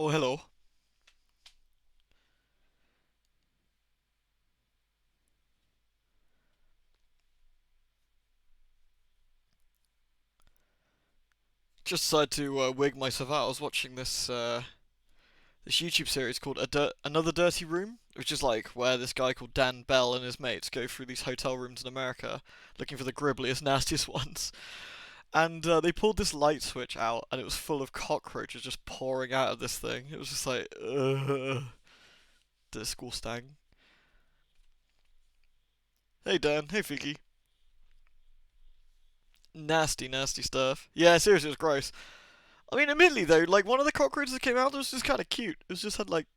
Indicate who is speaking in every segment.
Speaker 1: Oh, hello. Just decided to wig myself out. I was watching this YouTube series called Another Dirty Room, which is like where this guy called Dan Bell and his mates go through these hotel rooms in America looking for the gribbliest, nastiest ones. And they pulled this light switch out, and it was full of cockroaches just pouring out of this thing. It was just like, ugh, disgusting. Hey Dan, hey Fiki. Nasty, nasty stuff. Yeah, seriously, it was gross. I mean, admittedly though, like one of the cockroaches that came out was just kind of cute. It was just had like.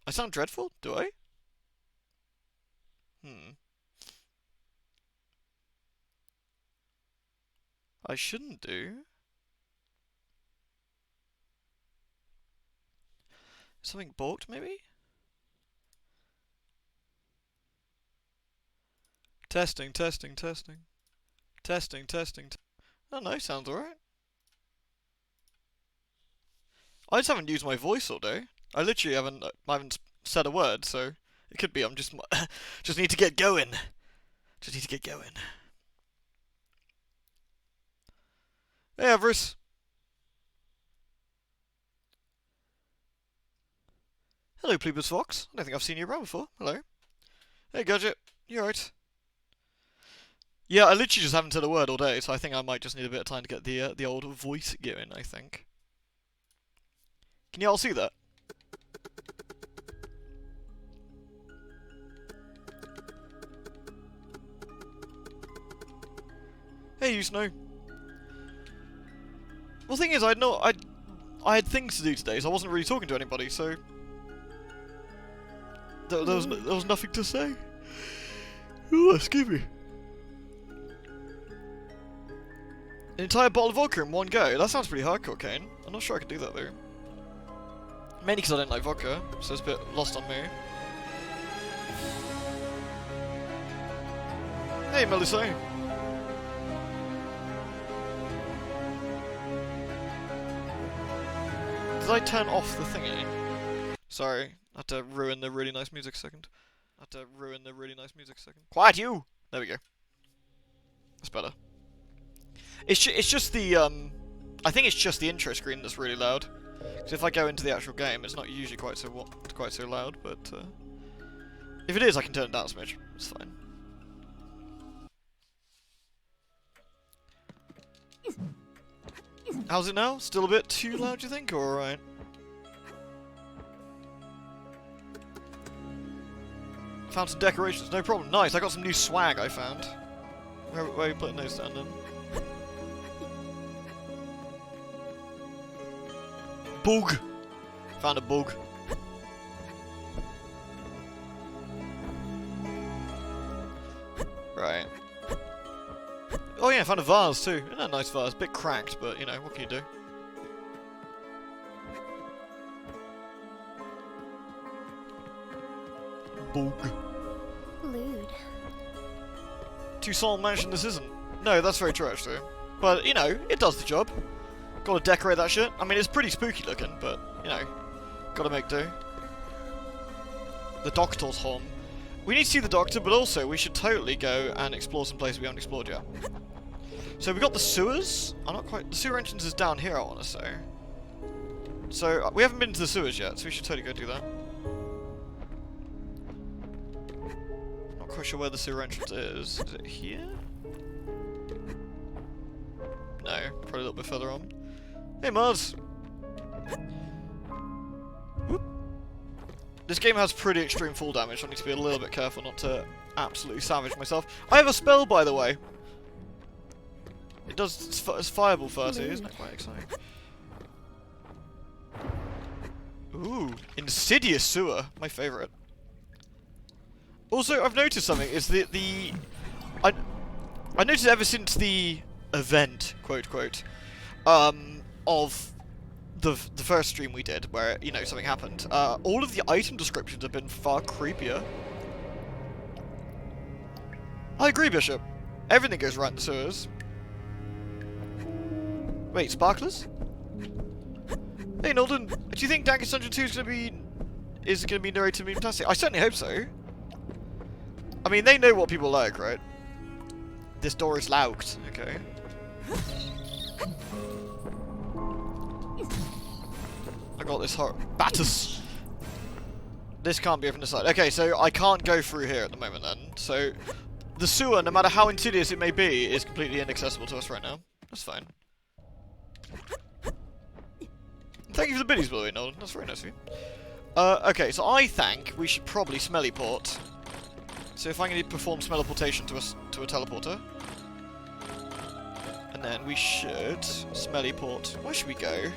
Speaker 1: I sound dreadful, do I? Hmm. I shouldn't do. Something balked, maybe? Testing, testing, testing. Testing, testing. Oh no, sounds alright. I just haven't used my voice all day. I literally haven't said a word, so it could be I'm just just need to get going. Just need to get going. Hey, Everest. Hello, Plebus Fox. I don't think I've seen you around before. Hello. Hey, Gadget. You alright? Yeah, I literally just haven't said a word all day, so I think I might just need a bit of time to get the old voice going, I think. Can you all see that? Hey, you Snow. Well, the thing is, I had things to do today, so I wasn't really talking to anybody, so there was nothing to say. Ooh, excuse me. An entire bottle of vodka in one go. That sounds pretty hardcore, Kane. I'm not sure I can do that though. Mainly because I don't like vodka, so it's a bit lost on me. Hey, Melissa. Did I turn off the thingy? Sorry, I had to ruin the really nice music second. Quiet you! There we go. That's better. It's just the I think it's just the intro screen that's really loud. Because if I go into the actual game, it's not usually quite so loud. But if it is, I can turn it down a smidge. It's fine. How's it now? Still a bit too loud, do you think, or alright? Found some decorations, no problem. Nice, I got some new swag I found. Where are you putting those down then? Bug! Found a bug. Right. Oh yeah, I found a vase too. Isn't that a nice vase? Bit cracked, but you know, what can you do? Bug.
Speaker 2: Lewd.
Speaker 1: Too solemn mansion this isn't. No, that's very true actually. But, you know, it does the job. Gotta decorate that shit. I mean, it's pretty spooky looking, but, you know, gotta make do. The doctor's home. We need to see the doctor, but also we should totally go and explore some places we haven't explored yet. So we got the sewers. I'm not quite... The sewer entrance is down here, I want to say. So, we haven't been to the sewers yet, so we should totally go do that. Not quite sure where the sewer entrance is. Is it here? No, probably a little bit further on. Hey, Mars! Whoop. This game has pretty extreme fall damage, so I need to be a little bit careful not to absolutely savage myself. I have a spell, by the way! It does... It's fireball 30, isn't it? Quite exciting. Ooh, insidious sewer, my favourite. Also, I've noticed something, is I noticed ever since the event, quote, quote, of the first stream we did, where, you know, something happened, all of the item descriptions have been far creepier. I agree, Bishop. Everything goes right in the sewers. Wait, sparklers? Hey Nolden, do you think Darkest Dungeon 2 is gonna be narrated fantastic? I certainly hope so. I mean, they know what people like, right? This door is locked. Okay. I got this heart. Batus! This can't be opened aside. Okay, so I can't go through here at the moment then. So, the sewer, no matter how insidious it may be, is completely inaccessible to us right now. That's fine. Thank you for the biddies, by the way, Nolan. That's very nice of you. Okay, so I think we should probably smelly port. So if I'm going to perform smelliportation to a teleporter. And then we should smelly port. Where should we go?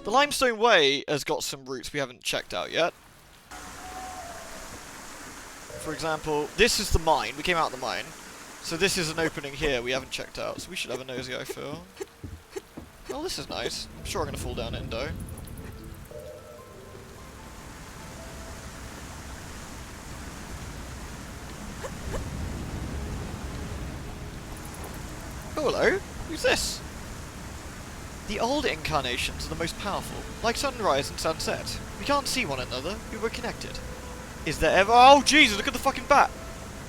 Speaker 1: The Limestone Way has got some routes we haven't checked out yet. For example, this is the mine. We came out of the mine. So this is an opening here we haven't checked out. So we should have a nosy, I feel. Oh, this is nice. I'm sure I'm going to fall down it and die. Oh, hello. Who's this? The old incarnations are the most powerful. Like sunrise and sunset. We can't see one another, but we're connected. Is there ever— oh, Jesus, look at the fucking bat!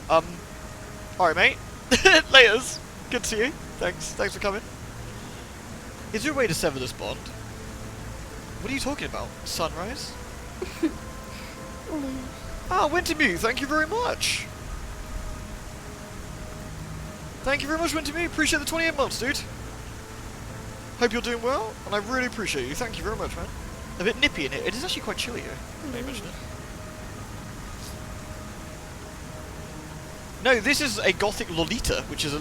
Speaker 1: Alright, mate. Laters. Good to see you. Thanks for coming. Is there a way to sever this bond? What are you talking about? Sunrise? Ah, Wintermew, thank you very much! Thank you very much, Wintermew. Appreciate the 28 months, dude. Hope you're doing well, and I really appreciate you. Thank you very much, man. A bit nippy in here. It is actually quite chilly here. May I mention it? No, this is a gothic Lolita, which is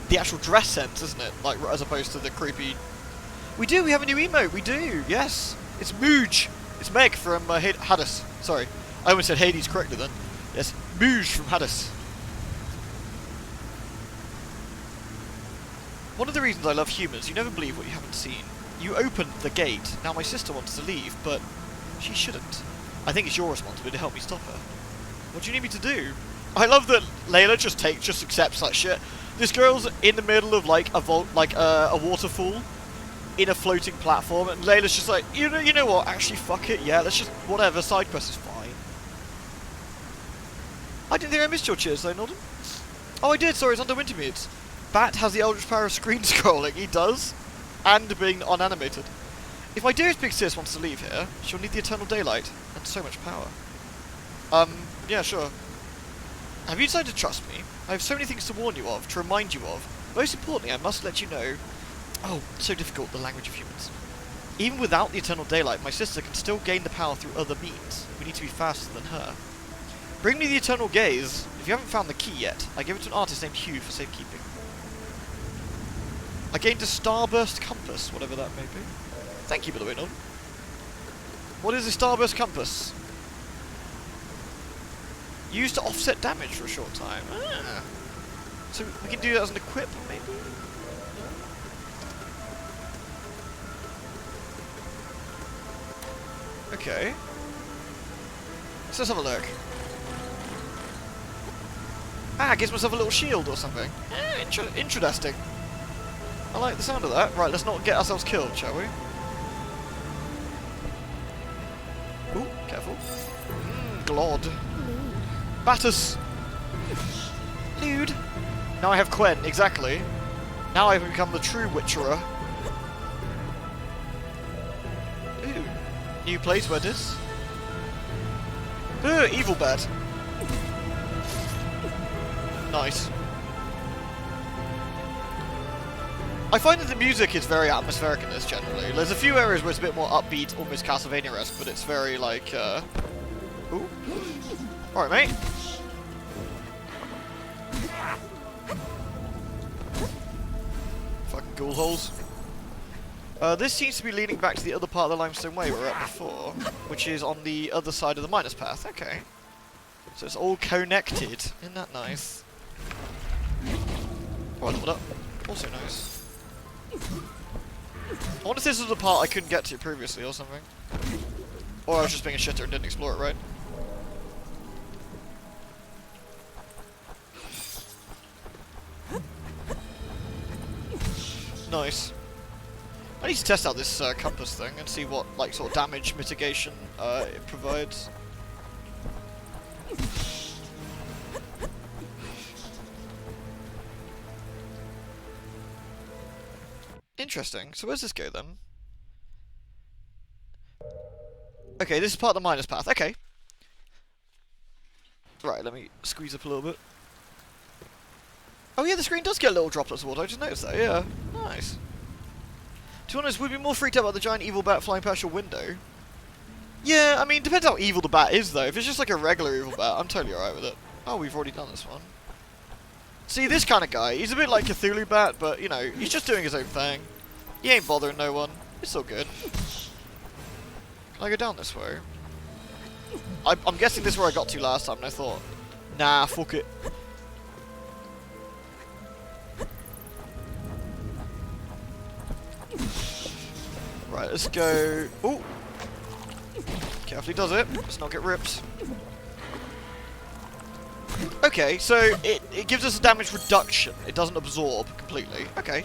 Speaker 1: the actual dress sense, isn't it? Like, as opposed to the creepy. We have a new emote. We do. Yes, it's Mooj. It's Meg from Hades. Sorry, I almost said Hades correctly then. Yes, Mooj from Hades. One of the reasons I love humans, you never believe what you haven't seen. You opened the gate. Now my sister wants to leave, but she shouldn't. I think it's your responsibility to help me stop her. What do you need me to do? I love that Layla just accepts that shit. This girl's in the middle of like a waterfall in a floating platform, and Layla's just like, you know what? Actually, fuck it. Yeah, let's just whatever. Side quest is fine. I didn't think I missed your cheers though, Norden. Oh, I did. Sorry, it's under Wintermead. Bat has the eldritch power of screen scrolling. He does, and being unanimated. If my dearest big sis wants to leave here, she'll need the eternal daylight and so much power. Yeah, sure. Have you decided to trust me? I have so many things to warn you of, to remind you of. Most importantly, I must let you know... Oh, so difficult, the language of humans. Even without the eternal daylight, my sister can still gain the power through other means. We need to be faster than her. Bring me the eternal gaze. If you haven't found the key yet, I give it to an artist named Hugh for safekeeping. I gained a starburst compass, whatever that may be. Thank you, by the way, Nolan. What is a starburst compass? Used to offset damage for a short time. Ah. So we can do that as an equip, maybe? Okay. So let's have a look. Ah, gives myself a little shield or something. Interesting. I like the sound of that. Right, let's not get ourselves killed, shall we? Ooh, careful. Glod. Batus! Lude! Now I have Quen, exactly. Now I've become the true Witcherer. Ooh. New place, where this? Ooh, evil bed. Nice. I find that the music is very atmospheric in this, generally. There's a few areas where it's a bit more upbeat, almost Castlevania-esque, but it's very, like, Ooh. Alright, mate. Fucking ghoul holes. This seems to be leading back to the other part of the Limestone Way we were at before, which is on the other side of the Miner's Path. Okay. So it's all connected. Isn't that nice? Oh, I leveled up. Also nice. I wonder if this was the part I couldn't get to previously or something. Or I was just being a shitter and didn't explore it right. Nice. I need to test out this compass thing and see what like sort of damage mitigation it provides. Interesting. So where's this go then? Okay, this is part of the miner's path. Okay. Right, let me squeeze up a little bit. Oh yeah, the screen does get little droplets of water. I just noticed that. Yeah, nice. To be honest, we'd be more freaked out about the giant evil bat flying past your window. Yeah, I mean, depends how evil the bat is, though. If it's just like a regular evil bat, I'm totally alright with it. Oh, we've already done this one. See, this kind of guy, he's a bit like Cthulhu Bat, but, you know, he's just doing his own thing. He ain't bothering no one. It's all good. Can I go down this way? I'm guessing this is where I got to last time, and I thought, nah, fuck it. Right, let's go... Ooh! Carefully does it. Let's not get ripped. Okay, so it gives us a damage reduction. It doesn't absorb completely. Okay.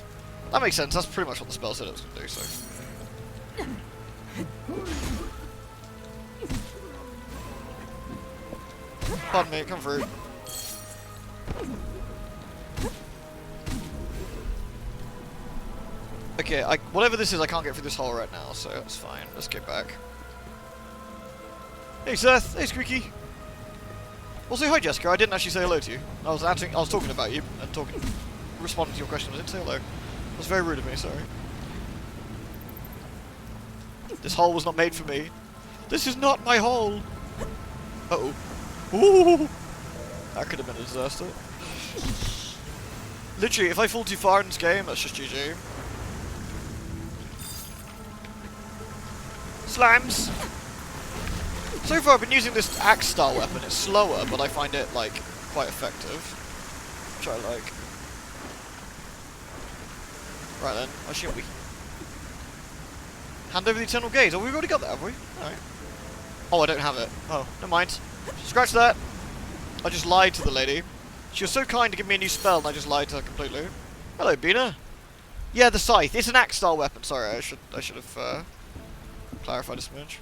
Speaker 1: That makes sense. That's pretty much what the spell said it was going to do, so... Pardon me, come through. Okay, whatever this is, I can't get through this hole right now, so that's fine. Let's get back. Hey Seth, hey Squeaky. Also, hi Jessica. I didn't actually say hello to you. I was talking about you and responding to your question. I didn't say hello. It was very rude of me. Sorry. This hole was not made for me. This is not my hole. Uh-oh. Ooh! That could have been a disaster. Literally, if I fall too far in this game, that's just GG. Slimes! So far I've been using this axe-style weapon. It's slower, but I find it, like, quite effective. Which I like. Right then, why shouldn't we? Hand over the Eternal Gaze. Oh, we've already got that, have we? Alright. Oh, I don't have it. Oh, never mind. Scratch that. I just lied to the lady. She was so kind to give me a new spell, and I just lied to her completely. Hello, Bina. Yeah, the scythe. It's an axe-style weapon. Sorry, I should have clarified a smidge.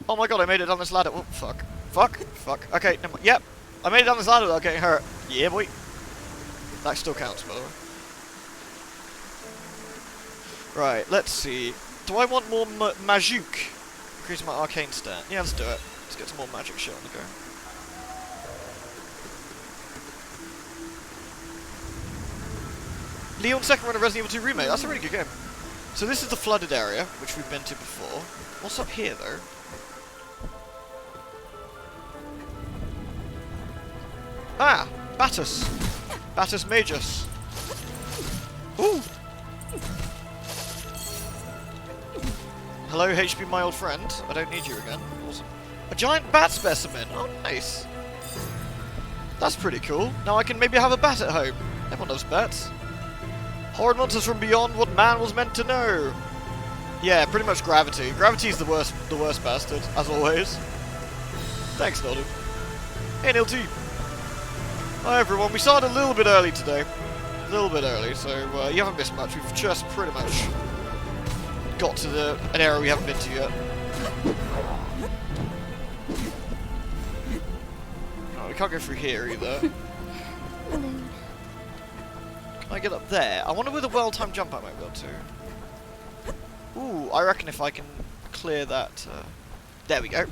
Speaker 1: Oh my god, I made it down this ladder. Oh, fuck. Fuck. Fuck. Okay, never mind. Yep. I made it down this ladder without getting hurt. Yeah, boy. That still counts, by the way. Right, let's see. Do I want more Majuk? Increasing my arcane stat. Yeah, let's do it. Let's get some more magic shit on the go. Leon's second run of Resident Evil 2 Remake. That's a really good game. So this is the flooded area, which we've been to before. What's up here, though? Ah! Batus! Batus Magus! Ooh! Hello, HP, my old friend. I don't need you again. Awesome. A giant bat specimen! Oh, nice! That's pretty cool. Now I can maybe have a bat at home. Everyone loves bats. Horrid monsters from beyond what man was meant to know. Yeah, pretty much Gravity. Gravity's the worst bastard, as always. Thanks, Noddy. Hey, Neil T. Hi, everyone. We started a little bit early today. A little bit early, so you haven't missed much. We've just pretty much got to an area we haven't been to yet. No, we can't go through here either. Can I get up there? I wonder with a well-timed jump I might be able to. Ooh, I reckon if I can clear that... there we go.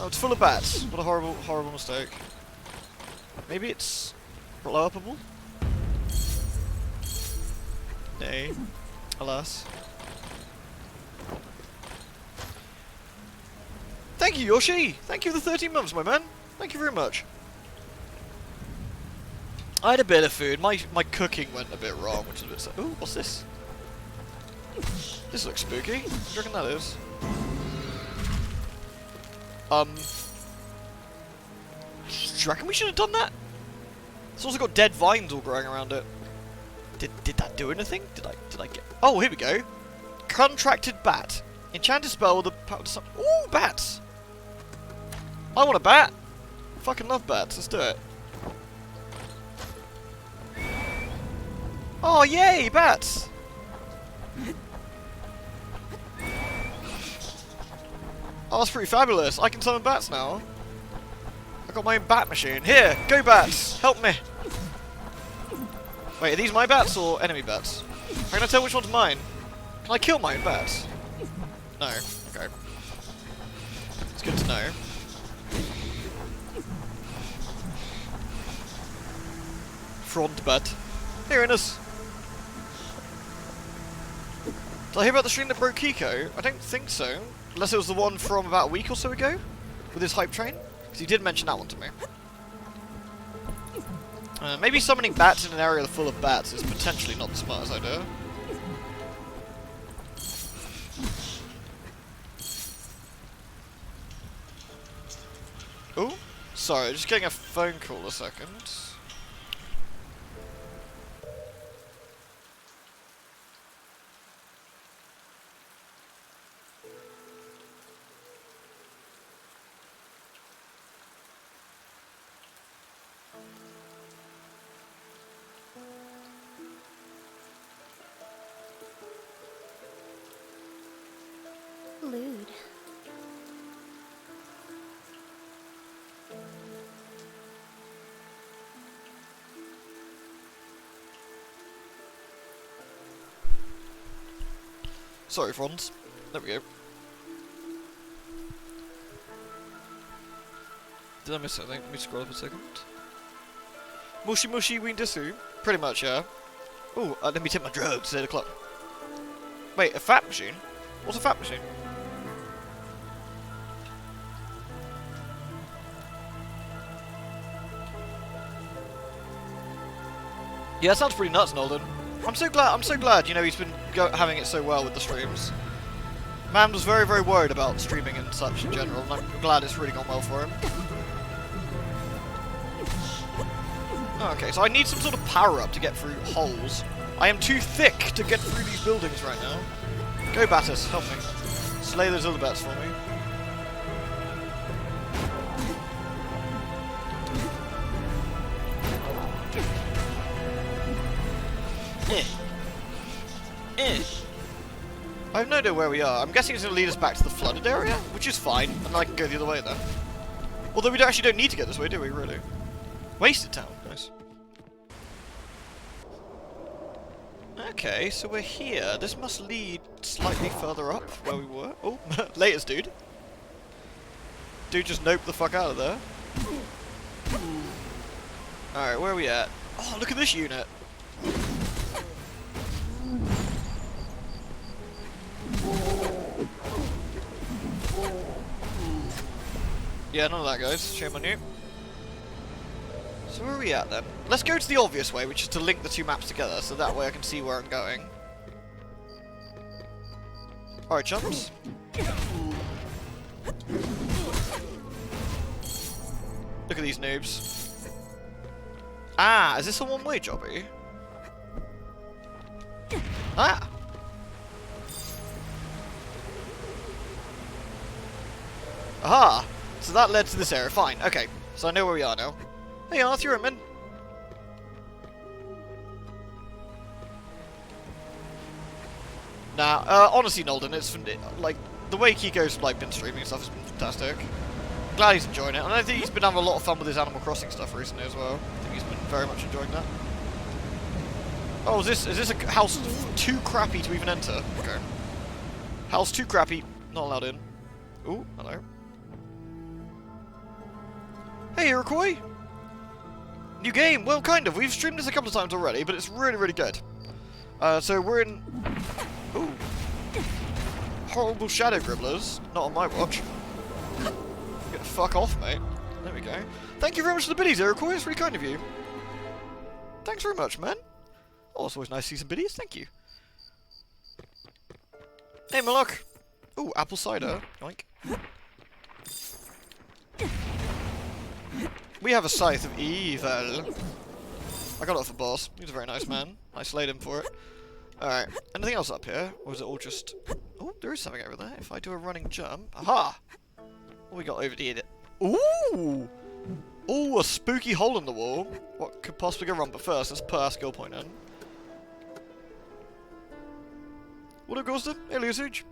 Speaker 1: Oh, it's full of bats. What a horrible, horrible mistake. Maybe it's blow-upable? Nay. Alas. Thank you, Yoshi! Thank you for the 13 months, my man. Thank you very much. I had a bit of food. My cooking went a bit wrong, which is a bit sad. Ooh, what's this? This looks spooky. What do you reckon that is? Do you reckon we should have done that? It's also got dead vines all growing around it. Did that do anything? Did I get... Oh, here we go. Contracted bat. Enchanted spell with a... Ooh, bats! I want a bat! Fucking love bats. Let's do it. Oh, yay, bats! Oh, that's pretty fabulous. I can summon bats now. I got my own bat machine. Here, go bats! Help me! Wait, are these my bats or enemy bats? How can I tell which one's mine? Can I kill my own bats? No. Okay. It's good to know. Front bat. Here in us. Did I hear about the stream that broke Kiko? I don't think so. Unless it was the one from about a week or so ago? With his hype train? Because he did mention that one to me. Maybe summoning bats in an area full of bats is potentially not the smartest idea. Oh, sorry, just getting a phone call a second.
Speaker 2: Lewd.
Speaker 1: Sorry, Franz. There we go. Did I miss something? Let me scroll up a second. Mushy mushy windasu. Pretty much, yeah. Ooh, let me take my drugs. It's 8 o'clock. Wait, a fat machine? What's a fat machine? Yeah, that sounds pretty nuts, Nolden. I'm so glad, you know, he's been having it so well with the streams. Man was very, very worried about streaming and such in general, and I'm glad it's really gone well for him. Oh, okay, so I need some sort of power-up to get through holes. I am too thick to get through these buildings right now. Go, Battus, help me. Slay those other bats for me. I have no idea where we are. I'm guessing it's going to lead us back to the flooded area, which is fine, and I can go the other way then. Although we actually don't need to get this way, do we, really? Wasted town. Nice. Okay, so we're here. This must lead slightly further up where we were. Oh, latest dude. Dude just noped the fuck out of there. Alright, where are we at? Oh, look at this unit. Yeah, none of that, guys. Shame on you. So where are we at, then? Let's go to the obvious way, which is to link the two maps together, so that way I can see where I'm going. Alright, chumps. Look at these noobs. Ah, is this a one-way jobby? Ah! Aha! So that led to this area. Fine. Okay. So I know where we are now. Hey, Arthur, you're in. Nah, honestly, Nolden, it's like the way Kiko's like been streaming and stuff has been fantastic. Glad he's enjoying it, and I think he's been having a lot of fun with his Animal Crossing stuff recently as well. I think he's been very much enjoying that. Oh, is this a house too crappy to even enter? Okay. House too crappy, not allowed in. Ooh, hello. Hey, Iroquois! New game! Well, kind of. We've streamed this a couple of times already, but it's really, really good. So we're in... Ooh. Horrible Shadow Gribblers. Not on my watch. Get the fuck off, mate. There we go. Thank you very much for the biddies, Iroquois. It's really kind of you. Thanks very much, man. Oh, it's always nice to see some biddies. Thank you. Hey, Malok. Ooh, apple cider. Yoink. We have a Scythe of Evil. I got it off a boss. He's a very nice man. I slayed him for it. Alright. Anything else up here? Or is it all just... Oh, there is something over there. If I do a running jump... Aha! What we got over here? Ooh! Ooh, a spooky hole in the wall. What could possibly go wrong? But first, let's put our skill point in. What up, Ghoster? Hey, Usage.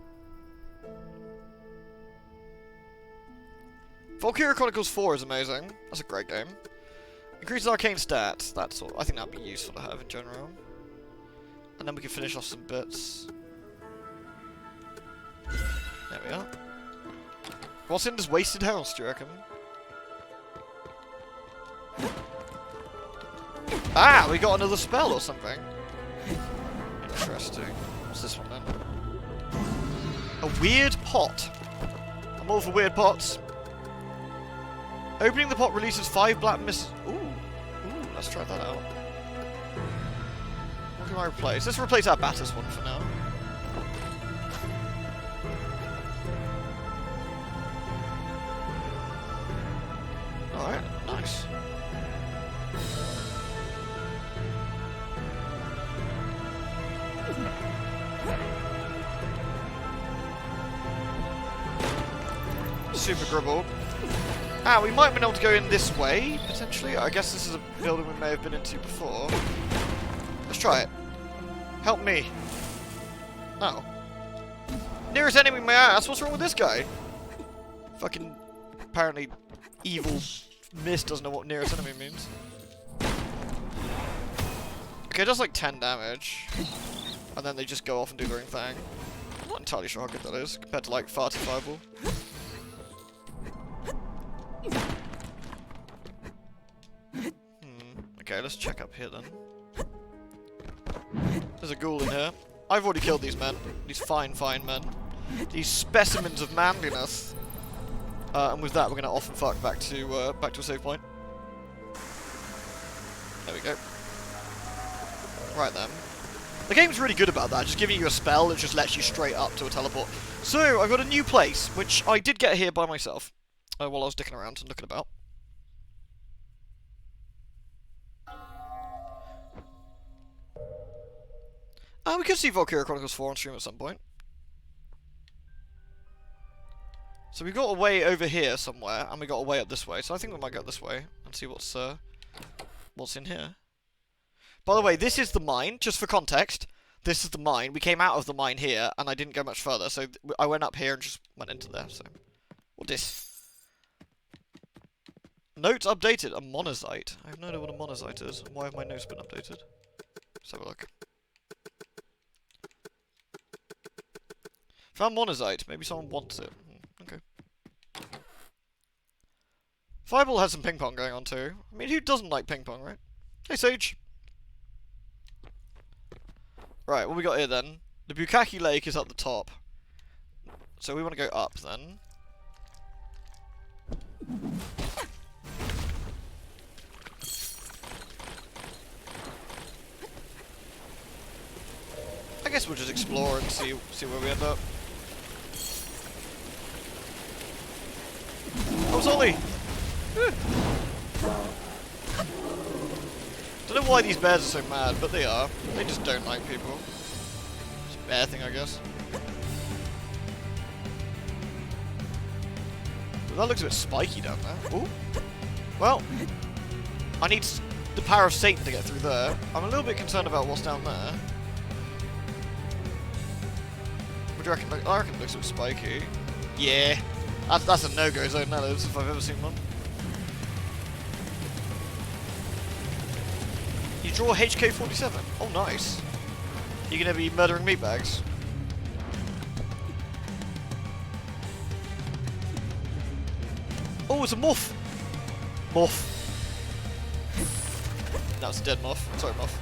Speaker 1: Valkyria Chronicles 4 is amazing. That's a great game. Increases arcane stats. That's all. I think that'd be useful to have in general. And then we can finish off some bits. There we are. What's in this wasted house, do you reckon? Ah, we got another spell or something. Interesting. What's this one then? A weird pot. I'm all for weird pots. Opening the pot releases 5 black mist. Ooh, let's try that out. What can I replace? Let's replace our Battis one for now. Alright, nice. Super Gribble. Ah, we might have been able to go in this way, potentially. I guess this is a building we may have been into before. Let's try it. Help me. Oh. Nearest enemy, my ass. What's wrong with this guy? Fucking, apparently, evil mist doesn't know what nearest enemy means. Okay, does like 10 damage. And then they just go off and do their own thing. I'm not entirely sure how good that is, compared to like Farty Fireball. Okay, let's check up here then. There's a ghoul in here. I've already killed these men. These fine men. These specimens of manliness. And with that, we're gonna off and fuck back to a save point. There we go. Right then. The game's really good about that, just giving you a spell that just lets you straight up to a teleport. So, I've got a new place, which I did get here by myself. While I was dicking around and looking about. We could see Valkyria Chronicles 4 on stream at some point. So we got a way over here somewhere, and we got a way up this way. So I think we might go this way and see what's in here. By the way, this is the mine, just for context. This is the mine. We came out of the mine here, and I didn't go much further. So I went up here and just went into there. So, what this? Notes updated. A monazite. I have no idea what a monazite is. Why have my notes been updated? Let's have a look. Found monazite. Maybe someone wants it. Okay. Fireball has some ping pong going on too. I mean, who doesn't like ping pong, right? Hey, Sage. Right, what we got here then? The Bukaki Lake is at the top. So we want to go up then. I guess we'll just explore and see where we end up. Oh, Solly! Don't know why these bears are so mad, but they are. They just don't like people. It's a bear thing, I guess. Well, that looks a bit spiky down there. Ooh. Well, I need the power of Satan to get through there. I'm a little bit concerned about what's down there. What do you reckon? I reckon it looks a bit spiky. Yeah. That's a no-go zone, that is, if I've ever seen one. You draw HK-47. Oh, nice. You're gonna be murdering meatbags. Oh, it's a moth! Moth. No, it's a dead moth. Sorry, moth.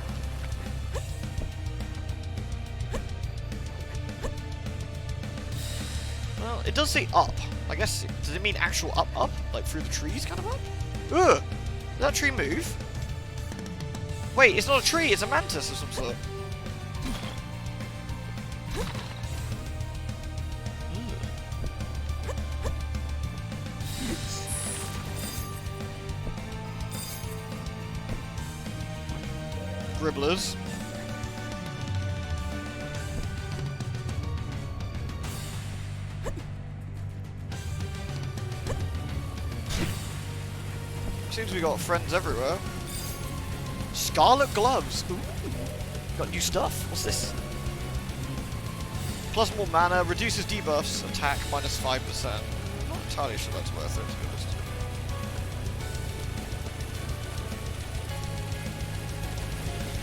Speaker 1: Well, it does say up. I guess, does it mean actual up? Like through the trees kind of up? Ugh! Did that tree move? Wait, it's not a tree, it's a mantis of some sort. Gribblers. Seems we got friends everywhere. Scarlet gloves. Ooh. Got new stuff. What's this? Plus more mana, reduces debuffs, attack minus 5%. Not entirely sure that's worth it, to be honest.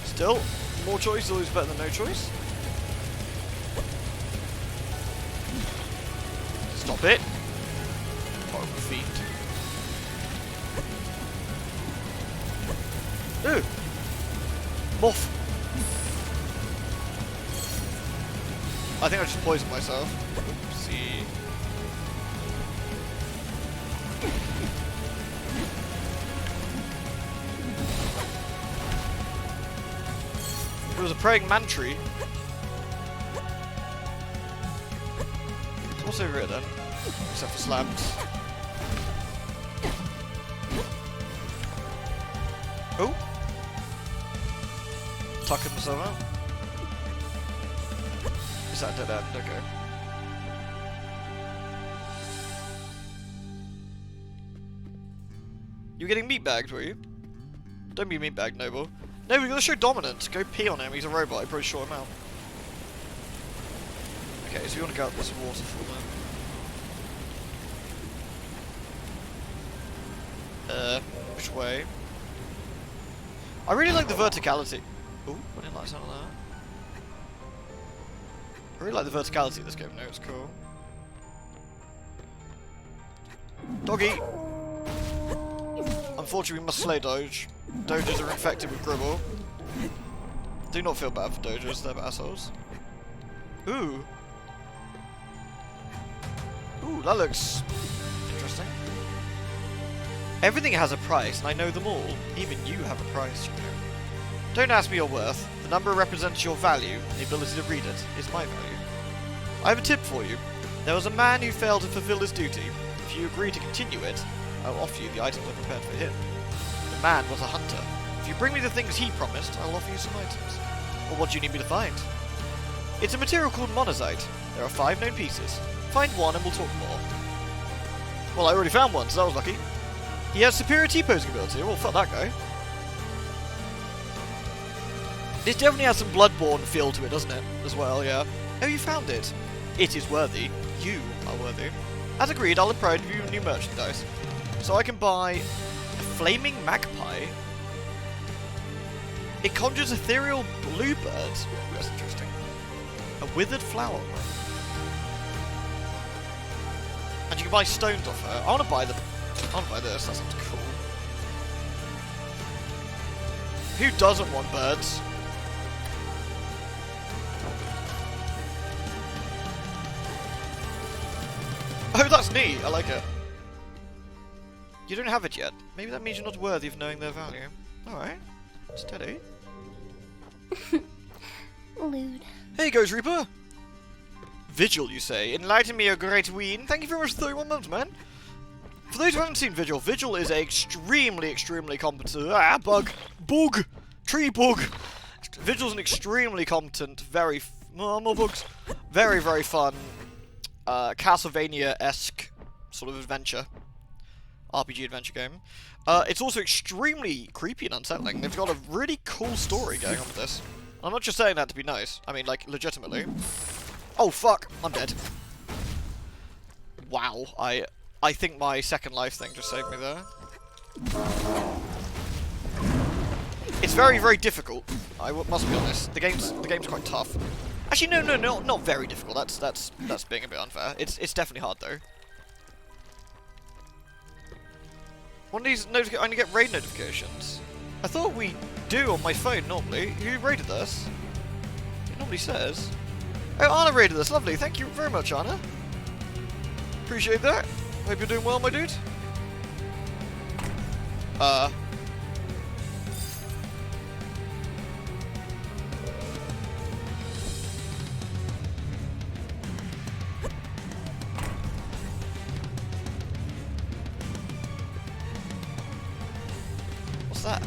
Speaker 1: Still, more choice is always better than no choice. Stop it. Horrible fiend. Ooh! Morph! I think I just poisoned myself. Oopsie. It was a praying mantry. So what's over here then? Except for slams. Oh! Tucking myself out. Is that dead end? Okay. You were getting meat bagged, were you? Don't be meat bagged, Noble. No, we gotta show dominance. Go pee on him. He's a robot. I probably short him out. Okay, so we want to go up this waterfall then. Which way? I really like the verticality. Ooh, I didn't like the sound of that. I really like the verticality of this game. No, it's cool. Doggy! Unfortunately, we must slay Doge. Doges are infected with Gribble. Do not feel bad for Doges, they're assholes. Ooh! Ooh, that looks interesting. Everything has a price, and I know them all. Even you have a price, you know. Don't ask me your worth. The number represents your value, and the ability to read it is my value. I have a tip for you. There was a man who failed to fulfill his duty. If you agree to continue it, I will offer you the items I prepared for him. The man was a hunter. If you bring me the things he promised, I'll offer you some items. Well, what do you need me to find? It's a material called monazite. There are 5 known pieces. Find one and we'll talk more. Well, I already found one, so that was lucky. He has superior T-posing ability. Well, fuck that guy. This definitely has some Bloodborne feel to it, doesn't it? As well, yeah. Oh, you found it. It is worthy. You are worthy. As agreed, I'll provide you new merchandise. So I can buy a flaming magpie. It conjures ethereal bluebirds. Ooh, that's interesting. A withered flower. And you can buy stones off her. I want to buy them. I want to buy this. That sounds cool. Who doesn't want birds? Oh, that's neat. I like it. You don't have it yet. Maybe that means you're not worthy of knowing their value. Alright. Steady.
Speaker 2: Lewd.
Speaker 1: Hey, Ghost Reaper! Vigil, you say? Enlighten me, O great ween. Thank you very much for 31 months, man. For those who haven't seen Vigil, Vigil is a extremely competent... Ah, bug! Bug! Tree bug! Vigil's an extremely competent, more bugs. Very fun, Castlevania-esque sort of adventure. RPG adventure game. It's also extremely creepy and unsettling. They've got a really cool story going on with this. I'm not just saying that to be nice. I mean, like, legitimately. Oh, fuck! I'm dead. Wow. I think my second life thing just saved me there. It's very difficult. I must be honest. The game's quite tough. Actually, no, not very difficult. That's being a bit unfair. It's definitely hard though. One of these I only get raid notifications. I thought we do on my phone normally. Who raided us? It normally says. Oh, Anna raided us. Lovely. Thank you very much, Anna. Appreciate that. Hope you're doing well, my dude. What's that?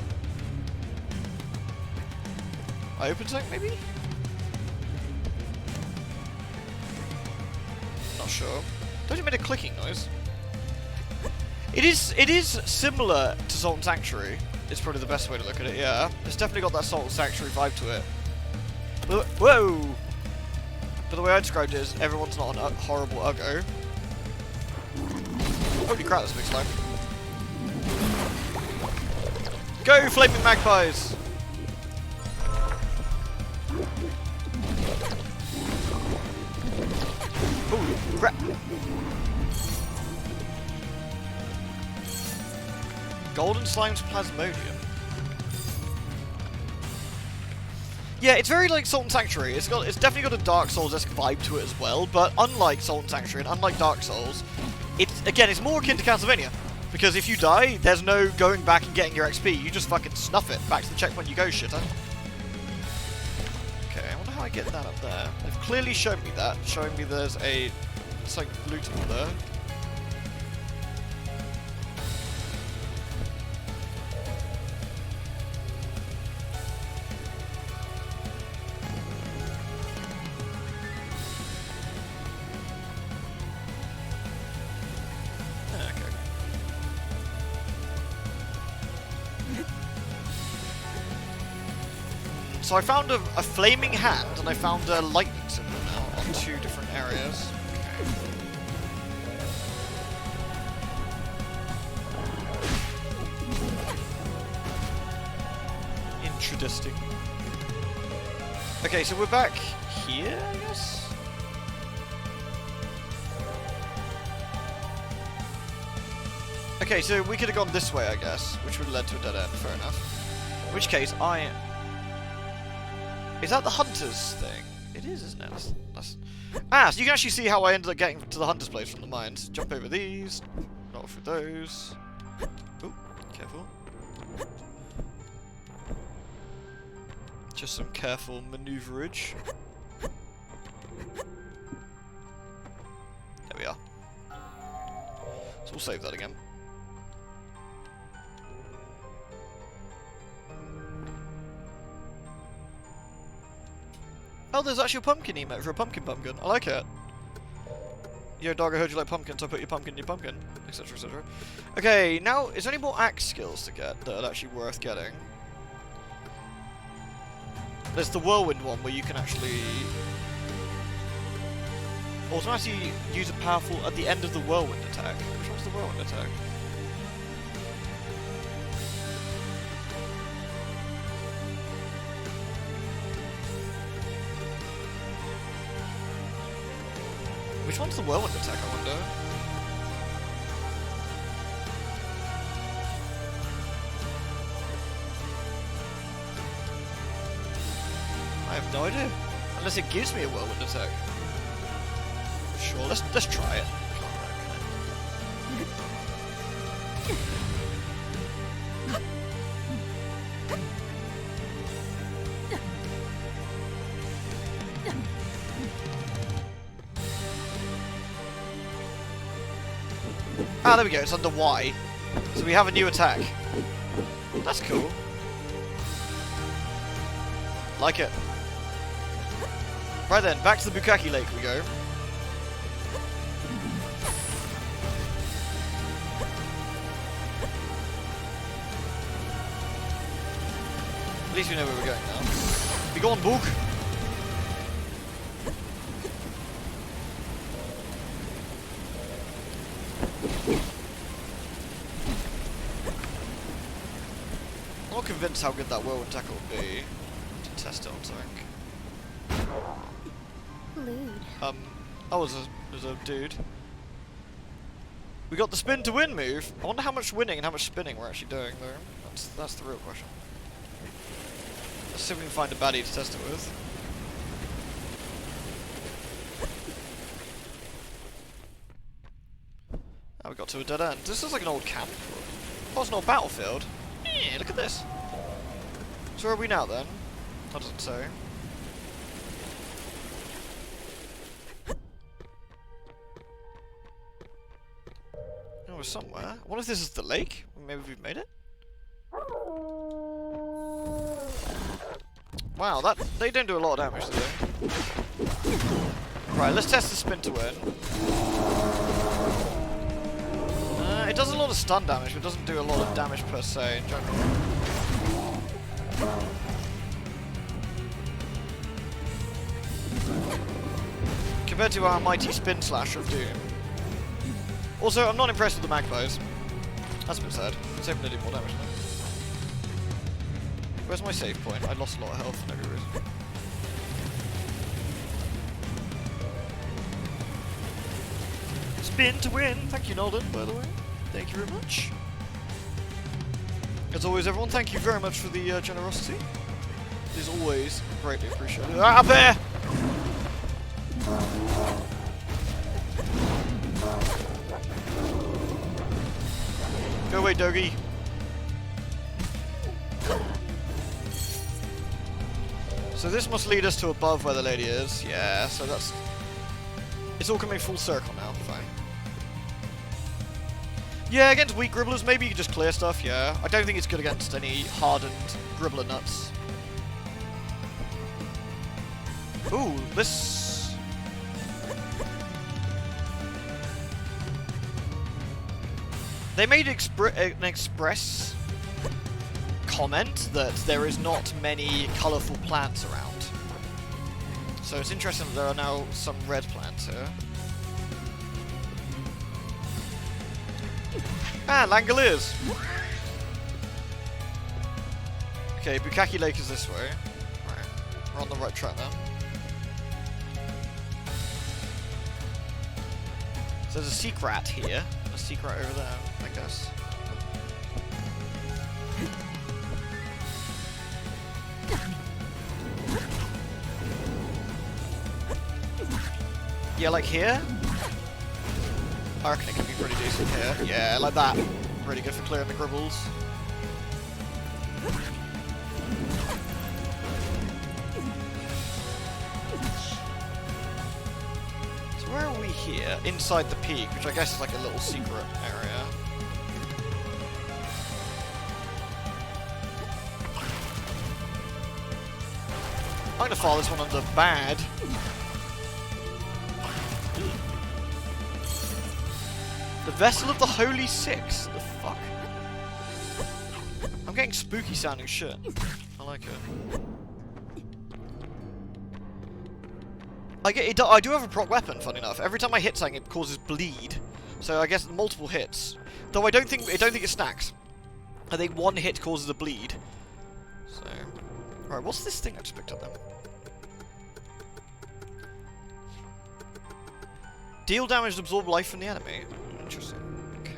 Speaker 1: I opened something, maybe? Not sure. Don't you make a clicking noise? It is similar to Salt and Sanctuary. It's probably the best way to look at it, yeah. It's definitely got that Salt and Sanctuary vibe to it. Whoa! But the way I described it is everyone's not a horrible uggo. Holy crap, that's a big slime. Go, flaming magpies! Holy crap! Golden Slime's Plasmodium. Yeah, it's very like Salt and Sanctuary. It's definitely got a Dark Souls-esque vibe to it as well, but unlike Salt and Sanctuary and unlike Dark Souls, it's more akin to Castlevania. Because if you die, there's no going back and getting your XP, you just fucking snuff it. Back to the checkpoint you go, shitter. Okay, I wonder how I get that up there. They've clearly shown me that, showing me there's a... it's like lootable there. So I found a flaming hand and I found a lightning symbol now on 2 different areas. Okay. Interesting. Okay, so we're back here, I guess? Okay, so we could have gone this way, I guess, which would have led to a dead end, fair enough. In which case, is that the Hunter's thing? It is, isn't it? So you can actually see how I ended up getting to the Hunter's place from the mines. Jump over these, not through those. Ooh, careful. Just some careful maneuverage. There we are. So we'll save that again. Oh, there's actually a pumpkin emote for a pumpkin. I like it. Yo, dog, I heard you like pumpkins, so I put your pumpkin in your pumpkin, etc, etc. Okay, now, is there any more axe skills to get that are actually worth getting? There's the whirlwind one where you can actually automatically use a powerful at the end of the whirlwind attack. Which one's the whirlwind attack? Which one's the whirlwind attack, I wonder? I have no idea. Unless it gives me a whirlwind attack. Sure, let's try it. Ah, there we go, it's under Y. So we have a new attack. That's cool. Like it. Right then, back to the Bukkake Lake we go. At least we know where we're going now. Be gone, Book! I'm not convinced how good that whirlwind tackle would be to test it on something.
Speaker 2: Lewd.
Speaker 1: Oh, there's a dude. We got the spin to win move. I wonder how much winning and how much spinning we're actually doing though. That's the real question. Let's see if we can find a baddie to test it with. Oh, we got to a dead end. This is like an old camp. Oh, it's an old battlefield. Yeah, look at this. So where are we now then? That doesn't say. Oh, we're somewhere. I wonder if this is the lake? Maybe we've made it? Wow, they don't do a lot of damage, do they? Right, let's test the spin to win. It does a lot of stun damage, but it doesn't do a lot of damage per se in general. Compared to our mighty spin slash of doom. Also, I'm not impressed with the magpies. That's a bit sad. Let's hope they do more damage now. Where's my save point? I lost a lot of health for no good reason. Spin to win! Thank you, Nolden, by the way. Thank you very much. As always, everyone, thank you very much for the generosity. It is always greatly appreciated. Ah, up there! Go away, doggy. So this must lead us to above where the lady is. Yeah, so that's... It's all coming full circle now. Fine. Yeah, against weak gribblers, maybe you can just clear stuff, yeah. I don't think it's good against any hardened gribbler nuts. Ooh, this... They made an express comment that there is not many colourful plants around. So it's interesting that there are now some red plants here. Ah, Langoliers! Okay, Bukaki Lake is this way. Alright, we're on the right track then. So there's a secret here. A secret over there, I guess. Yeah, like here? I reckon it could be pretty decent here. Yeah, like that. Really good for clearing the gribbles. So where are we here? Inside the peak, which I guess is like a little secret area. I'm gonna file this one under bad. The Vessel of the Holy Six. The fuck? I'm getting spooky sounding shit. I like it. I do have a proc weapon, funny enough. Every time I hit something, it causes bleed. So I guess multiple hits. Though I don't think it stacks. I think one hit causes a bleed. So, alright, what's this thing I just picked up then? Deal damage to absorb life from the enemy. Interesting. Okay.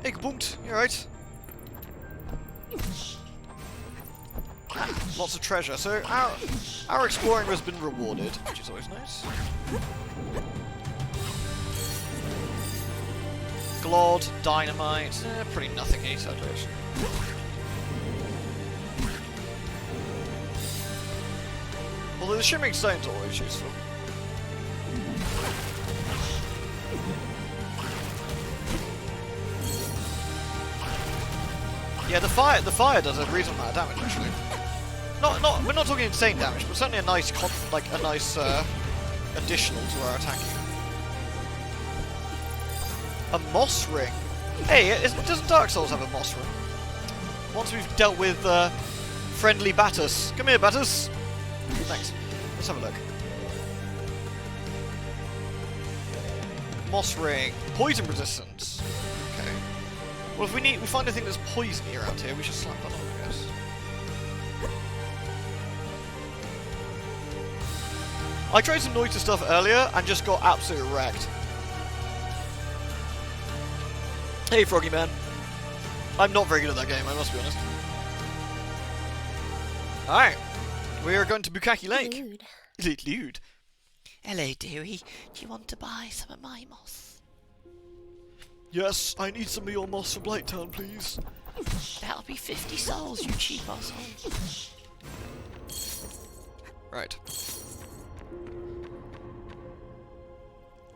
Speaker 1: Hey, kaboom! You alright? Lots of treasure. So our exploring has been rewarded, which is always nice. Glod, dynamite, pretty nothing eat, I'd actually. Although the shimmering stone's always useful. Yeah, the fire does a reasonable amount of damage actually. We're not talking insane damage, but certainly a nice additional to our attacking. A moss ring. Hey, doesn't Dark Souls have a moss ring? Once we've dealt with friendly Batus. Come here, Batus. Thanks. Let's have a look. Moss ring. Poison resistance. Okay. Well, if we find anything that's poisony around here, we should slap that on, I guess. I tried some noisy stuff earlier and just got absolutely wrecked. Hey, Froggy Man. I'm not very good at that game, I must be honest. Alright. We are going to Bukaki Lake. Lude. Hello, dearie. Do you want to buy some of my moss? Yes, I need some of your moss from Blighttown, please. That'll be 50 souls, you cheap asshole. Right.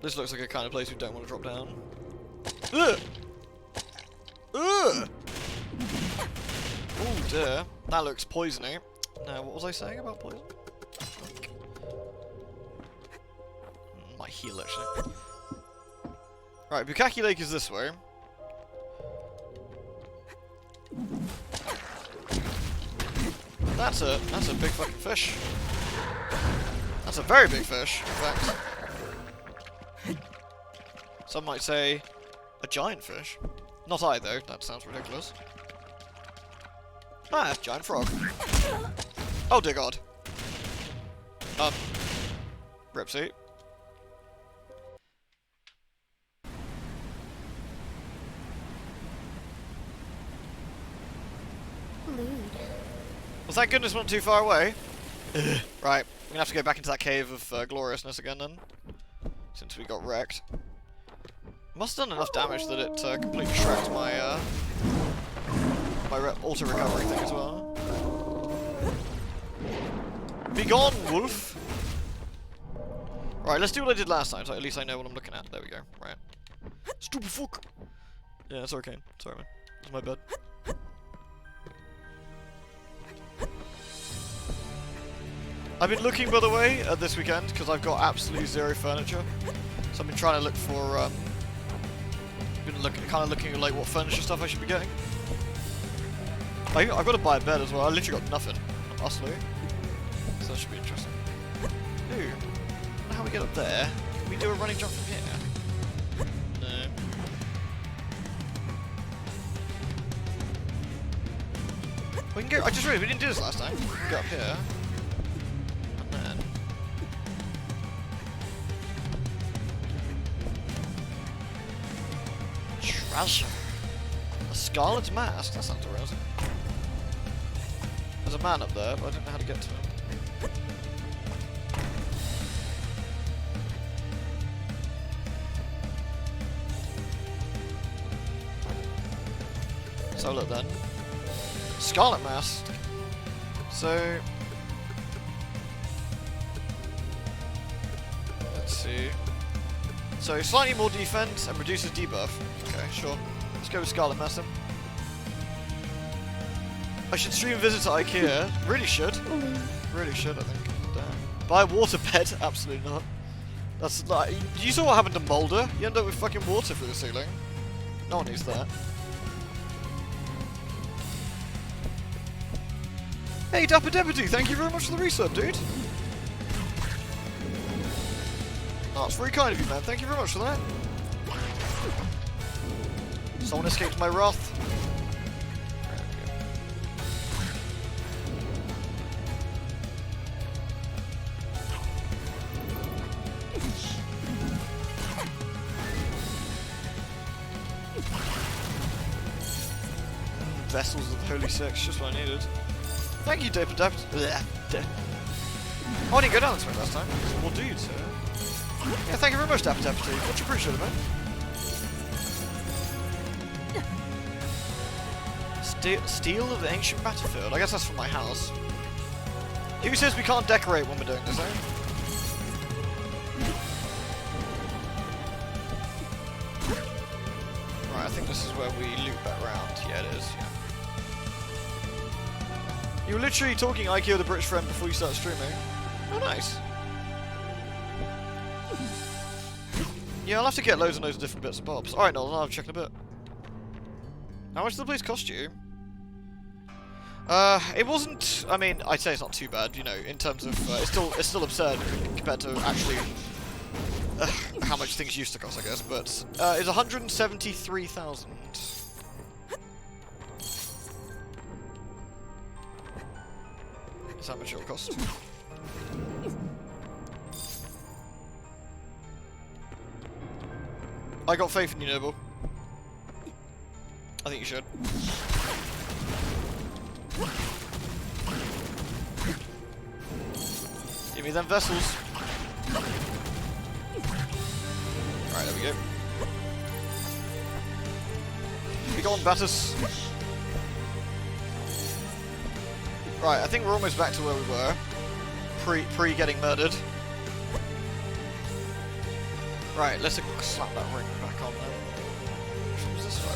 Speaker 1: This looks like a kind of place we don't want to drop down. Ugh! Ugh! Oh dear. That looks poisony. Now, what was I saying about poison? Might heal, actually. Right, Bukaki Lake is this way. That's a big fucking fish. That's a very big fish, in fact. Some might say a giant fish. Not I, though. That sounds ridiculous. Ah, giant frog. Oh dear god. Ripsy.
Speaker 2: Lewd.
Speaker 1: Well, thank goodness we're not too far away. Right, we're gonna have to go back into that cave of gloriousness again then. Since we got wrecked. Must have done enough damage that it completely shreds my auto recovery thing as well. Be gone, wolf! Right, let's do what I did last time, so at least I know what I'm looking at. There we go. Right. Stupid fuck! Yeah, it's okay. Sorry, man. It's my bad. I've been looking, by the way, this weekend, because I've got absolutely zero furniture. So I've been trying to look for, kind of looking at like what furniture stuff I should be getting. I've got to buy a bed as well. I literally got nothing, honestly. So that should be interesting. Ooh, how do we get up there? Can we do a running jump from here? No. We can go. I just realized we didn't do this last time. We can go up here, and then. Treasure. A scarlet mask? That sounds arousing. There's a man up there, but I don't know how to get to him. So look then. Scarlet mask. So let's see. So slightly more defense and reduces debuff. Okay, sure. Let's go with Scarlet Mask then. I should stream visits at IKEA. Really should. Really should, I think. Damn. Buy a water bed? Absolutely not. That's like, you saw what happened to Mulder? You end up with fucking water through the ceiling. No one needs that. Hey, Dapper Deputy, thank you very much for the resub, dude. Oh, it's very kind of you, man. Thank you very much for that. Someone escaped my wrath. Vessels of Holy Sex, just what I needed. Thank you, Dapper Deputy. Oh, I didn't go down this way last time. There's more dudes here. Yeah, thank you very much, Dapper Deputy. Much appreciated, man. Steel of the ancient battlefield. I guess that's from my house. Who says we can't decorate when we're doing this, eh? Right, I think this is where we loop back round. Yeah, it is. Yeah. You were literally talking IKEA the British friend before you started streaming. Oh, nice. Yeah, I'll have to get loads and loads of different bits and bobs. Alright, Nolan, I'll check in a bit. How much did the place cost you? It wasn't. I mean, I'd say it's not too bad. You know, in terms of it's still absurd compared to actually how much things used to cost, I guess. But it's 173,000. Is how much it'll cost. I got faith in you, Noble. I think you should. Give me them vessels. Alright, there we go. Be gone, Battus. Right, I think we're almost back to where we were. Pre getting murdered. Right, let's slap that ring back on then. Which one was this fire?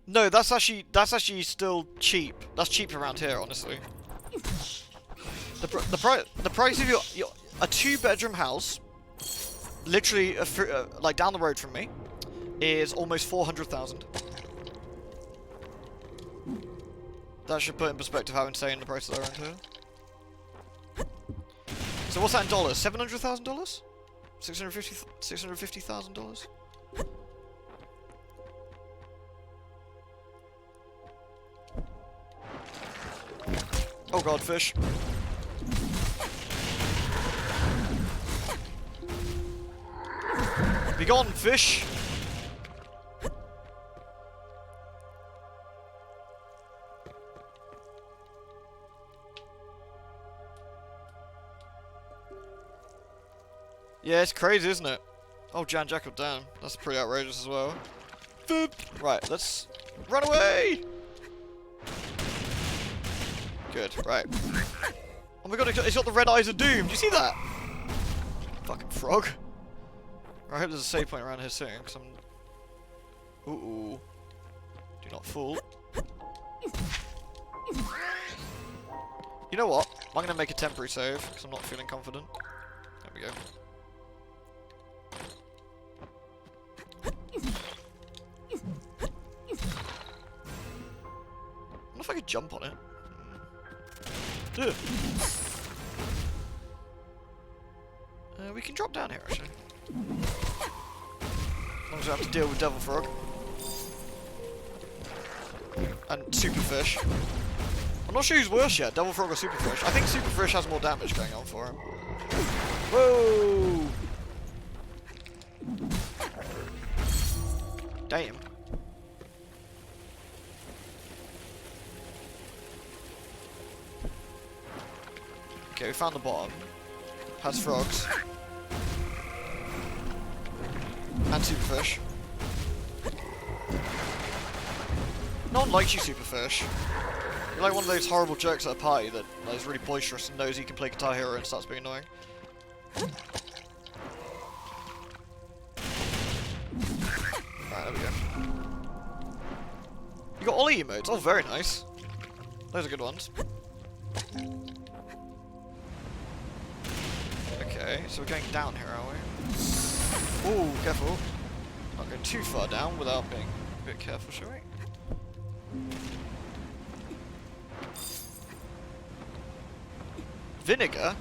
Speaker 1: No, that's actually still cheap. That's cheap around here, honestly. The price of your a 2-bedroom house, literally like down the road from me, is almost 400,000. That should put in perspective how insane the prices are around here. So what's that in dollars? $700,000? $650,000? Oh god, fish. Be gone, fish! Yeah, it's crazy, isn't it? Oh, Jan Jackal down. That's pretty outrageous as well. Right, let's run away! Good, right. Oh my god, it's got the red eyes of doom. Do you see that? Fucking frog. I hope there's a save point around here soon, because I'm... Ooh. Do not fool. You know what? I'm going to make a temporary save, because I'm not feeling confident. There we go. I wonder if I could jump on it. We can drop down here, actually. As long as we have to deal with Devil Frog. And Superfish. I'm not sure who's worse yet, Devil Frog or Superfish. I think Superfish has more damage going on for him. Whoa! Damn. Okay, we found the bottom. Has frogs. And Superfish. No one likes you, Superfish. You're like one of those horrible jerks at a party that is really boisterous and knows he can play Guitar Hero and starts being annoying. Right, there we go. You got Ollie emotes. Oh, very nice. Those are good ones. Okay, so we're going down here, are we? Ooh, careful. Not going too far down without being a bit careful, shall we? Vinegar?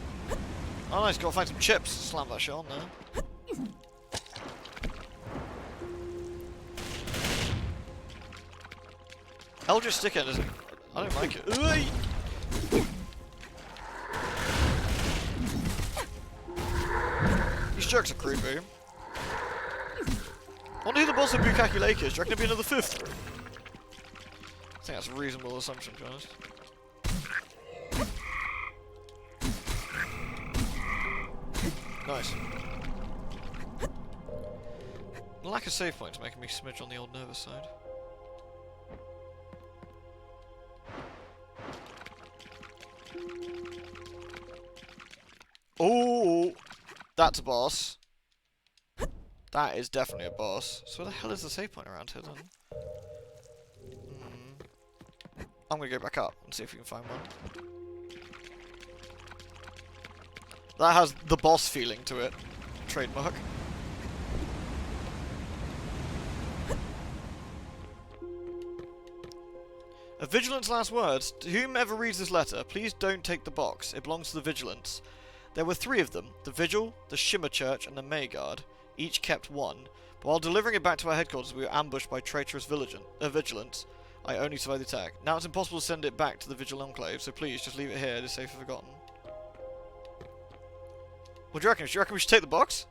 Speaker 1: Oh nice, gotta find some chips. Slam that shit on there. Eldritch Stickend is... I don't like it. Ugh! These jerks are creepy. I wonder who the boss of Bukkake Lake is. Do you reckon it'll be another 5th? I think that's a reasonable assumption, to be honest. Nice. The lack of save points making me smidge on the old nervous side. Oh, that's a boss. That is definitely a boss. So where the hell is the save point around here then? I'm gonna go back up and see if we can find one. That has the boss feeling to it. Trademark. A Vigilant's last words. To whomever reads this letter, please don't take the box. It belongs to the Vigilants. There were 3 of them. The Vigil, the Shimmer Church, and the Mayguard. Each kept 1. But while delivering it back to our headquarters, we were ambushed by traitorous Vigilants. I only survived the attack. Now it's impossible to send it back to the Vigil Enclave, so please just leave it here. It is safe and forgotten. What do you reckon? Do you reckon we should take the box?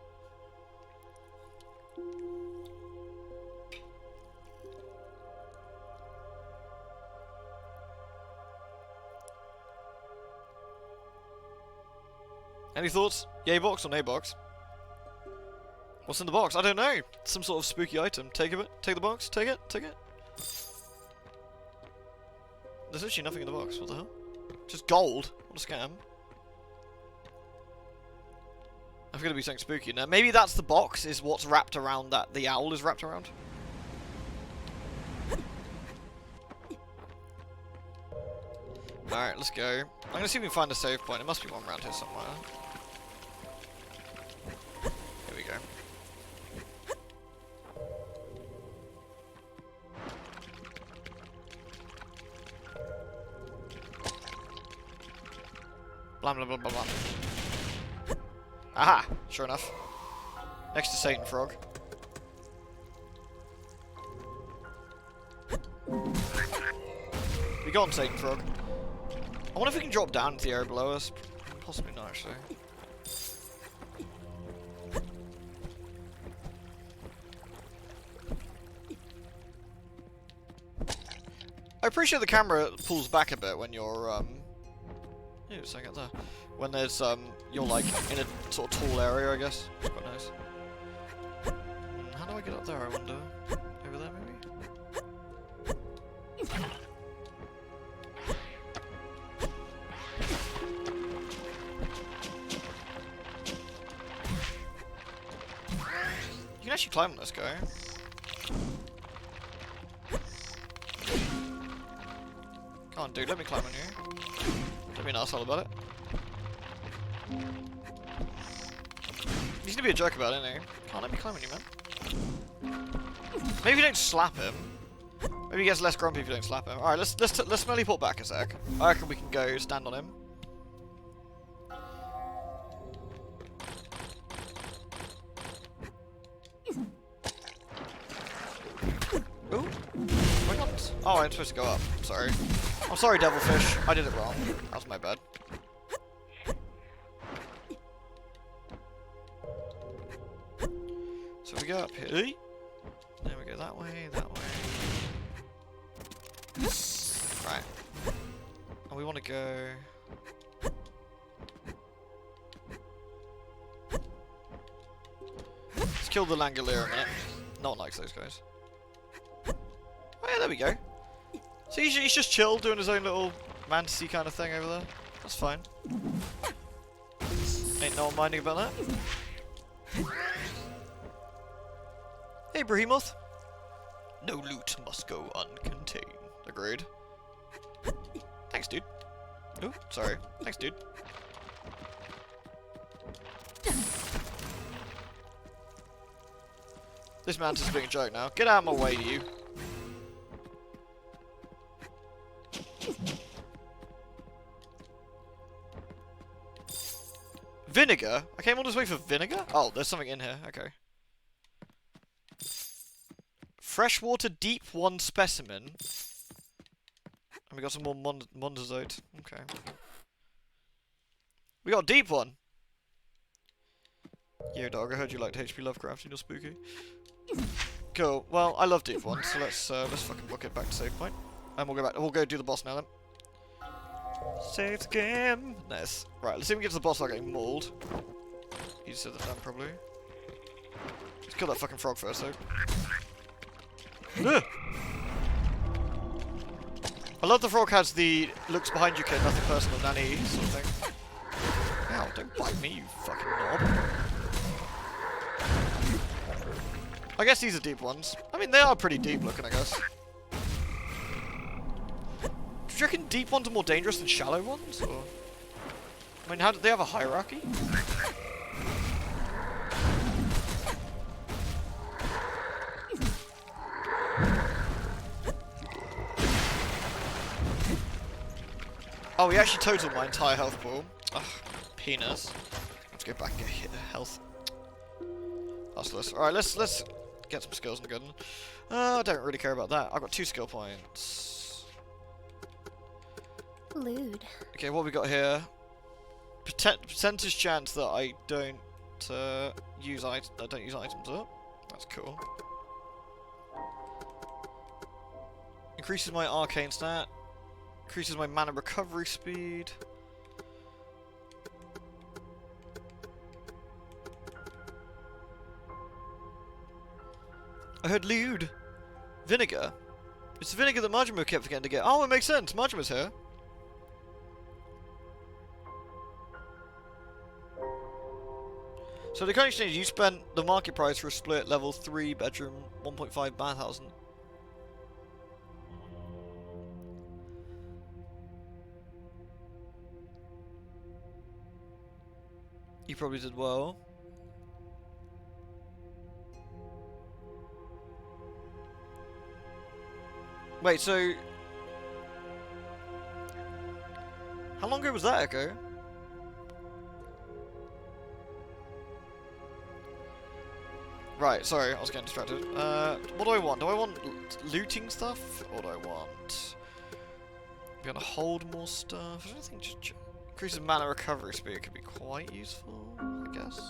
Speaker 1: Any thoughts? Yay box or nay box? What's in the box? I don't know. Some sort of spooky item. Take it. Take the box. Take it. Take it. There's literally nothing in the box. What the hell? Just gold. What a scam. I've got to be something spooky now. Maybe that's the box. Is what's wrapped around that the owl is wrapped around. Alright, let's go. I'm gonna see if we can find a save point. There must be one around here somewhere. Blah blah blah blah blah. Aha! Sure enough. Next to Satan Frog. We got on Satan Frog. I wonder if we can drop down into the area below us. Possibly not, actually. I appreciate the camera pulls back a bit when you're, Ew, something out there. When there's, you're like in a sort of tall area, I guess. It's quite nice. How do I get up there, I wonder? Over there, maybe? You can actually climb on this guy. Come on, dude, let me climb on you. Don't be an asshole about it. He's gonna be a jerk about it, isn't he? Can't let me climb on you, man. Maybe you don't slap him. Maybe he gets less grumpy if you don't slap him. Alright, let's teleport back a sec. I reckon we can go stand on him. Ooh. Why not? Oh, I'm supposed to go up. Sorry. I'm sorry, Devilfish. I did it wrong. That was my bad. So we go up here. Then we go that way, that way. Right. And we want to go... Let's kill the Langolier a minute. No one likes those guys. Oh yeah, there we go. So he's just chill, doing his own little fantasy kind of thing over there. That's fine. Ain't no one minding about that. Hey, Behemoth. No loot must go uncontained. Agreed. Thanks, dude. Oh, sorry. Thanks, dude. This mantis is being a joke now. Get out of my way, you. Vinegar? I came all this way for vinegar? Oh, there's something in here. Okay. Freshwater deep 1 specimen. And we got some more mondozote. Okay. We got a deep one. Yo, dog, I heard you liked HP Lovecraft and you're spooky. Cool. Well, I love deep ones, so let's fucking book it back to save point. And we'll go back. We'll go do the boss now then. Save the game. Nice. Right, let's see if we get to the boss without getting mauled. Easier said than done, probably. Let's kill that fucking frog first, though. Ugh. I love the frog has the looks behind you, kid, nothing personal, nanny sort of thing. Ow, don't bite me, you fucking knob. I guess these are deep ones. I mean, they are pretty deep looking, I guess. Do you reckon deep ones are more dangerous than shallow ones? Or? I mean, how do they have a hierarchy? Oh, we actually totaled my entire health pool. Ugh, penis. Let's go back and get hit health. Hustlers. Alright, let's get some skills and good. I don't really care about that. I've got 2 skill points.
Speaker 2: Lewd.
Speaker 1: Okay, what we got here? Percentage chance that I don't use items up. That's cool. Increases my arcane stat. Increases my mana recovery speed. I heard lewd. Vinegar. It's the vinegar that Majima kept forgetting to get. Oh, it makes sense. Majima's here. So the current exchange, you spent the market price for a split level 3 bedroom 1.5 bathhouse. You probably did well. Wait, so... How long ago was that, Echo? Right, sorry, I was getting distracted. What do I want? Do I want looting stuff? Or do I want... Be able to hold more stuff? I don't think just increases mana recovery speed could be quite useful, I guess.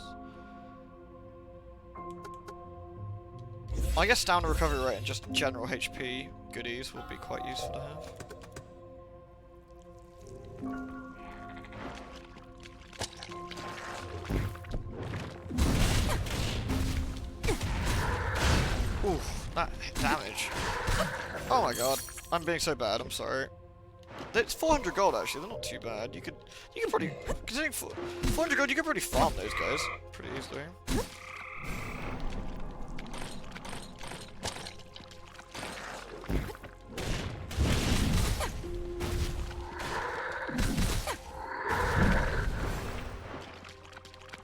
Speaker 1: I guess stamina recovery rate and just general HP goodies would be quite useful to have. Oof, that damage. Oh my god, I'm being so bad, I'm sorry. It's 400 gold actually, they're not too bad. You could probably, considering 400 gold, you could probably farm those guys pretty easily.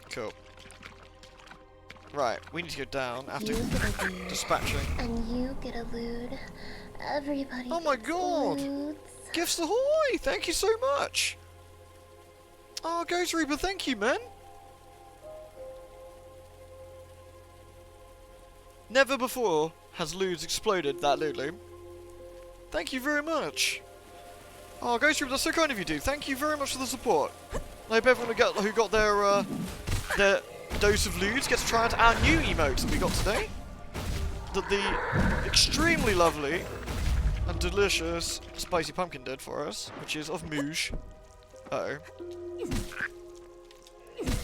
Speaker 1: Cool. Right, we need to go down after dispatching.
Speaker 2: And you get a loot. Everybody.
Speaker 1: Oh my
Speaker 2: gets
Speaker 1: god!
Speaker 2: loots.
Speaker 1: Gifts ahoy! Thank you so much! Oh, Ghost Reaper, thank you, man! Never before has loots exploded that lootly. Thank you very much! Oh, Ghost Reaper, that's so kind of you, dude. Thank you very much for the support. I hope everyone who got their dose of lewds gets to try out our new emote that we got today. That the extremely lovely and delicious Spicy Pumpkin did for us, which is of Mouge. Uh-oh.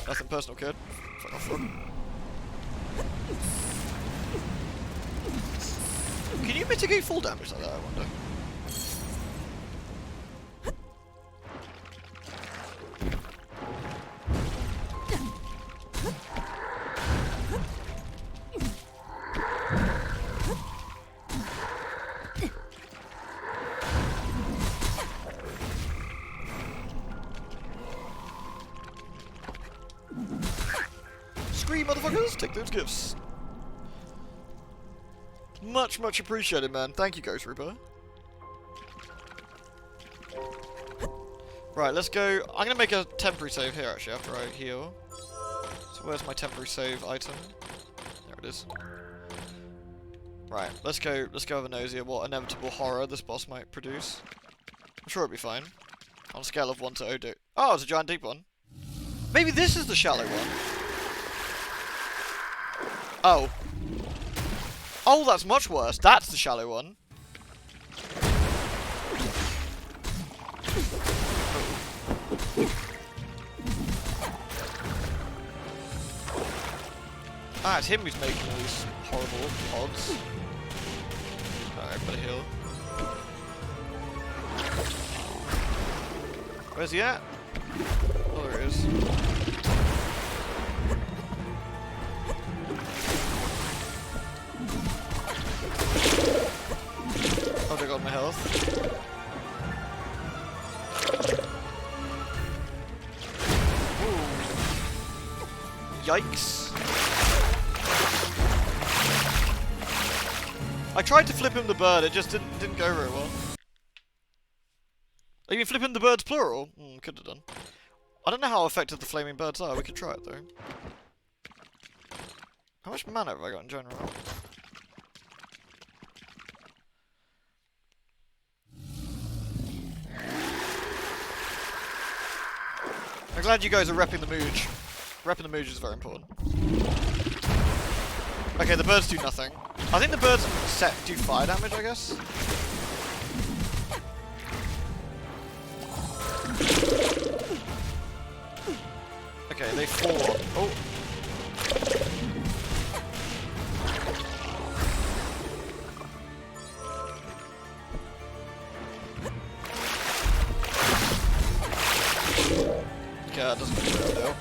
Speaker 1: Nothing personal, kid. Fuck off, fuck. Can you mitigate full damage like that, I wonder? Scream, motherfuckers! Take those gifts. Much, much appreciated, man. Thank you, Ghost Reaper. Right, let's go. I'm gonna make a temporary save here, actually, after I heal. So where's my temporary save item? There it is. Right, let's go have a nosy at what inevitable horror this boss might produce. I'm sure it'll be fine. On a scale of 1 to 0. Oh, it's a giant deep one. Maybe this is the shallow one. Oh. Oh, that's much worse. That's the shallow one. Ah, it's him who's making all these horrible odds. Alright, better heal. Where's he at? Oh, there he is. Oh, they got my health. Ooh. Yikes. I tried to flip him the bird, it just didn't go very well. You mean flipping the birds plural? Could have done. I don't know how effective the flaming birds are, we could try it though. How much mana have I got in general? I'm glad you guys are repping the Mooge. Repping the Mooge is very important. Okay, the birds do nothing. I think the birds do fire damage, I guess. Okay, they fall. Oh. Okay, that doesn't do a deal.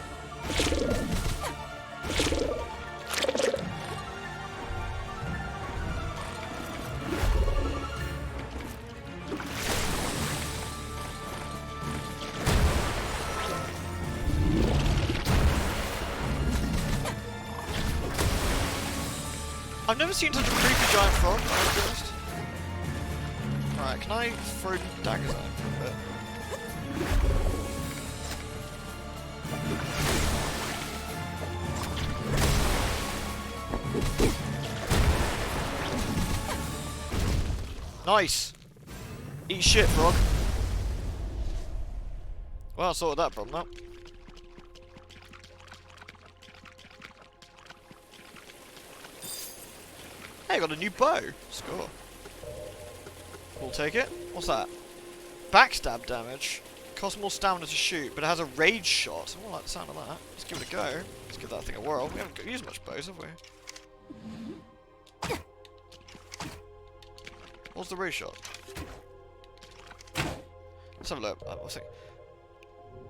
Speaker 1: I've never seen such a creepy giant frog, to be honest. Alright, can I throw daggers at him for a bit? Nice! Eat shit, frog. Well, I sorted that problem out. Hey, I got a new bow. Score. We'll take it. What's that? Backstab damage. Costs more stamina to shoot, but it has a rage shot. I don't like the sound of that. Let's give it a go. Let's give that thing a whirl. We haven't used much bows, have we? What's the rage shot? Let's have a look. What's it?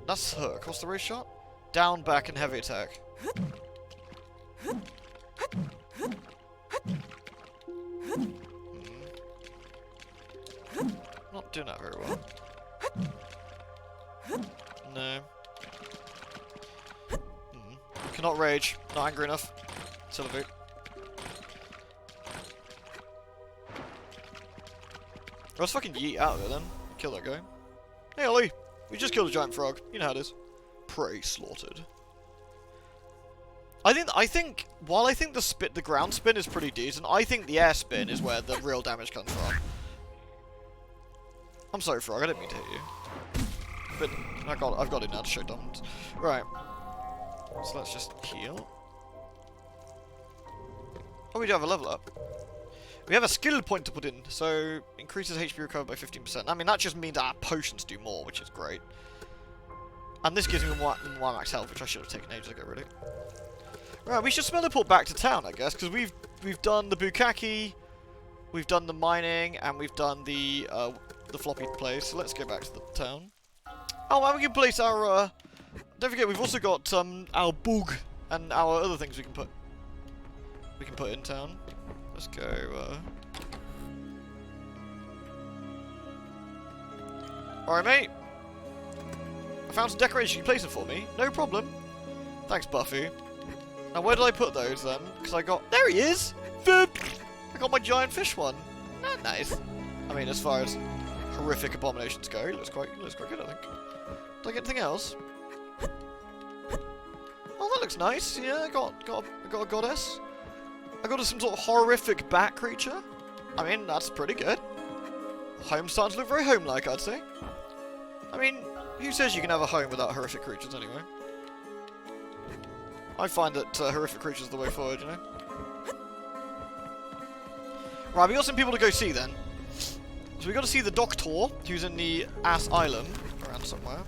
Speaker 1: That's hook. What's the rage shot? Down, back, and heavy attack. Not doing that very well. No. Cannot rage. Not angry enough. Celebrate. Let's fucking yeet out of it then. Kill that guy. Hey Ollie! We just killed a giant frog. You know how it is. Prey slaughtered. I think while I think the ground spin is pretty decent, I think the air spin is where the real damage comes from. I'm sorry, frog, I didn't mean to hit you. But I've got it now to show dominance. Right. So let's just heal. Oh, we do have a level up. We have a skill point to put in, so increases HP recovered by 15%. I mean, that just means our potions do more, which is great. And this gives me one max health, which I should have taken ages ago, really. Right, we should teleport back to town, I guess, because we've done the bukkake, we've done the mining, and we've done the floppy place. So let's go back to the town. Oh, and we can place our. Don't forget, we've also got our bug and our other things we can put in town. Let's go. Alright, mate. I found some decorations. You can place them for me. No problem. Thanks, Buffy. Now, where did I put those then? Because I got. There he is! I got my giant fish one. Not nice. I mean, as far as horrific abominations go, he looks quite good, I think. Did I get anything else? Oh, that looks nice. Yeah, I got a goddess. I got some sort of horrific bat creature. I mean, that's pretty good. Home's starting to look very home-like, I'd say. I mean, who says you can have a home without horrific creatures anyway? I find that horrific creatures are the way forward, you know? Right, we got some people to go see then. So we got to see the Doctor, who's in the Ass Island, around somewhere.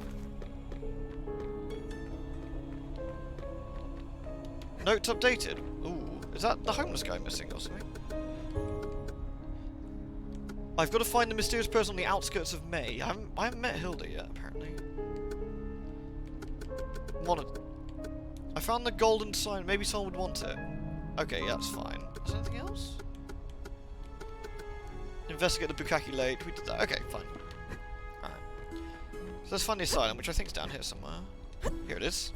Speaker 1: Notes updated. Ooh, is that the homeless guy missing or something? I've got to find the mysterious person on the outskirts of May. I haven't met Hilda yet, apparently. I found the golden sign. Maybe someone would want it. Okay, yeah, that's fine. Is there anything else? Investigate the bukkake late. We did that. Okay, fine. Alright. So let's find the asylum, which I think is down here somewhere. Here it is.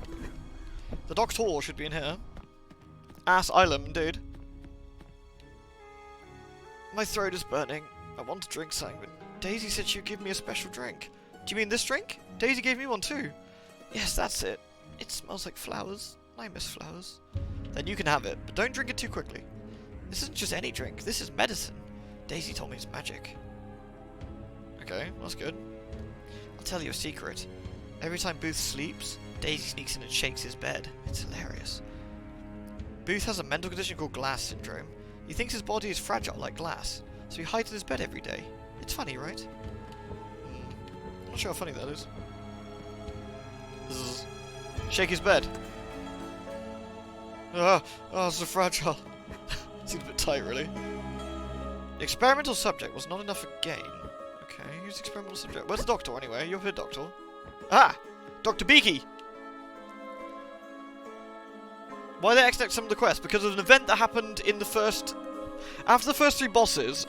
Speaker 1: The Doctor should be in here. Ass Island, dude. My throat is burning. I want to drink something, but Daisy said she would give me a special drink. Do you mean this drink? Daisy gave me one too. Yes, that's it. It smells like flowers. I miss flowers. Then you can have it, but don't drink it too quickly. This isn't just any drink. This is medicine. Daisy told me it's magic. Okay, that's good. I'll tell you a secret. Every time Booth sleeps, Daisy sneaks in and shakes his bed. It's hilarious. Booth has a mental condition called glass syndrome. He thinks his body is fragile like glass, so he hides in his bed every day. It's funny, right? I'm not sure how funny that is. Shake his bed. Oh, so fragile. Seems a bit tight, really. The experimental subject was not enough for gain. Okay, who's the experimental subject? Where's the Doctor, anyway? You're here, Doctor. Ah! Dr. Beaky! Why they extract some of the quests? Because of an event that happened in the first... After the first 3 bosses,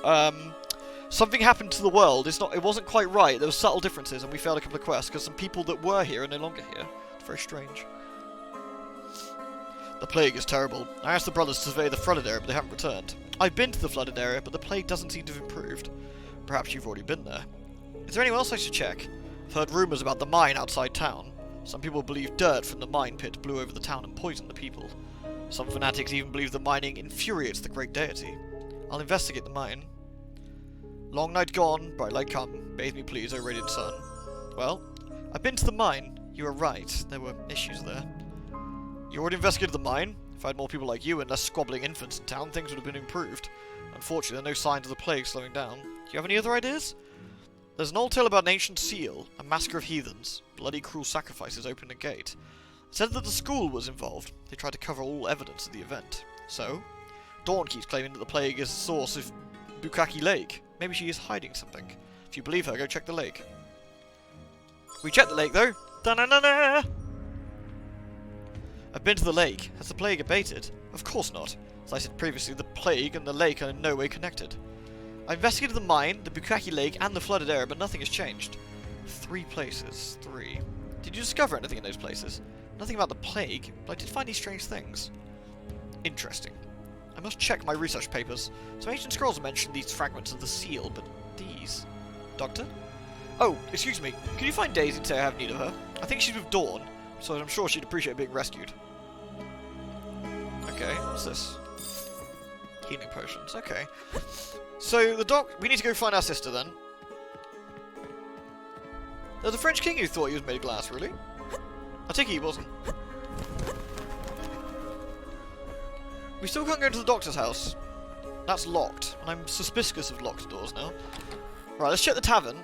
Speaker 1: something happened to the world. It wasn't quite right. There were subtle differences, and we failed a couple of quests because some people that were here are no longer here. It's very strange. The plague is terrible. I asked the brothers to survey the flooded area, but they haven't returned. I've been to the flooded area, but the plague doesn't seem to have improved. Perhaps you've already been there. Is there anyone else I should check? I've heard rumours about the mine outside town. Some people believe dirt from the mine pit blew over the town and poisoned the people. Some fanatics even believe the mining infuriates the great deity. I'll investigate the mine. Long night gone, bright light come. Bathe me please, O radiant sun. Well, I've been to the mine. You were right. There were issues there. You already investigated the mine? If I had more people like you and less squabbling infants in town, things would have been improved. Unfortunately, there are no signs of the plague slowing down. Do you have any other ideas? There's an old tale about an ancient seal, a massacre of heathens. Bloody cruel sacrifices opened a gate. It said that the school was involved. They tried to cover all evidence of the event. So? Dawn keeps claiming that the plague is the source of Bukaki Lake. Maybe she is hiding something. If you believe her, go check the lake. We checked the lake, though. Da-na-na-na! I've been to the lake. Has the plague abated? Of course not. As I said previously, the plague and the lake are in no way connected. I investigated the mine, the Bukaki Lake, and the flooded area, but nothing has changed. 3 places. 3. Did you discover anything in those places? Nothing about the plague, but I did find these strange things. Interesting. I must check my research papers. Some ancient scrolls mention these fragments of the seal, but these... Doctor? Oh, excuse me. Can you find Daisy and say I have need of her? I think she's with Dawn, so I'm sure she'd appreciate being rescued. Okay, what's this? Healing potions, okay. So, we need to go find our sister then. There's a French king who thought he was made of glass, really? I think he wasn't. We still can't go into the doctor's house. That's locked, and I'm suspicious of locked doors now. Right, let's check the tavern.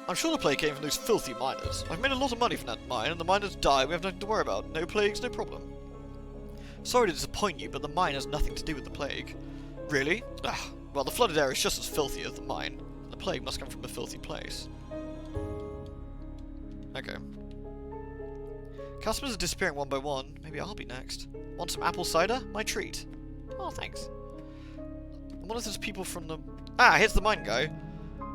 Speaker 1: I'm sure the plague came from those filthy miners. I've made a lot of money from that mine, and the miners die, we have nothing to worry about. No plagues, no problem. Sorry to disappoint you, but the mine has nothing to do with the plague. Really? Ah, well, the flooded area is just as filthy as the mine. The plague must come from a filthy place. Okay. Customers are disappearing one by one. Maybe I'll be next. Want some apple cider? My treat. Oh, thanks. I wonder if there's people from the... Ah, here's the mine guy.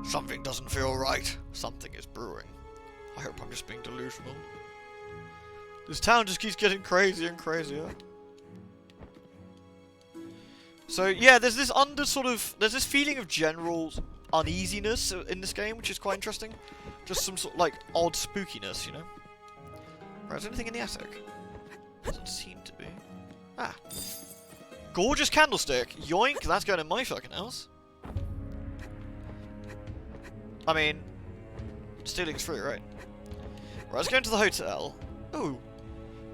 Speaker 1: Something doesn't feel right. Something is brewing. I hope I'm just being delusional. This town just keeps getting crazier and crazier. So, yeah, there's this there's this feeling of general uneasiness in this game, which is quite interesting. Just some sort of, like, odd spookiness, you know? Right, is there anything in the attic? Doesn't seem to be. Ah. Gorgeous candlestick! Yoink! That's going in my fucking house. I mean, stealing's free, right? Right, let's go into the hotel. Oh,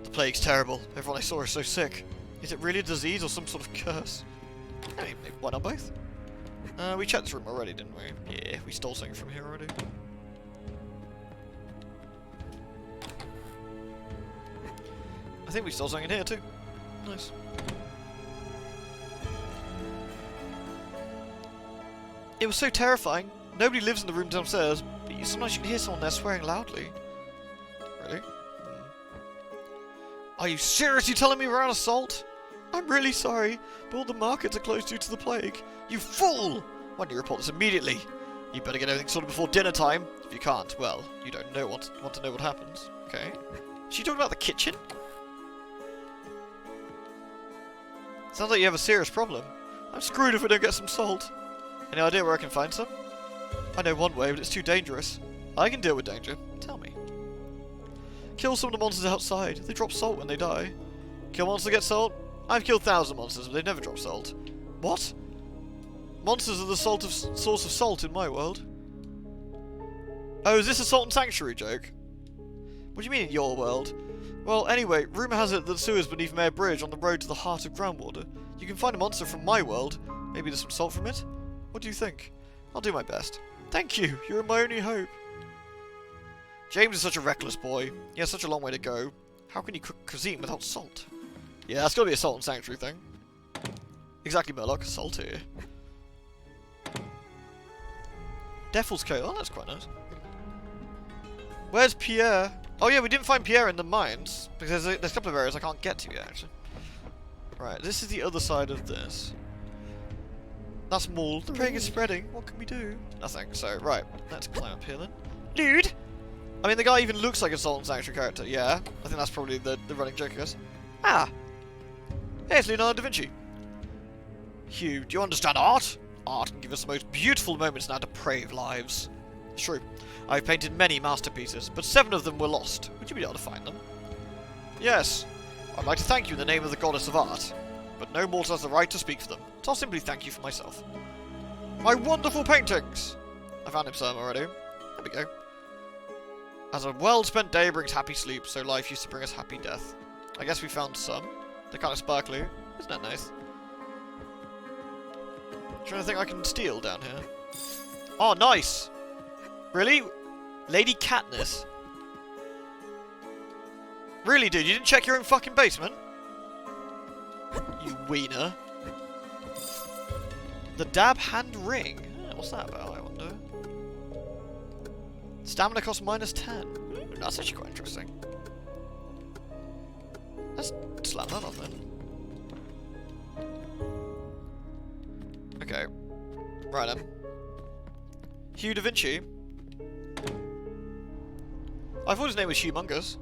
Speaker 1: the plague's terrible. Everyone I saw is so sick. Is it really a disease or some sort of curse? I mean, why not both? We checked this room already, didn't we? Yeah, we stole something from here already. I think we stole something in here too. Nice. It was so terrifying. Nobody lives in the room downstairs, but sometimes you can hear someone there swearing loudly. Really? Are you seriously telling me we're on assault? I'm really sorry, but all the markets are closed due to the plague. You fool! Why don't you report this immediately? You better get everything sorted before dinner time. If you can't, well, you don't want to know what happens. Okay. Is she talking about the kitchen? Sounds like you have a serious problem. I'm screwed if we don't get some salt. Any idea where I can find some? I know one way, but it's too dangerous. I can deal with danger. Tell me. Kill some of the monsters outside. They drop salt when they die. Kill monsters to get salt? I've killed thousands of monsters, but they never drop salt. What? Monsters are the source of salt in my world. Oh, is this a Salt and Sanctuary joke? What do you mean in your world? Well, anyway, rumour has it that the sewers beneath Mayor Bridge on the road to the heart of groundwater. You can find a monster from my world. Maybe there's some salt from it? What do you think? I'll do my best. Thank you, you're my only hope. James is such a reckless boy. He has such a long way to go. How can you cook cuisine without salt? Yeah, that's gotta be a Salt and Sanctuary thing. Exactly, Murloc. Salt here. Devil's Coat. Oh, that's quite nice. Where's Pierre? Oh yeah, we didn't find Pierre in the mines. Because there's a couple of areas I can't get to yet, actually. Right, this is the other side of this. That's Maul. The plague is spreading. What can we do? Nothing. So, right. Let's climb up here then. Dude! I mean, the guy even looks like a Salt and Sanctuary character. Yeah. I think that's probably the running joke, I guess. Ah! Hey, it's Leonardo da Vinci. Hugh, do you understand art? Art can give us the most beautiful moments in our depraved lives. It's true. I've painted many masterpieces, but 7 of them were lost. Would you be able to find them? Yes. I'd like to thank you in the name of the goddess of art. but no mortal has the right to speak for them, so I'll simply thank you for myself. My wonderful paintings! I found him some already. There we go. As a well-spent day brings happy sleep, so life used to bring us happy death. I guess we found some. They're kind of sparkly. Isn't that nice? Trying to think I can steal down here. Oh, nice! Really? Lady Katniss? Really, dude? You didn't check your own fucking basement? You wiener. The Dab Hand Ring. What's that about, I wonder? Stamina cost -10. Ooh, that's actually quite interesting. Let's slap that on then. Okay. Right then. Hugh Da Vinci. I thought his name was Humongous.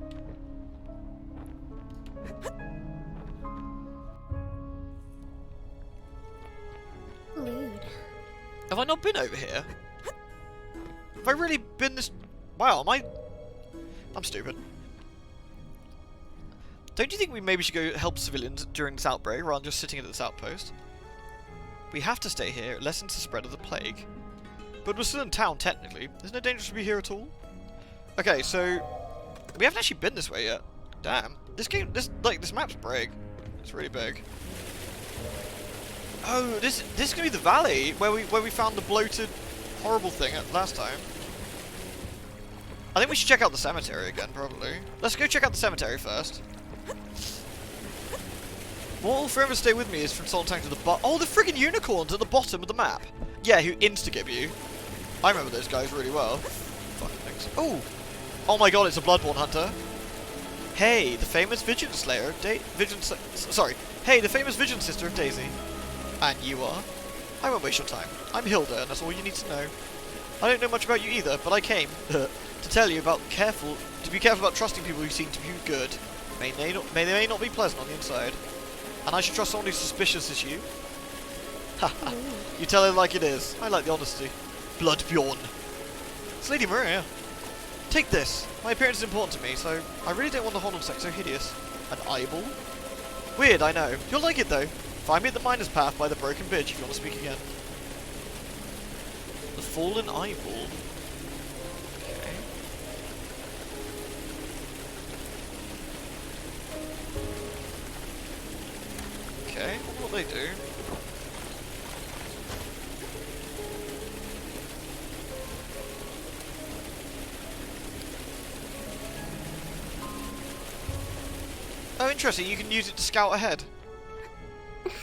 Speaker 2: Lewd.
Speaker 1: Have I not been over here? Have I really been this... Wow, I'm stupid. Don't you think we maybe should go help civilians during this outbreak rather than just sitting at this outpost? We have to stay here. It lessens the spread of the plague. But we're still in town, technically. There's no danger to be here at all. Okay, so... We haven't actually been this way yet. Damn. This map's big. It's really big. Oh, this is gonna be the valley where we found the bloated, horrible thing last time. I think we should check out the cemetery again, probably. Let's go check out the cemetery first. What will forever stay with me is from Solentang to the bottom. Oh, the friggin' unicorns at the bottom of the map. Yeah, who insta-give you. I remember those guys really well. Fucking things. Oh! Oh my god, it's a Bloodborne hunter. Hey, the famous Vigil Slayer of Hey, the famous Vigil Sister of Daisy. And you are? I won't waste your time. I'm Hilda, and that's all you need to know. I don't know much about you either, but I came to tell you about to be careful about trusting people who seem to be good. May they not be pleasant on the inside. And I should trust someone who's suspicious as you. Haha, you tell it like it is. I like the honesty. Bloodbjorn. It's Lady Maria. Take this. My appearance is important to me, so I really don't want the Honor sex so hideous. An eyeball? Weird, I know. You'll like it though. Find me at the Miner's Path by the Broken Bridge if you want to speak again. The Fallen Eyeball. Okay, I wonder what they do. Oh, interesting, you can use it to scout ahead.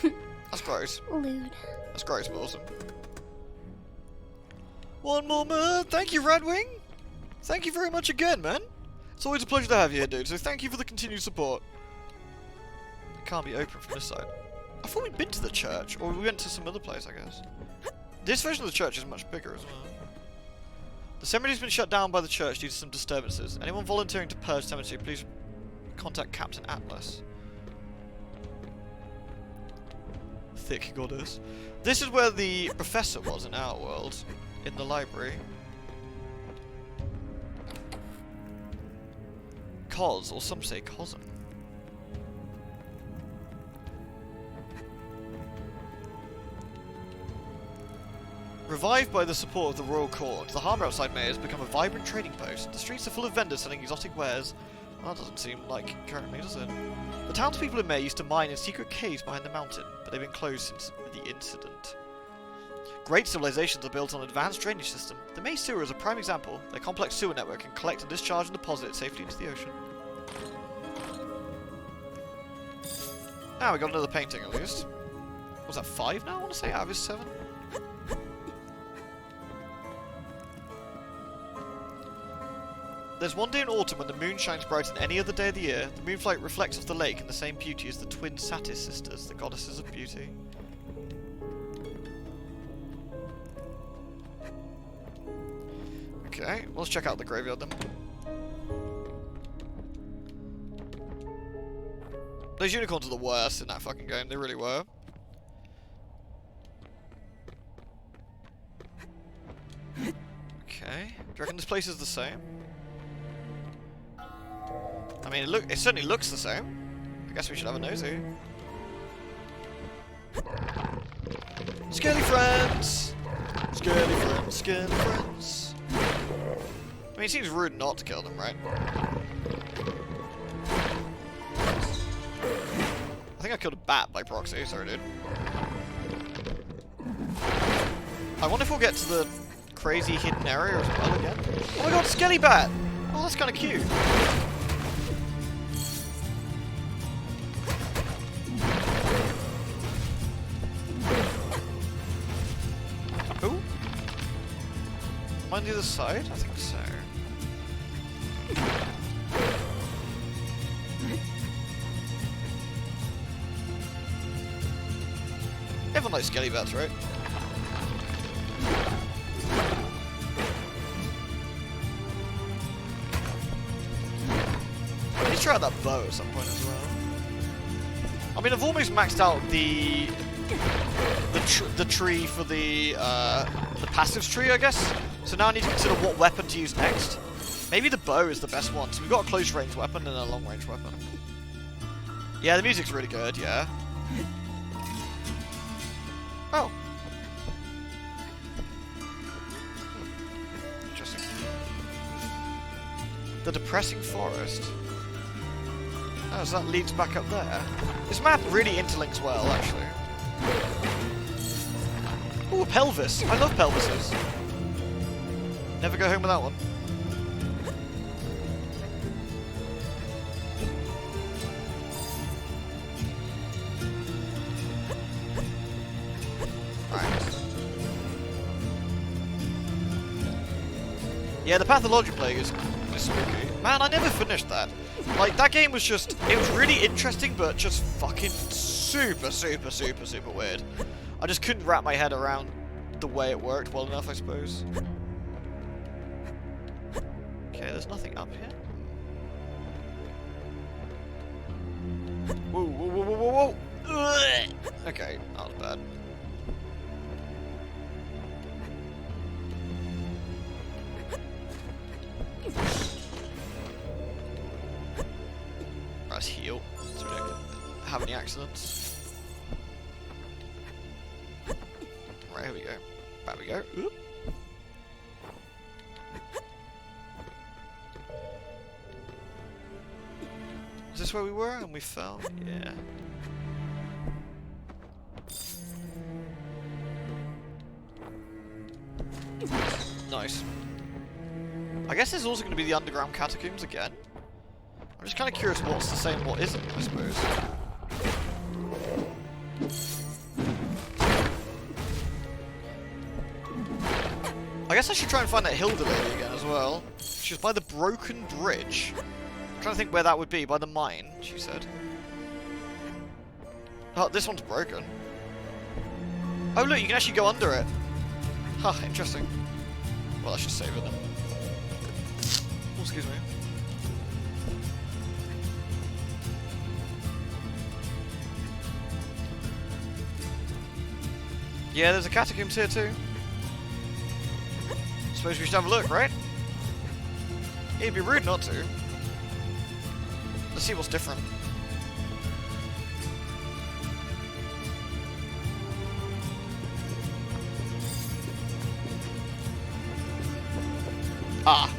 Speaker 1: That's gross.
Speaker 2: Lewd.
Speaker 1: That's gross, but awesome. One more man! Thank you, Radwing! Thank you very much again, man! It's always a pleasure to have you here, dude, so thank you for the continued support. It can't be open from this side. I thought we'd been to the church, or we went to some other place, I guess. This version of the church is much bigger as well. The cemetery's been shut down by the church due to some disturbances. Anyone volunteering to purge the cemetery, please contact Captain Atlas. Thick goddess. This is where the professor was in our world, in the library. Cos, or some say Cosm. Revived by the support of the royal court, the harbour outside May has become a vibrant trading post. The streets are full of vendors selling exotic wares. Well, that doesn't seem like currently, does it? The townspeople in May used to mine in secret caves behind the mountain, but they've been closed since the incident. Great civilizations are built on an advanced drainage system. The May sewer is a prime example. Their complex sewer network can collect and discharge and deposit it safely into the ocean. Now we got another painting at least. Was that 5 now, I want to say, out of his 7? There's one day in autumn when the moon shines brighter than any other day of the year. The moonlight reflects off the lake in the same beauty as the twin Satis sisters, the goddesses of beauty. Okay, let's check out the graveyard then. Those unicorns are the worst in that fucking game, they really were. Okay, do you reckon this place is the same? I mean, it certainly looks the same. I guess we should have a nosy. Scaly friends! Scaly friends, scaly friends. I mean, it seems rude not to kill them, right? I think I killed a bat by proxy, sorry dude. I wonder if we'll get to the crazy hidden area as well again. Oh my god, Skelly Bat! Oh, that's kind of cute. Oh? Am I on the other side? I think so. Everyone likes Skelly Bats, right? Let's try out that bow at some point as well. I mean, I've almost maxed out the tree for the passives tree, I guess. So now I need to consider what weapon to use next. Maybe the bow is the best one. So we've got a close range weapon and a long range weapon. Yeah, the music's really good. Yeah. Oh. Interesting. The depressing forest. Oh, so that leads back up there. This map really interlinks well, actually. Ooh, a pelvis. I love pelvises. Never go home with that one. Alright. Yeah, the Pathologic Plague is spooky. Man, I never finished that. Like, that game was just... It was really interesting, but just fucking super, super, super, super weird. I just couldn't wrap my head around the way it worked well enough, I suppose. Okay, there's nothing up here. Whoa, whoa, whoa, whoa, whoa, whoa! Ugh. Okay, that was bad. Let's heal, so we don't have any accidents. Right, here we go. Back we go. Oop. Is this where we were and we fell? Yeah. Nice. I guess there's also going to be the underground catacombs again. I'm just kind of curious what's the same and what isn't, I suppose. I guess I should try and find that Hilda lady again as well. She's by the broken bridge. I'm trying to think where that would be. By the mine, she said. Oh, this one's broken. Oh look, you can actually go under it. Huh, interesting. Well, I should save it then. Oh, excuse me. Yeah, there's a catacombs here too. Suppose we should have a look, right? It'd be rude not to. Let's see what's different. Ah.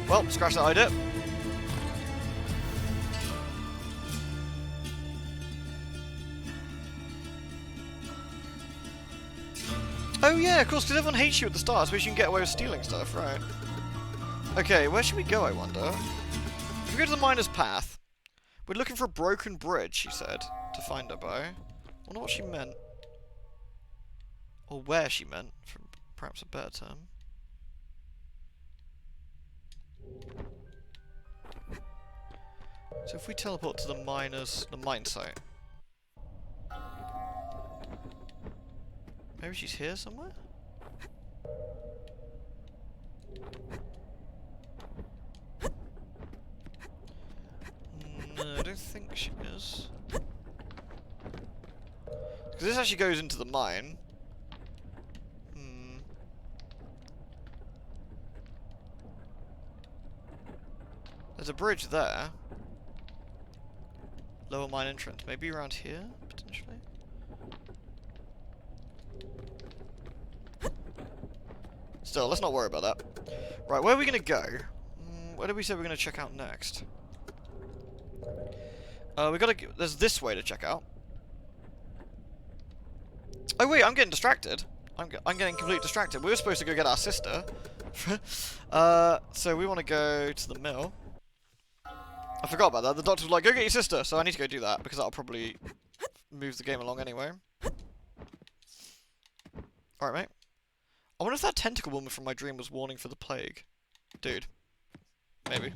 Speaker 1: Well, scratch that idea. Oh yeah, of course, because everyone hates you at the start, so you can get away with stealing stuff, right? Okay, where should we go, I wonder? If we go to the miner's path, we're looking for a broken bridge, she said, to find her by. I wonder what she meant. Or where she meant, for perhaps a better term. So if we teleport to the mine site. Maybe she's here somewhere? No, I don't think she is. Because this actually goes into the mine. There's a bridge there. Lower mine entrance. Maybe around here, potentially? Still, let's not worry about that. Right, where are we going to go? Where did we say we're going to check out next? We got to... There's this way to check out. Oh wait, I'm getting distracted. I'm getting completely distracted. We were supposed to go get our sister. So we want to go to the mill. I forgot about that. The doctor was like, go get your sister. So I need to go do that, because that'll probably move the game along anyway. Alright, mate. I wonder if that tentacle woman from my dream was warning for the plague. Dude. Maybe.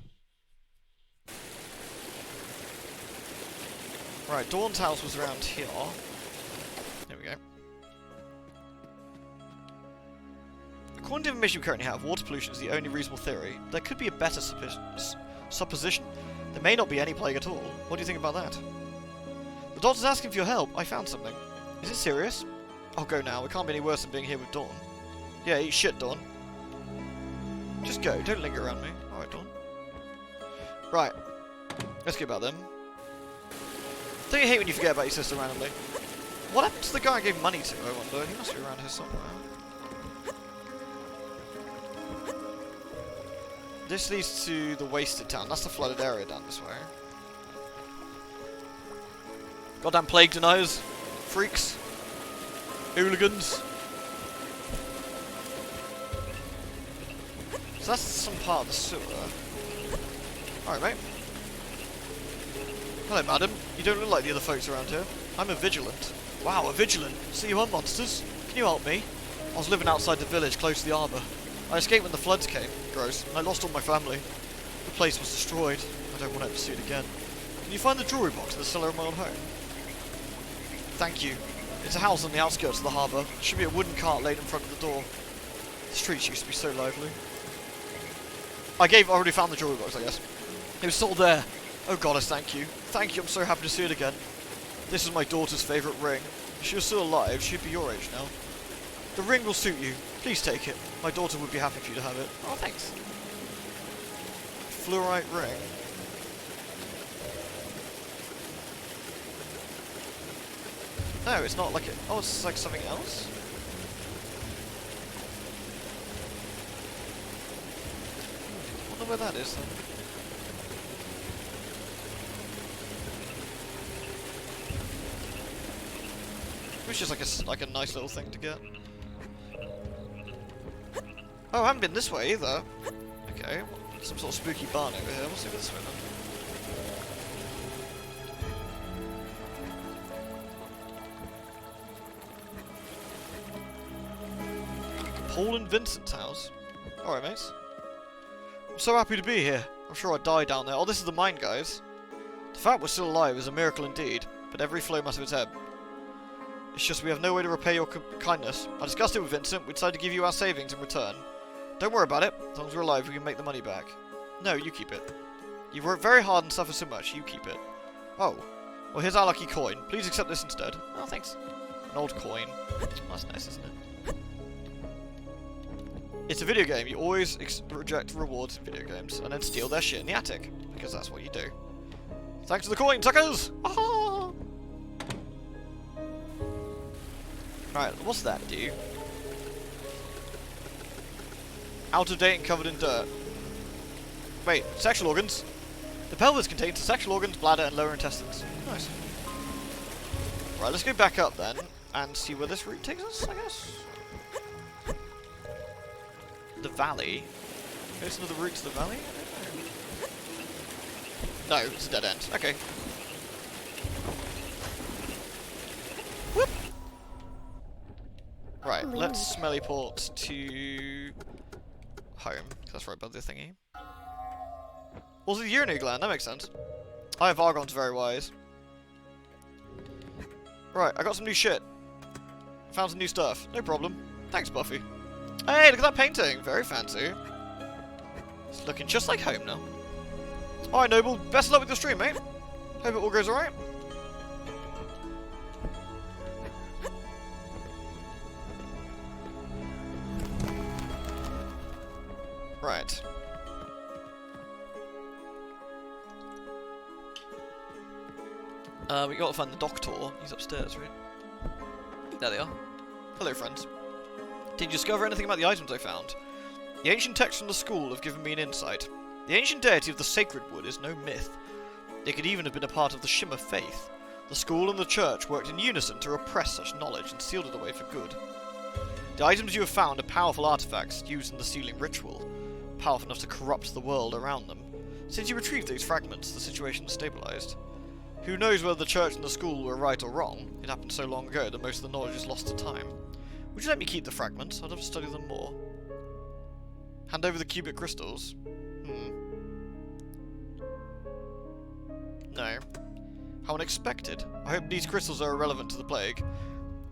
Speaker 1: Right, Dawn's house was around here. There we go. According to the information we currently have, water pollution is the only reasonable theory. There could be a better supposition. There may not be any plague at all. What do you think about that? The doctor's asking for your help. I found something. Is it serious? I'll go now. It can't be any worse than being here with Dawn. Yeah, eat shit, Dawn. Just go. Don't linger around me. Alright, Dawn. Right. Let's get about them. Don't you hate when you forget about your sister randomly? What happened to the guy I gave money to, I wonder? He must be around here somewhere. This leads to the wasted town. That's the flooded area down this way. Goddamn plague deniers. Freaks. Hooligans. So that's some part of the sewer. Alright, mate. Hello, madam. You don't look like the other folks around here. I'm a vigilant. Wow, a vigilant. So you are monsters? Can you help me? I was living outside the village, close to the arbour. I escaped when the floods came. Gross. And I lost all my family. The place was destroyed. I don't want to ever see it again. Can you find the jewellery box in the cellar of my old home? Thank you. It's a house on the outskirts of the harbour. There should be a wooden cart laid in front of the door. The streets used to be so lively. I already found the jewellery box, I guess. It was still there. Oh goddess, thank you. Thank you, I'm so happy to see it again. This is my daughter's favourite ring. If she was still alive, she'd be your age now. The ring will suit you. Please take it. My daughter would be happy for you to have it. Oh, thanks. Fluorite ring. No, it's not like it. Oh, it's like something else? I wonder where that is then. Which is like a nice little thing to get. Oh, I haven't been this way either. Okay, some sort of spooky barn over here. We'll see this way then. Paul and Vincent's house. Alright, mates. I'm so happy to be here. I'm sure I'd die down there. Oh, this is the mine, guys. The fact we're still alive is a miracle indeed, but every flow must have its ebb. It's just we have no way to repay your kindness. I discussed it with Vincent. We decided to give you our savings in return. Don't worry about it. As long as we're alive, we can make the money back. No, you keep it. You've worked very hard and suffered so much. You keep it. Oh. Well, here's our lucky coin. Please accept this instead. Oh, thanks. An old coin. That's nice, isn't it? It's a video game. You always reject rewards in video games and then steal their shit in the attic. Because that's what you do. Thanks for the coin, suckers! Ah! Right, what's that do? Out of date and covered in dirt. Wait, sexual organs? The pelvis contains the sexual organs, bladder, and lower intestines. Nice. Right, let's go back up then and see where this route takes us, I guess. The valley. Maybe it's another route to the valley? No, it's a dead end. Okay. Whoop! Right, let's smelly port to home. That's right above the thingy. Also the urinary gland, that makes sense. I have Argon's very wise. Right, I got some new shit. Found some new stuff. No problem. Thanks, Buffy. Hey, look at that painting. Very fancy. It's looking just like home now. Alright, Noble. Best of luck with your stream, mate. Hope it all goes alright. Right. We gotta find the doctor. He's upstairs, right? There they are. Hello, friends. Did you discover anything about the items I found? The ancient texts from the school have given me an insight. The ancient deity of the sacred wood is no myth. It could even have been a part of the Shimmer faith. The school and the church worked in unison to repress such knowledge and sealed it away for good. The items you have found are powerful artifacts used in the sealing ritual, powerful enough to corrupt the world around them. Since you retrieved these fragments, the situation stabilized. Who knows whether the church and the school were right or wrong? It happened so long ago that most of the knowledge is lost to time. Would you let me keep the fragments? I'd love to study them more. Hand over the cubic crystals. No. How unexpected. I hope these crystals are irrelevant to the plague.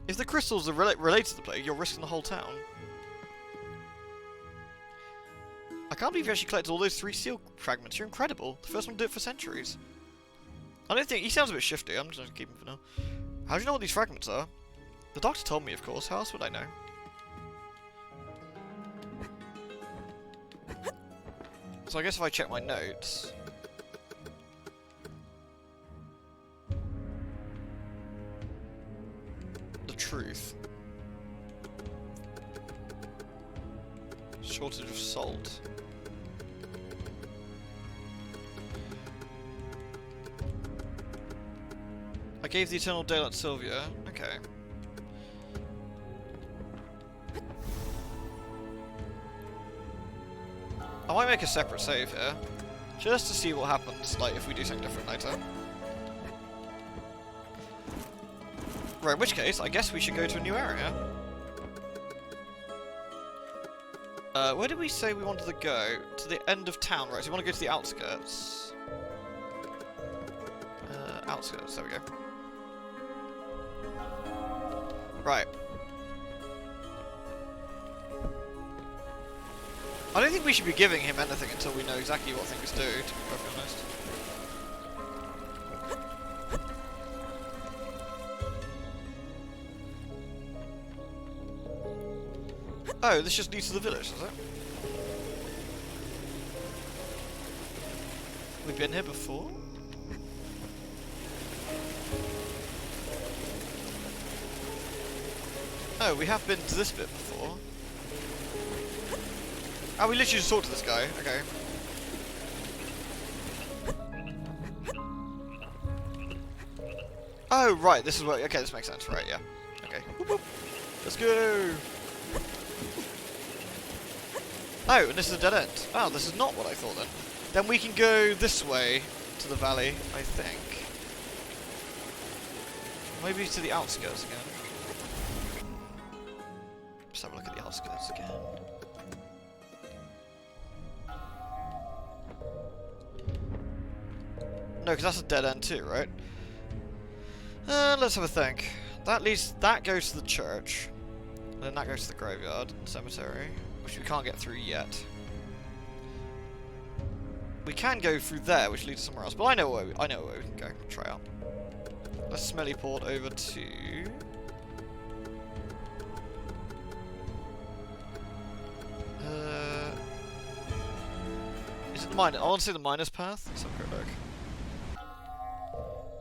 Speaker 1: If the crystals are related to the plague, you're risking the whole town. I can't believe you actually collected all those 3 seal fragments. You're incredible. The first one to do it for centuries. I don't think... He sounds a bit shifty. I'm just going to keep him for now. How do you know what these fragments are? The doctor told me, of course. How else would I know? So I guess if I check my notes... The truth. Shortage of salt. I gave the eternal daylight to Sylvia. Okay. I might make a separate save here, just to see what happens, like, if we do something different later. Right, in which case, I guess we should go to a new area. Where did we say we wanted to go? To the end of town, right, so we want to go to the outskirts. Outskirts, there we go. Right. I don't think we should be giving him anything until we know exactly what things do, to be perfectly honest. Oh, this just leads to the village, does it? We've been here before? Oh, we have been to this bit before. Oh, we literally just talked to this guy. Okay. Oh, right. This is where... Okay, this makes sense. Right, yeah. Okay. Whoop, whoop. Let's go! Oh, and this is a dead end. Oh, this is not what I thought then. Then we can go this way to the valley, I think. Maybe to the outskirts again. Let's have a look at the outskirts again. No, because that's a dead end too, right? Let's have a think. That goes to the church. And then that goes to the graveyard and cemetery, which we can't get through yet. We can go through there, which leads somewhere else. But I know where we can go. Try out. Let's smelly port over to... Is it the minus? I want to say the minus path. Let's have a quick look.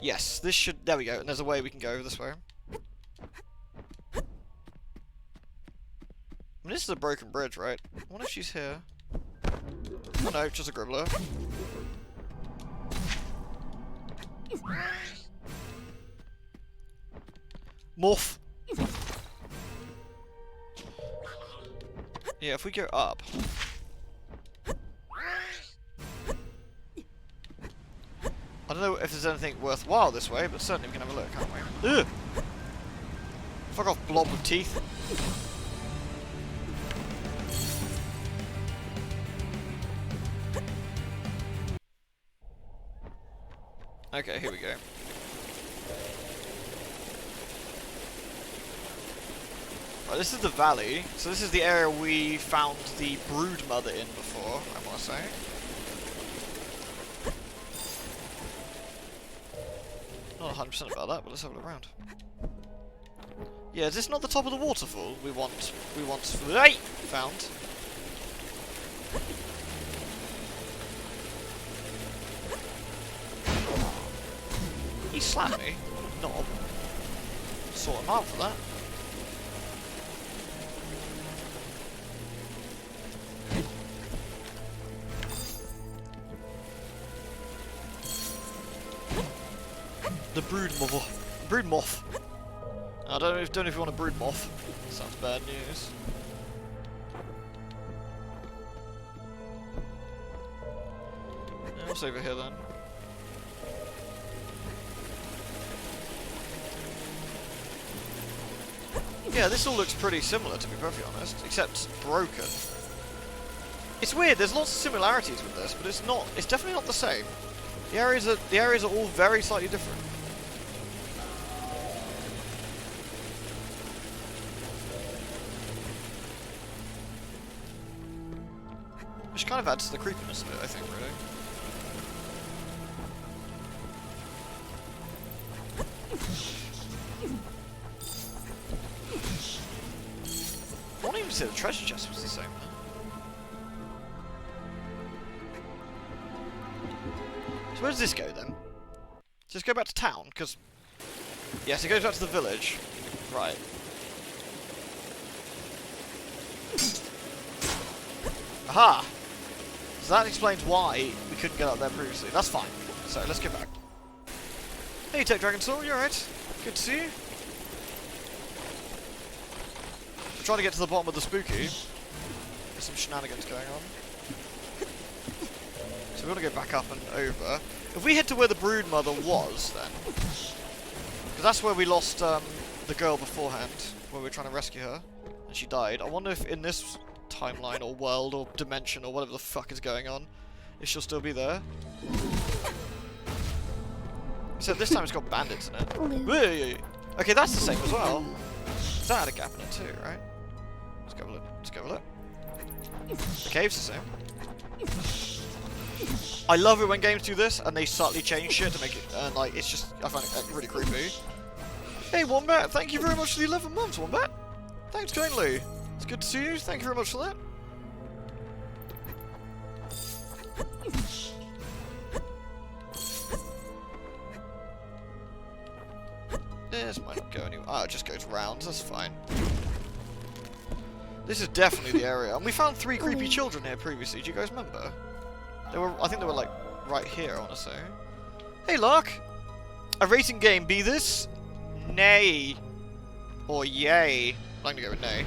Speaker 1: Yes, this should... There we go. And there's a way we can go this way. I mean, this is a broken bridge, right? I wonder if she's here. Oh no, just a gribbler. Morph! Yeah, if we go up... I don't know if there's anything worthwhile this way, but certainly we can have a look, can't we? Ugh! Fuck off, blob with teeth. Okay, here we go. Right, this is the valley. So this is the area we found the brood mother in before, I want to say. Not 100% about that, but let's have a look around. Yeah, is this not the top of the waterfall we once found? He slapped me. Knob. Sort him out for that. Brood moth. Brood moth. I don't know if you want a brood moth. Sounds bad news. Yeah, what's over here then? Yeah, this all looks pretty similar, to be perfectly honest, except broken. It's weird. There's lots of similarities with this, but it's not. It's definitely not the same. The areas are all very slightly different. Which kind of adds to the creepiness of it, I think, really. I won't even say the treasure chest was the same. So where does this go then? Does this go back to town? Because yes, it goes back to the village. Right. Aha! So that explains why we couldn't get up there previously. That's fine. So let's get back. Hey, Tech Dragon Soul, you alright? Good to see you. I'm trying to get to the bottom of the spooky. There's some shenanigans going on. So we want to go back up and over. If we head to where the brood mother was, then, because that's where we lost the girl beforehand, where we were trying to rescue her, and she died. I wonder if in this timeline or world or dimension or whatever the fuck is going on, if she'll still be there. So this time it's got bandits in it. Okay, that's the same as well. That had a gap in it too, right? Let's go have a look. Let's go have a look. The cave's the same. I love it when games do this and they subtly change shit to make it, like, it's just, I find it really creepy. Hey Wombat, thank you very much for the 11 months, Wombat. Thanks kindly. It's good to see you, thank you very much for that. This might not go anywhere. Oh, it just goes round, that's fine. This is definitely the area. And we found 3 creepy children here previously, do you guys remember? They were, I think they were like right here, I want to say. Hey, Lark! A racing game be this? Nay. Or yay. I'm gonna go with nay.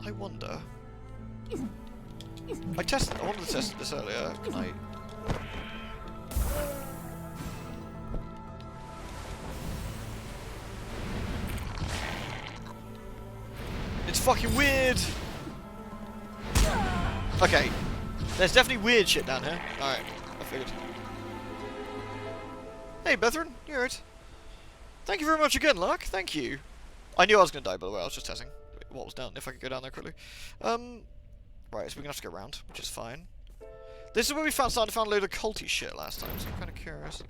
Speaker 1: I wonder. I wanted to test this earlier. Can I? It's fucking weird! Okay. There's definitely weird shit down here. Alright, I figured. Hey, Bethrin, you alright? Thank you very much again, Lark. Thank you. I knew I was going to die, by the way. I was just testing what was down, if I could go down there quickly. Right, so we're going to have to go around, which is fine. This is where we started to find a load of culty shit last time, so I'm kind of curious.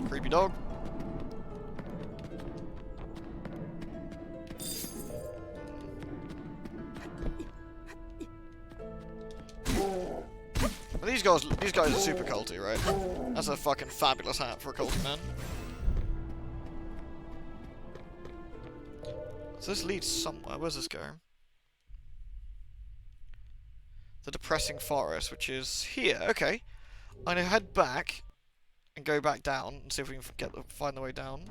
Speaker 1: Creepy dog. Well, these guys are super culty, right? That's a fucking fabulous hat for a culty man. So this leads somewhere. Where's this going? The depressing forest, which is here. Okay. I'm gonna head back and go back down and see if we can find the way down.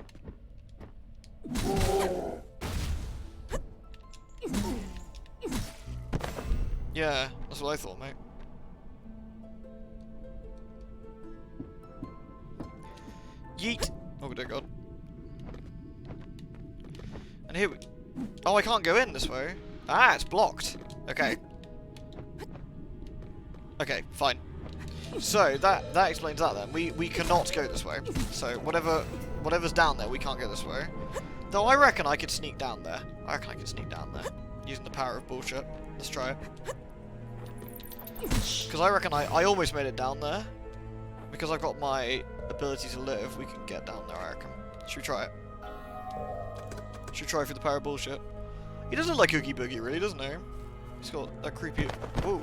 Speaker 1: Yeah, that's what I thought, mate. Yeet! Oh dear God. And here we... Oh, I can't go in this way. Ah, it's blocked. Okay. Okay, fine. So, that explains that then. We cannot go this way. So, whatever's down there, we can't go this way. Though I reckon I could sneak down there. I reckon I could sneak down there. Using the power of bullshit. Let's try it. Because I reckon I almost made it down there. Because I've got my ability to live, we can get down there, I reckon. Should we try it? Should we try for the power of bullshit? He doesn't look like Oogie Boogie, really, doesn't he? He's got that creepy... Whoa.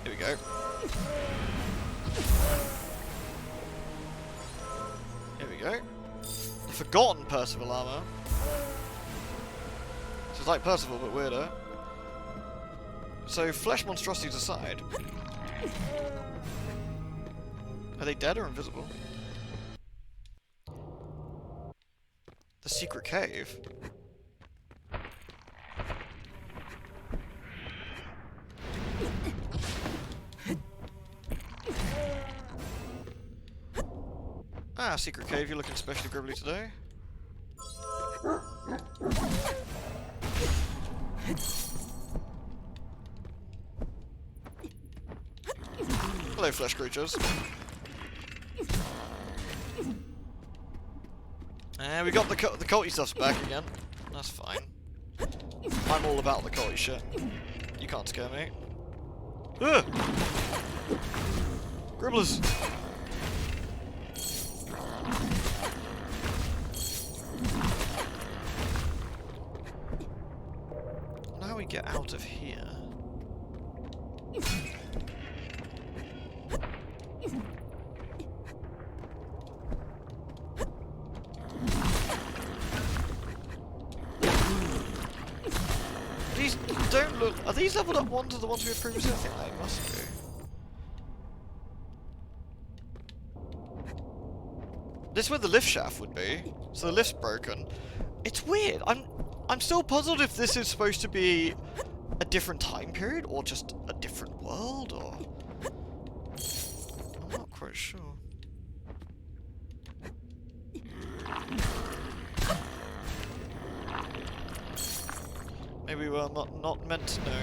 Speaker 1: Here we go. go. The Forgotten Percival armor. So it's like Percival, but weirder. So, flesh monstrosities aside. Are they dead or invisible? The secret cave. Ah, secret cave, you're looking especially gribbly today. Hello, flesh creatures. And we got the culty stuff's back again. That's fine. I'm all about the culty shit. You can't scare me. Ugh! Gribblers! Now we get out of here. These don't look... Are these leveled up ones or the ones we had previously? I think they must be. This is where the lift shaft would be. So the lift's broken. It's weird. I'm still puzzled if this is supposed to be a different time period or just a different world, or... I'm not quite sure. Maybe we're not meant to know.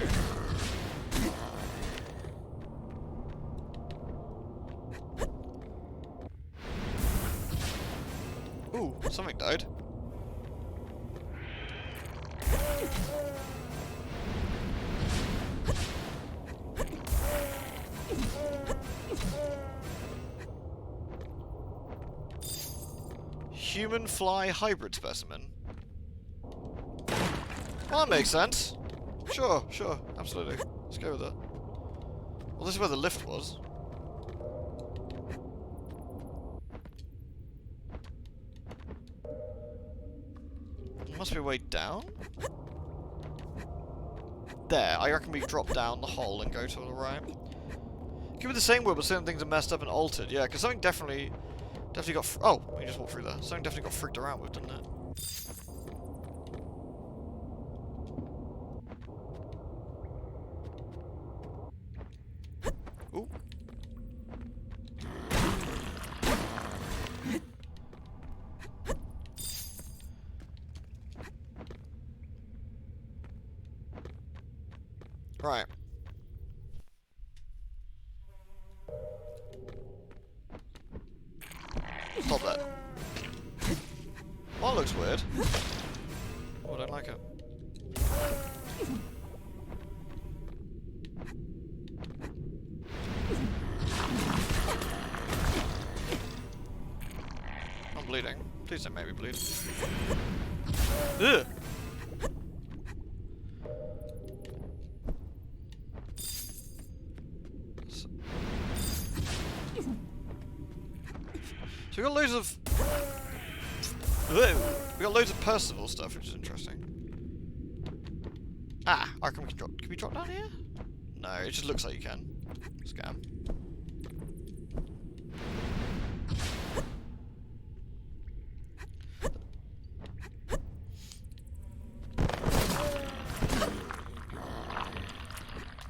Speaker 1: Ooh, something died. Human fly hybrid specimen. Well, that makes sense. Sure, absolutely. Let's go with that. Well, this is where the lift was. There must be a way down? There, I reckon we drop down the hole and go to the right. Could be the same world, but certain things are messed up and altered. Yeah, because something definitely got... Oh, we just walked through there. Something definitely got freaked around with, didn't it? Ooh. Right. Stop that. Well, that looks weird. Oh, I don't like it. I'm bleeding. Please don't make me bleed. Ugh! So we got loads of... Whoa. We got loads of Percival stuff, which is interesting. Ah, I reckon we can drop... Can we drop down here? No, it just looks like you can. Scam.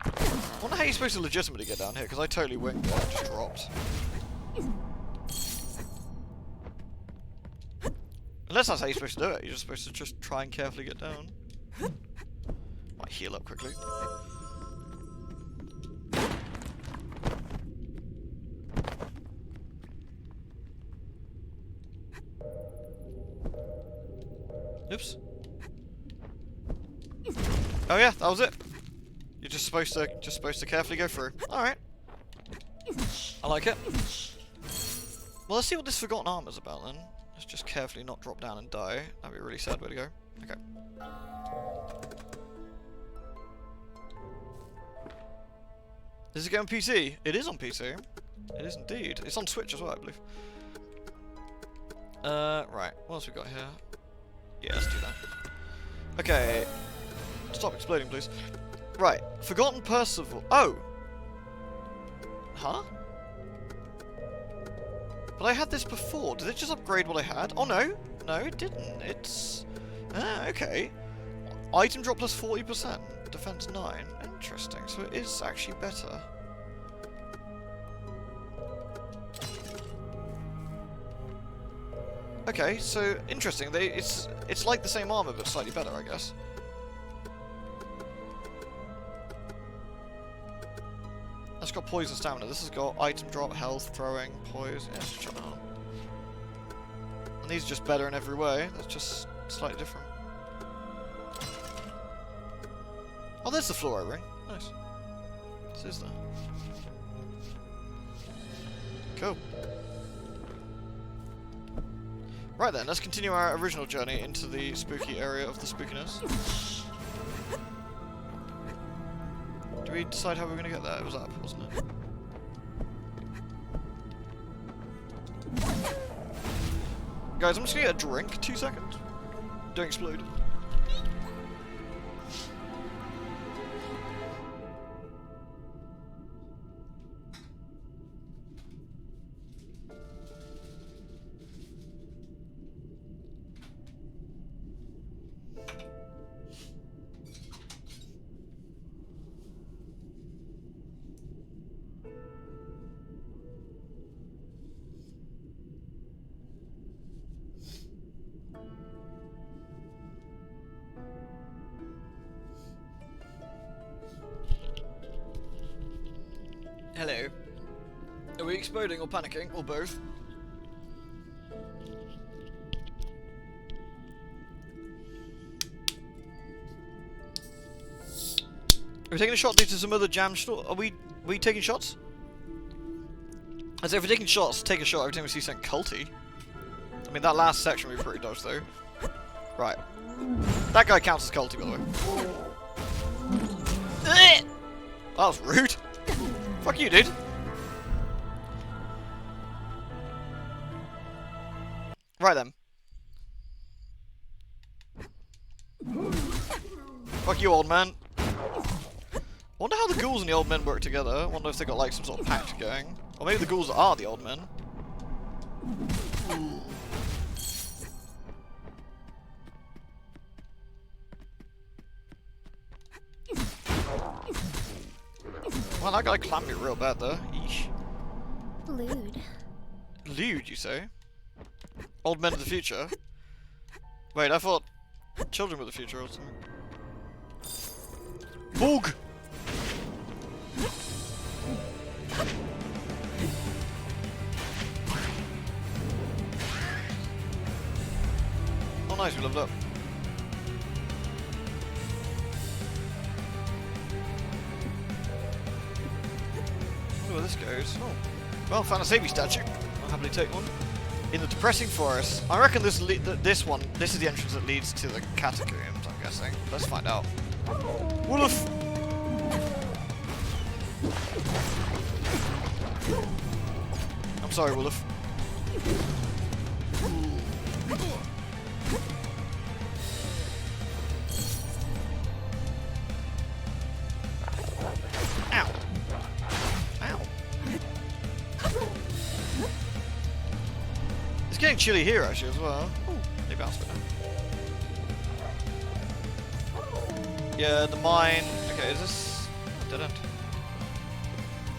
Speaker 1: I wonder how you're supposed to legitimately get down here, because I totally winged it, I just dropped. Unless that's how you're supposed to do it, you're just supposed to just try and carefully get down. Might heal up quickly. Oops. Oh yeah, that was it. You're just supposed to carefully go through. Alright. I like it. Well, let's see what this forgotten armor's about then. Let's just carefully not drop down and die. That'd be a really sad way to go. Okay. Is it going on PC? It is on PC. It is indeed. It's on Switch as well, I believe. Right. What else we got here? Yeah, let's do that. Okay. Stop exploding, please. Right. Forgotten Percival. Oh! Huh? But I had this before. Did it just upgrade what I had? Oh, no. No, it didn't. It's... Ah, okay. Item drop plus 40%. Defense 9. Interesting. So it is actually better. Okay, so interesting. It's like the same armor, but slightly better, I guess. That's got poison stamina. This has got item drop, health, throwing, poise. Yeah, let's check that out. And these are just better in every way. That's just slightly different. Oh, there's the fluoro ring. Nice. This is there. Cool. Right then, let's continue our original journey into the spooky area of the spookiness. Did we decide how we were going to get there? It was up, wasn't it? Guys, I'm just going to get a drink. 2 seconds. Don't explode. Hello. Are we exploding or panicking, or both? Are we taking a shot to some other jam store? Are we taking shots? I say if we're taking shots, take a shot every time we see something culty. I mean, that last section we pretty dodged though. Right. That guy counts as culty, by the way. That was rude. Fuck you, dude. Right then. Fuck you, old man. I wonder how the ghouls and the old men work together. I wonder if they got like some sort of pact going. Or maybe the ghouls are the old men. Well, that guy clamped me real bad there. Eesh.
Speaker 2: Lewd.
Speaker 1: Lewd, you say? Old men of the future? Wait, I thought children were the future or something. Boog! Oh nice, we leveled up. Where this goes. Oh. Well, found a Sabi statue. I'll happily take one. In the depressing forest. I reckon this is the entrance that leads to the catacombs, I'm guessing. Let's find out. Wolf! I'm sorry, Wolf. Ow. Ow. It's getting chilly here actually as well. Ooh, they bounced it. Yeah, the mine. Okay, is this? I didn't.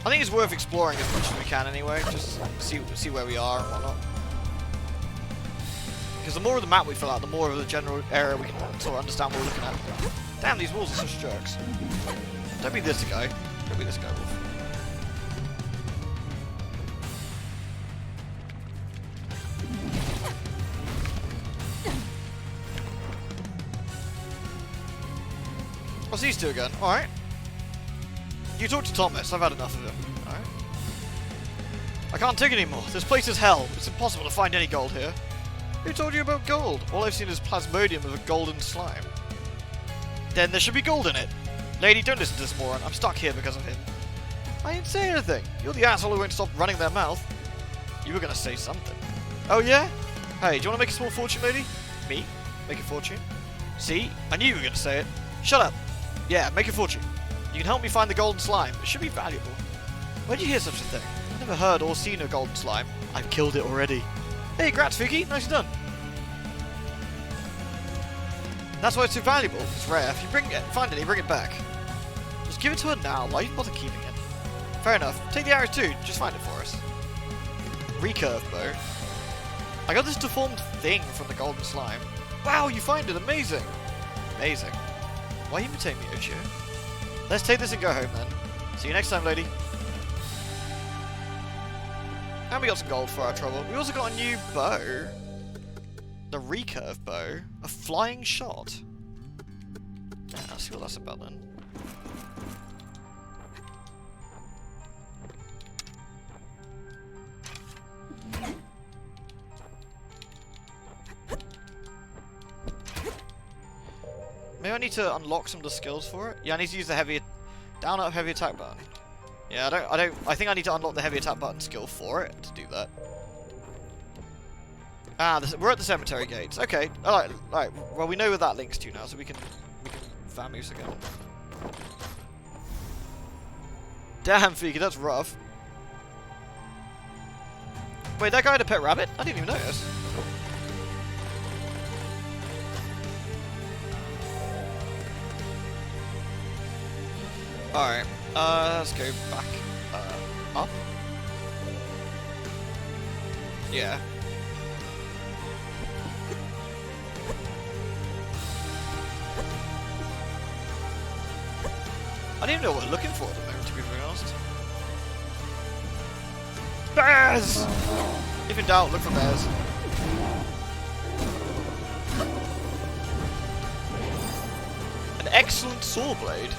Speaker 1: I think it's worth exploring as much as we can anyway, just see where we are and whatnot. Because the more of the map we fill out, the more of the general area we can sort of understand what we're looking at. Damn, these walls are such jerks. Don't be this guy. Don't be this guy, Wolf. What's these two again? Alright. You talk to Thomas, I've had enough of him. Alright. I can't take anymore. This place is hell. It's impossible to find any gold here. Who told you about gold? All I've seen is plasmodium of a golden slime. Then there should be gold in it. Lady, don't listen to this moron. I'm stuck here because of him. I didn't say anything. You're the asshole who won't stop running their mouth. You were gonna say something. Oh yeah? Hey, do you want to make a small fortune, lady? Me? Make a fortune? See? I knew you were going to say it. Shut up. Yeah, make a fortune. You can help me find the golden slime. It should be valuable. Where'd you hear such a thing? I've never heard or seen a golden slime. I've killed it already. Hey, grats, Vicky. Nicely done. That's why it's so valuable. It's rare. If you find it, you bring it back. Just give it to her now. Why you bother keeping it? Fair enough. Take the arrows too. Just find it for us. Recurve bow. I got this deformed thing from the golden slime. Wow, you find it. Amazing. Amazing. Why imitate me, Ochio? Let's take this and go home then. See you next time, lady. And we got some gold for our trouble. We also got a new bow. The recurve bow. A flying shot. Yeah, let's see what that's about then. Maybe I need to unlock some of the skills for it. Yeah, I need to use the down up heavy attack button. Yeah, I think I need to unlock the heavy attack button skill for it to do that. Ah, we're at the cemetery gates. Okay, alright. Well, we know where that links to now, so we can vamoose again. Damn, Fika, that's rough. Wait, that guy had a pet rabbit? I didn't even notice. Alright, let's go back up. Yeah. I don't even know what we're looking for at the moment, to be very honest. Bears! If in doubt, look for bears. An excellent saw blade.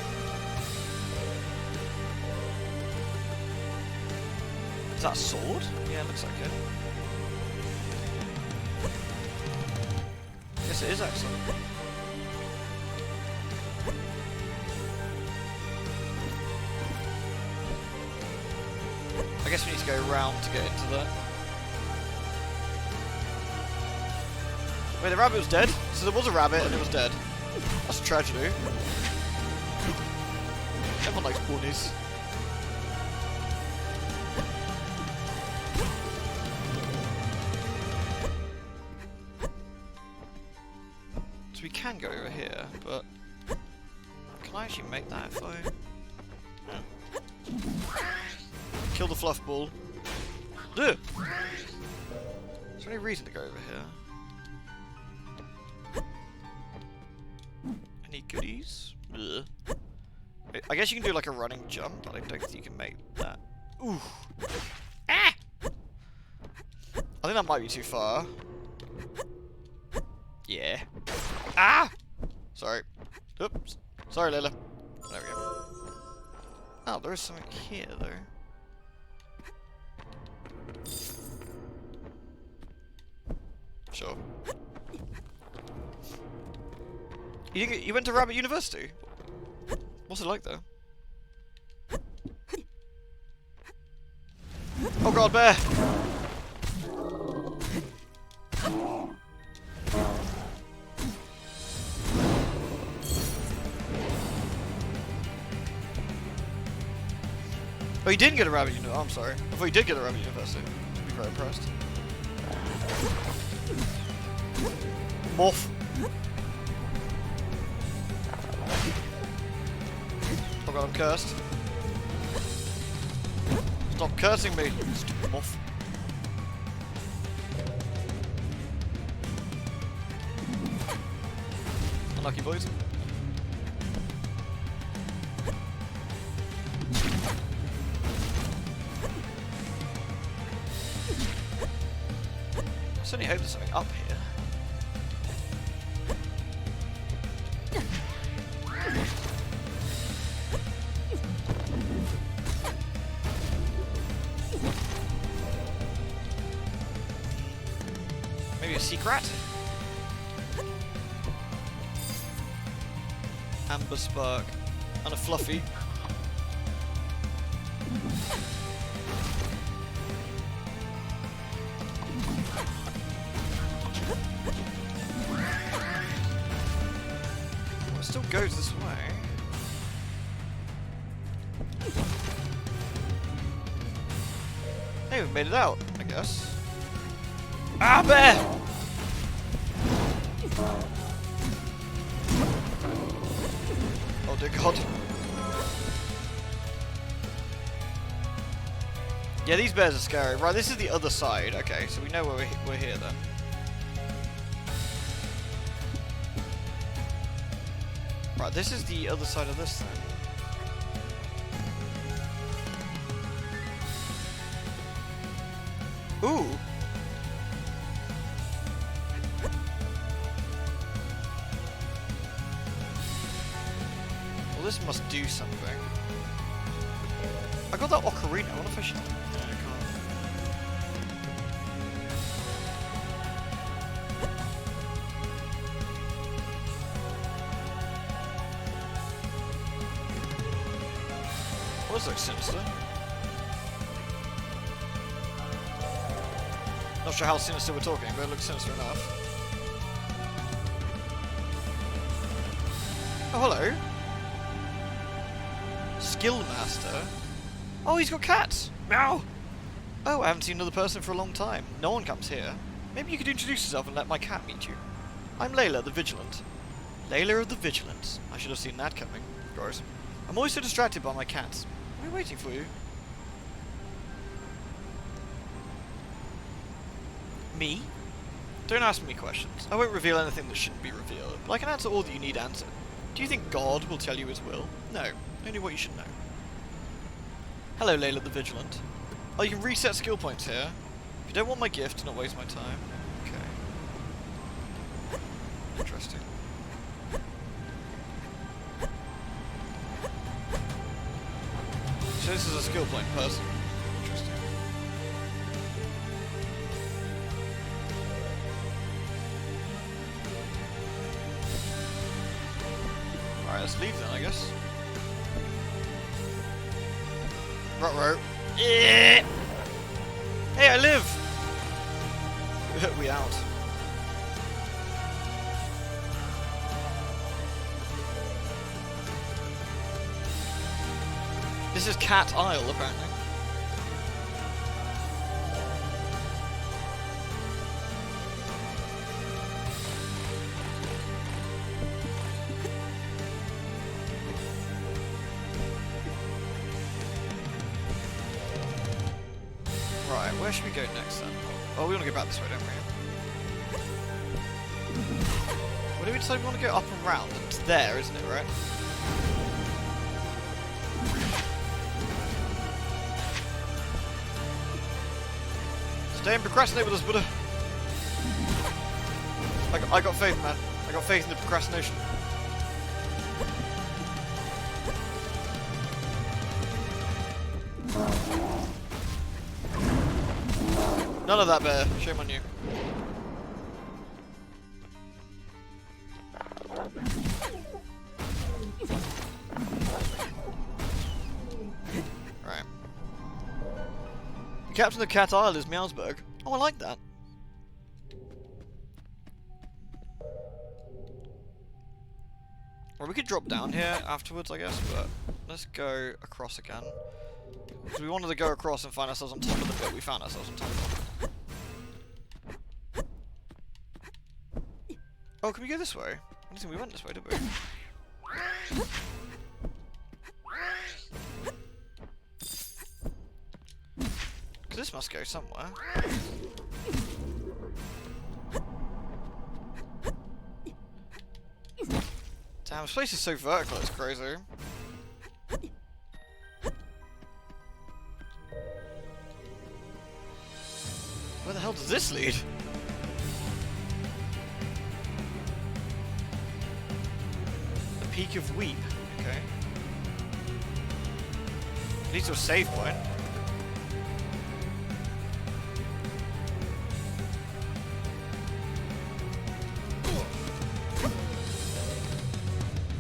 Speaker 1: Is that a sword? Yeah, it looks like it. Yes, it is excellent. I guess we need to go around to get into that. Wait, the rabbit was dead? So there was a rabbit and it was dead. That's a tragedy. Everyone likes ponies. So we can go over here, but can I actually make that if I... No. Kill the fluff ball. Ugh. Is there any reason to go over here? Any goodies? Ugh. I guess you can do like a running jump, but I don't think you can make that. Ooh. Ah! I think that might be too far. Yeah. Ah! Sorry. Oops. Sorry, Layla. There we go. Oh, there is something here, though. Sure. You went to Rabbit University? What's it like there? Oh god, bear! Oh, you didn't get a Rabbit University? Oh, I'm sorry. I thought you did get a Rabbit University. I'd be very impressed. Morph. Oh god, I'm cursed. Stop cursing me, stupid morph. Unlucky boys. I certainly hope there's something up here. Maybe a secret? Amber Spark. And a Fluffy. goes this way. Hey, we've made it out, I guess. Ah, bear! Oh dear God. Yeah, these bears are scary. Right, this is the other side. Okay, so we know where we're here then. Right, this is the other side of this thing. Ooh! Well, this must do something. I got that ocarina. I wonder if I should... No, I can't. Well, this looks sinister. Not sure how sinister we're talking, but it looks sinister enough. Oh, hello. Skill Master. Oh, he's got cats! Meow! Oh, I haven't seen another person for a long time. No one comes here. Maybe you could introduce yourself and let my cat meet you. I'm Layla, the Vigilant. Layla of the Vigilant. I should have seen that coming, of course. I'm always so distracted by my cats. We're waiting for you. Me? Don't ask me questions. I won't reveal anything that shouldn't be revealed, but I can answer all that you need answered. Do you think God will tell you his will? No, only what you should know. Hello, Layla the Vigilant. Oh, you can reset skill points here. If you don't want my gift, do not waste my time. Okay. Interesting. So this is a skill point person. Interesting. Alright, let's leave then, I guess. Ruh-roh. Yeah. Hey, I live! We out. This is Cat Isle, apparently. Right, where should we go next then? Oh, we want to go back this way, don't we? What do we decide we want to go up and round? It's there, isn't it, right? Stay and procrastinate with us, Buddha. I got faith, man. I got faith in the procrastination. None of that, bear. Shame on you. Right. The captain of Cat Isle is Meowsburg. Oh, I like that. Well, we could drop down here afterwards, I guess, but let's go across again. Because we wanted to go across and find ourselves on top of the bit we found ourselves on top of. Oh, can we go this way? I don't think we went this way, did we? Because this must go somewhere. Damn, this place is so vertical, it's crazy. Where the hell does this lead? The Peak of Weep. Okay. Leads to a save point.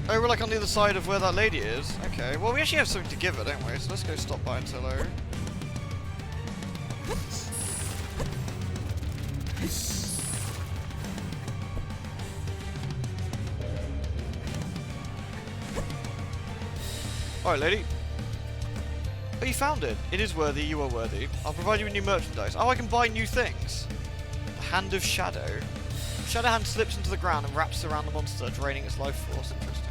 Speaker 1: Oh, we're like on the other side of where that lady is. Okay, well we actually have something to give her, don't we? So let's go stop by and tell her. Alright, lady. Oh, you found it. It is worthy, you are worthy. I'll provide you with new merchandise. Oh, I can buy new things. The Hand of Shadow. Shadow Hand slips into the ground and wraps around the monster, draining its life force. Interesting.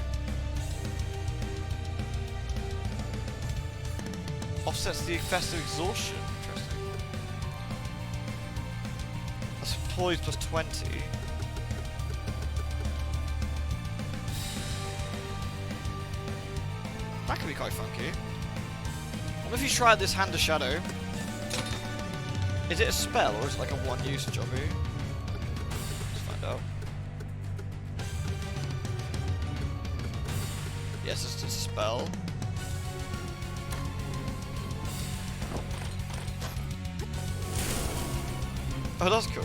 Speaker 1: Offsets the effects of exhaustion. Interesting. That's poise plus 20. That could be quite funky. I wonder if you tried this Hand of Shadow. Is it a spell or is it like a one-use jobby? Let's find out. Yes, it's a spell. Oh, that's cool.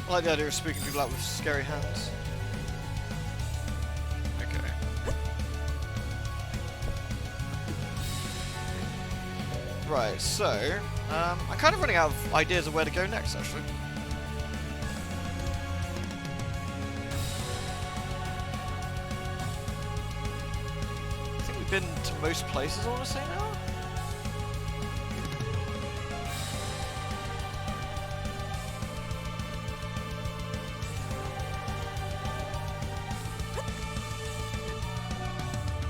Speaker 1: I like the idea of spooking people out with scary hands. Okay. Right, so, I'm kind of running out of ideas of where to go next, actually. I think we've been to most places, I want to say now.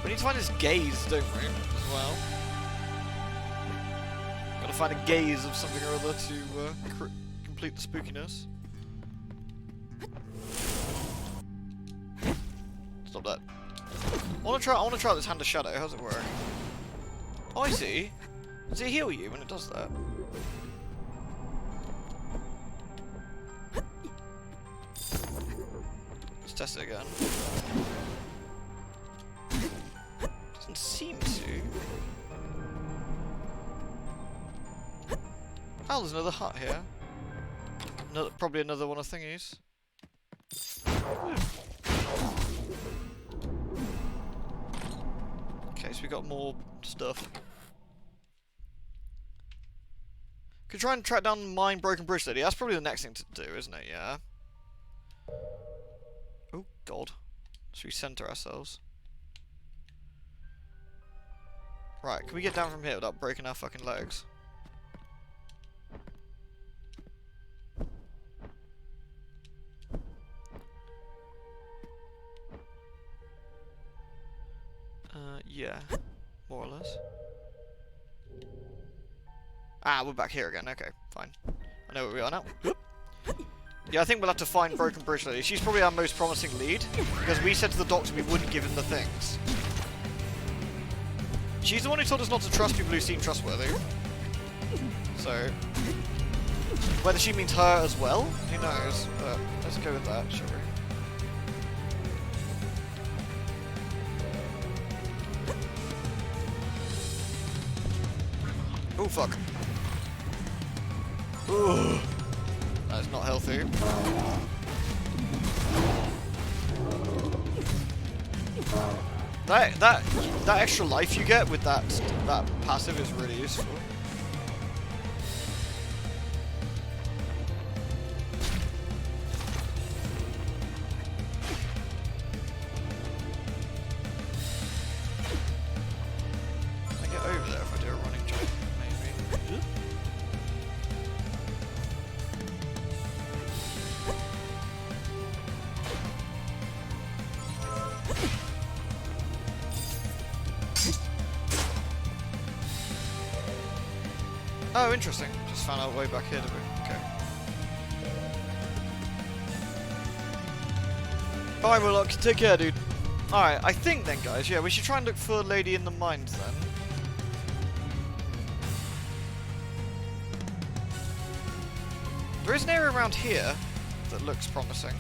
Speaker 1: We need to find his gaze, don't we, as well? Gotta find a gaze of something or other to complete the spookiness. Stop that. I wanna try this Hand of Shadow. How's it work? Oh, I see. Does it heal you when it does that? Let's test it again. Doesn't seem to. Oh, there's another hut here. Probably another one of thingies. Okay, so we got more stuff. Could try and track down the mine broken bridge lady. That's probably the next thing to do, isn't it? Yeah. Oh god. Let's recenter ourselves. Right, can we get down from here without breaking our fucking legs? Yeah. More or less. Ah, we're back here again. Okay, fine. I know where we are now. Yeah, I think we'll have to find Broken Bridge Lady. She's probably our most promising lead, because we said to the doctor we wouldn't give him the things. She's the one who told us not to trust people who seem trustworthy. So, whether she means her as well, who knows? But let's go with that, shall we? Oh fuck. Ooh. That is not healthy. That extra life you get with that passive is really useful. Can I get over there if I do a running jump? Maybe. Oh, interesting. Just found our way back here to be. Okay. Alright, well, look, take care, dude. Alright, I think then, guys, yeah, we should try and look for Lady in the Mines then. There is an area around here that looks promising.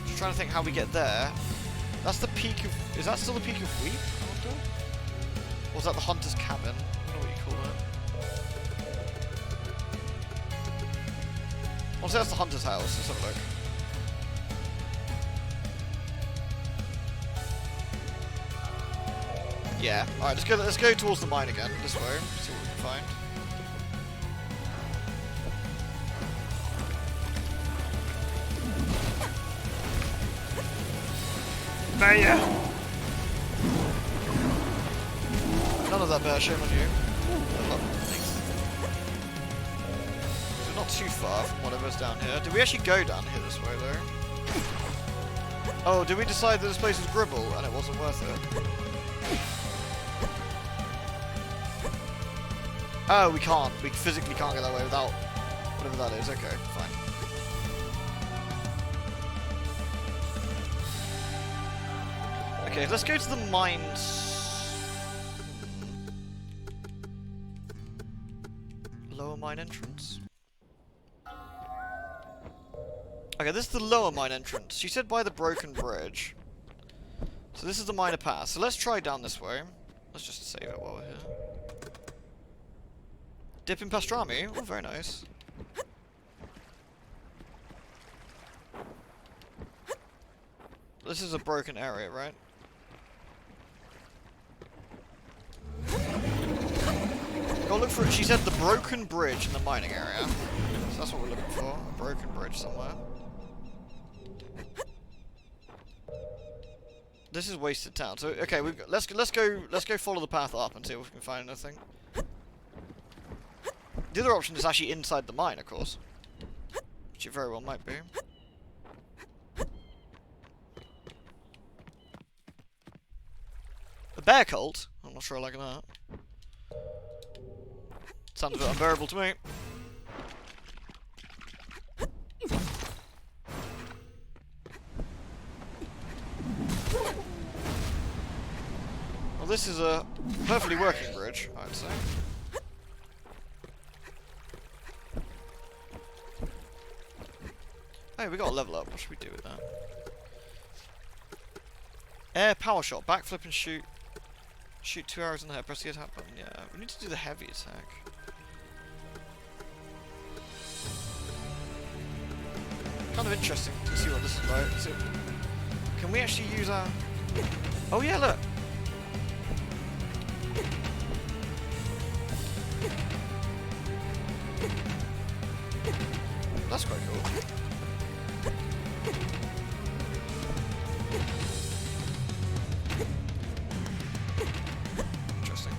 Speaker 1: Just trying to think how we get there. That's the peak of... Is that still the peak of Weep, I wonder? Or is that the Hunter's Cabin? I don't know what you call it. I'll say that's the Hunter's house. Let's have a look. Yeah. All right, let's go towards the mine again. This way. See what we can find. Baya! None of that bear, shame on you. Oh, thanks. So not too far from whatever's down here. Did we actually go down here this way though? Oh, did we decide that this place was Gribble and it wasn't worth it? Oh, we can't. We physically can't get that way without whatever that is. Okay, fine. Okay, let's go to the mines. Lower mine entrance. Okay, this is the lower mine entrance. She said by the broken bridge. So this is the minor pass. So let's try down this way. Let's just save it while we're here. Dip in pastrami. Oh, very nice. This is a broken area, right? Go look for it. She said the broken bridge in the mining area. So that's what we're looking for. A broken bridge somewhere. This is wasted town. So okay, let's go follow the path up and see if we can find anything. The other option is actually inside the mine, of course. Which it very well might be. A bear cult? I'm not sure I like that. Sounds a bit unbearable to me. Well, this is a perfectly working bridge, I'd say. Hey, we got a level up. What should we do with that? Air power shot. Backflip and shoot. Shoot 2 arrows in the head. Press the attack button. Yeah, we need to do the heavy attack. Kind of interesting to see what this is like. So, can we actually use our... Oh yeah, look! That's quite cool. Interesting.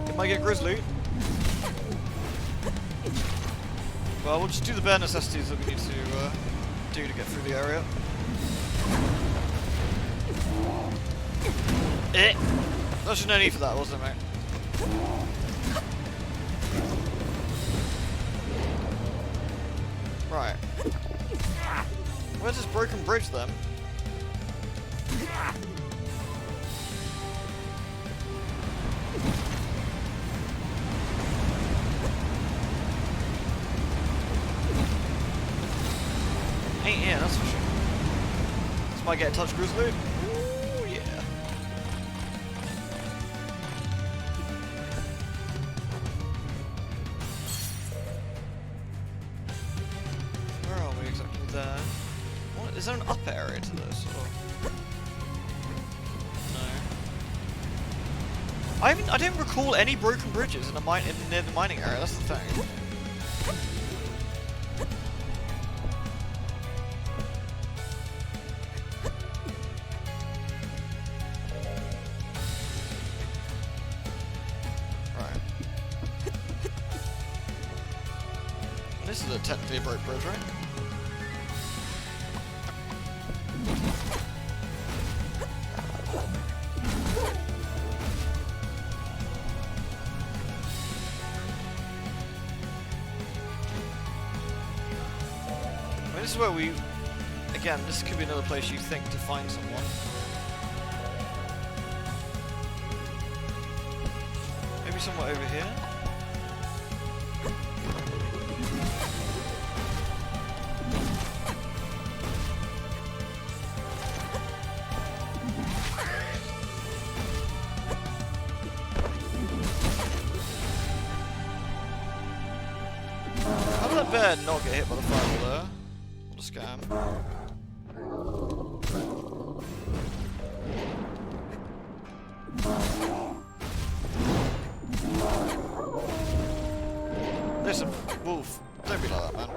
Speaker 1: It might get grisly. Well, we'll just do the bare necessities that we need to do to get through the area. There's just no need for that, wasn't there, mate? Right. Where's this broken bridge then? Ain't here, that's for sure. This might get a touch grizzly. Ooh, yeah. Where are we exactly there? What, is there an upper area to this? Or? No. I don't recall any broken bridges in near the mining area. That's the thing. This is technically a broke bridge, right? I mean, this is where we... Again, this could be another place you think to find someone. Maybe somewhere over here? How did that bear not get hit by the fireball there? What a scam. Oof. Don't be like that, man.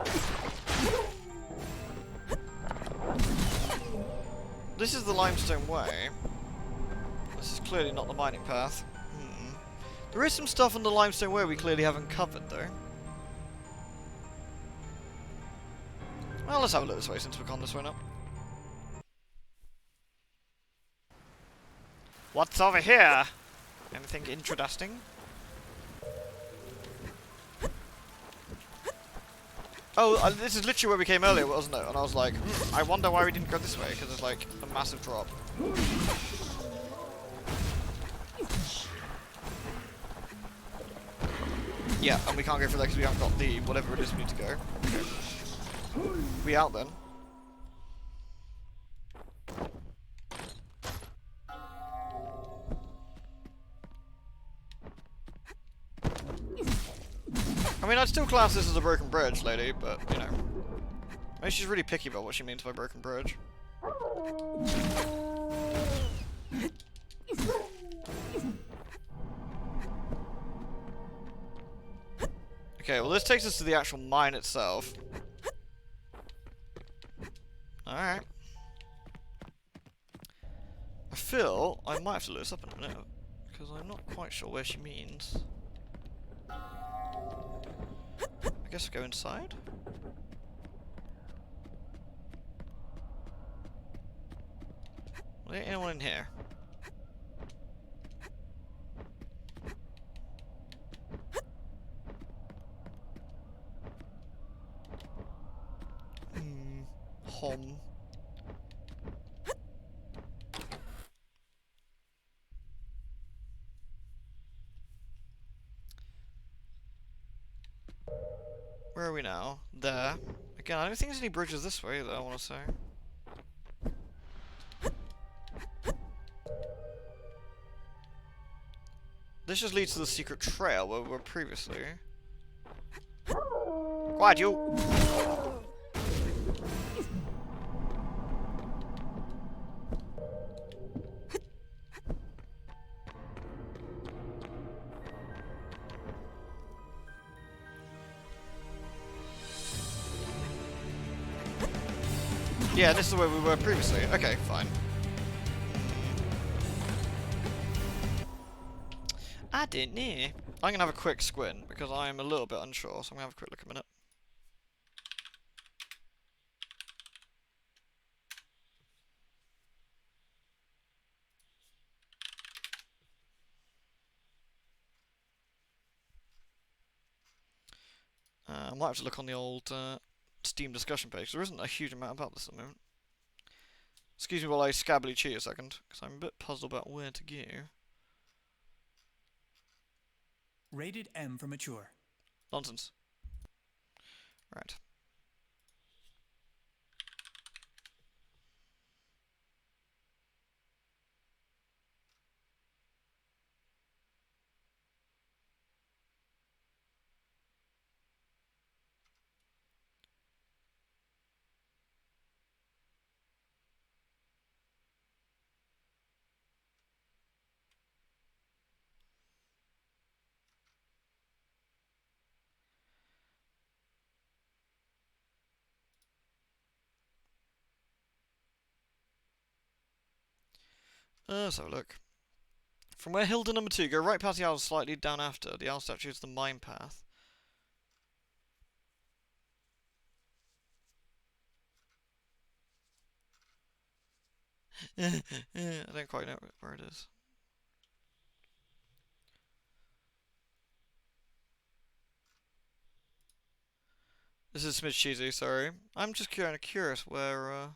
Speaker 1: This is the limestone way. This is clearly not the mining path. There is some stuff on the limestone way we clearly haven't covered, though. Well, let's have a look this way since we've gone this way now. What's over here? Anything interesting? Oh, this is literally where we came earlier, wasn't it? And I was like, I wonder why we didn't go this way, because there's like a massive drop. Yeah, and we can't go through there because we haven't got the whatever it is we need to go. Okay. We out then. I mean, I'd still class this as a broken bridge, lady, but, you know. Maybe she's really picky about what she means by broken bridge. Okay, well this takes us to the actual mine itself. Alright. I feel I might have to look this up in a minute, because I'm not quite sure where she means. I guess go inside? Is there anyone in here? Hom. Where are we now? There. Again, I don't think there's any bridges this way, though, I want to say. This just leads to the secret trail where we were previously. Quiet, you! Yeah, this is where we were previously. Okay, fine. I don't know. I'm going to have a quick squint, because I'm a little bit unsure, so I'm going to have a quick look a minute. I might have to look on the old Steam discussion page. There isn't a huge amount about this at the moment. Excuse me while I scabbily cheat a second, because I'm a bit puzzled about where to go.
Speaker 3: Rated M for mature.
Speaker 1: Nonsense. Right. Let's have a look. From where Hilda number 2, go right past the owl slightly down after. The owl statue is the mine path. I don't quite know where it is. This is Smith Cheesy, sorry. I'm just kind of curious where,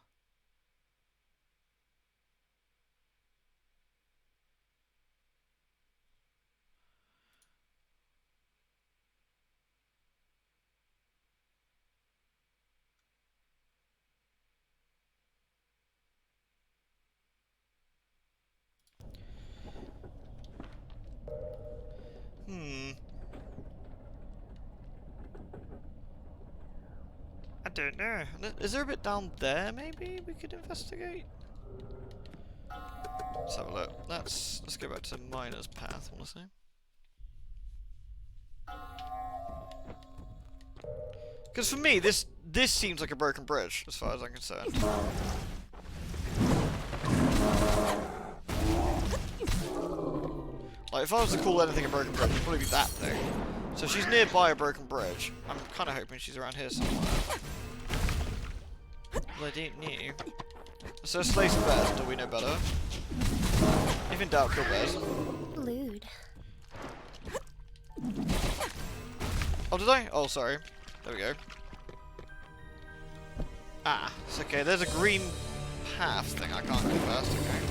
Speaker 1: I don't know. Is there a bit down there, maybe, we could investigate? Let's have a look. Let's go back to Miner's Path, I want to say. Because for me, this seems like a broken bridge, as far as I'm concerned. Like, if I was to call anything a broken bridge, it'd probably be that thing. So if she's nearby a broken bridge, I'm kind of hoping she's around here somewhere. Well, I don't know. So slay some bears until we know better. If in doubt, kill bears.
Speaker 2: Lewd.
Speaker 1: Oh, did I? Oh, sorry. There we go. Ah, it's okay. There's a green path thing I can't get past. Okay.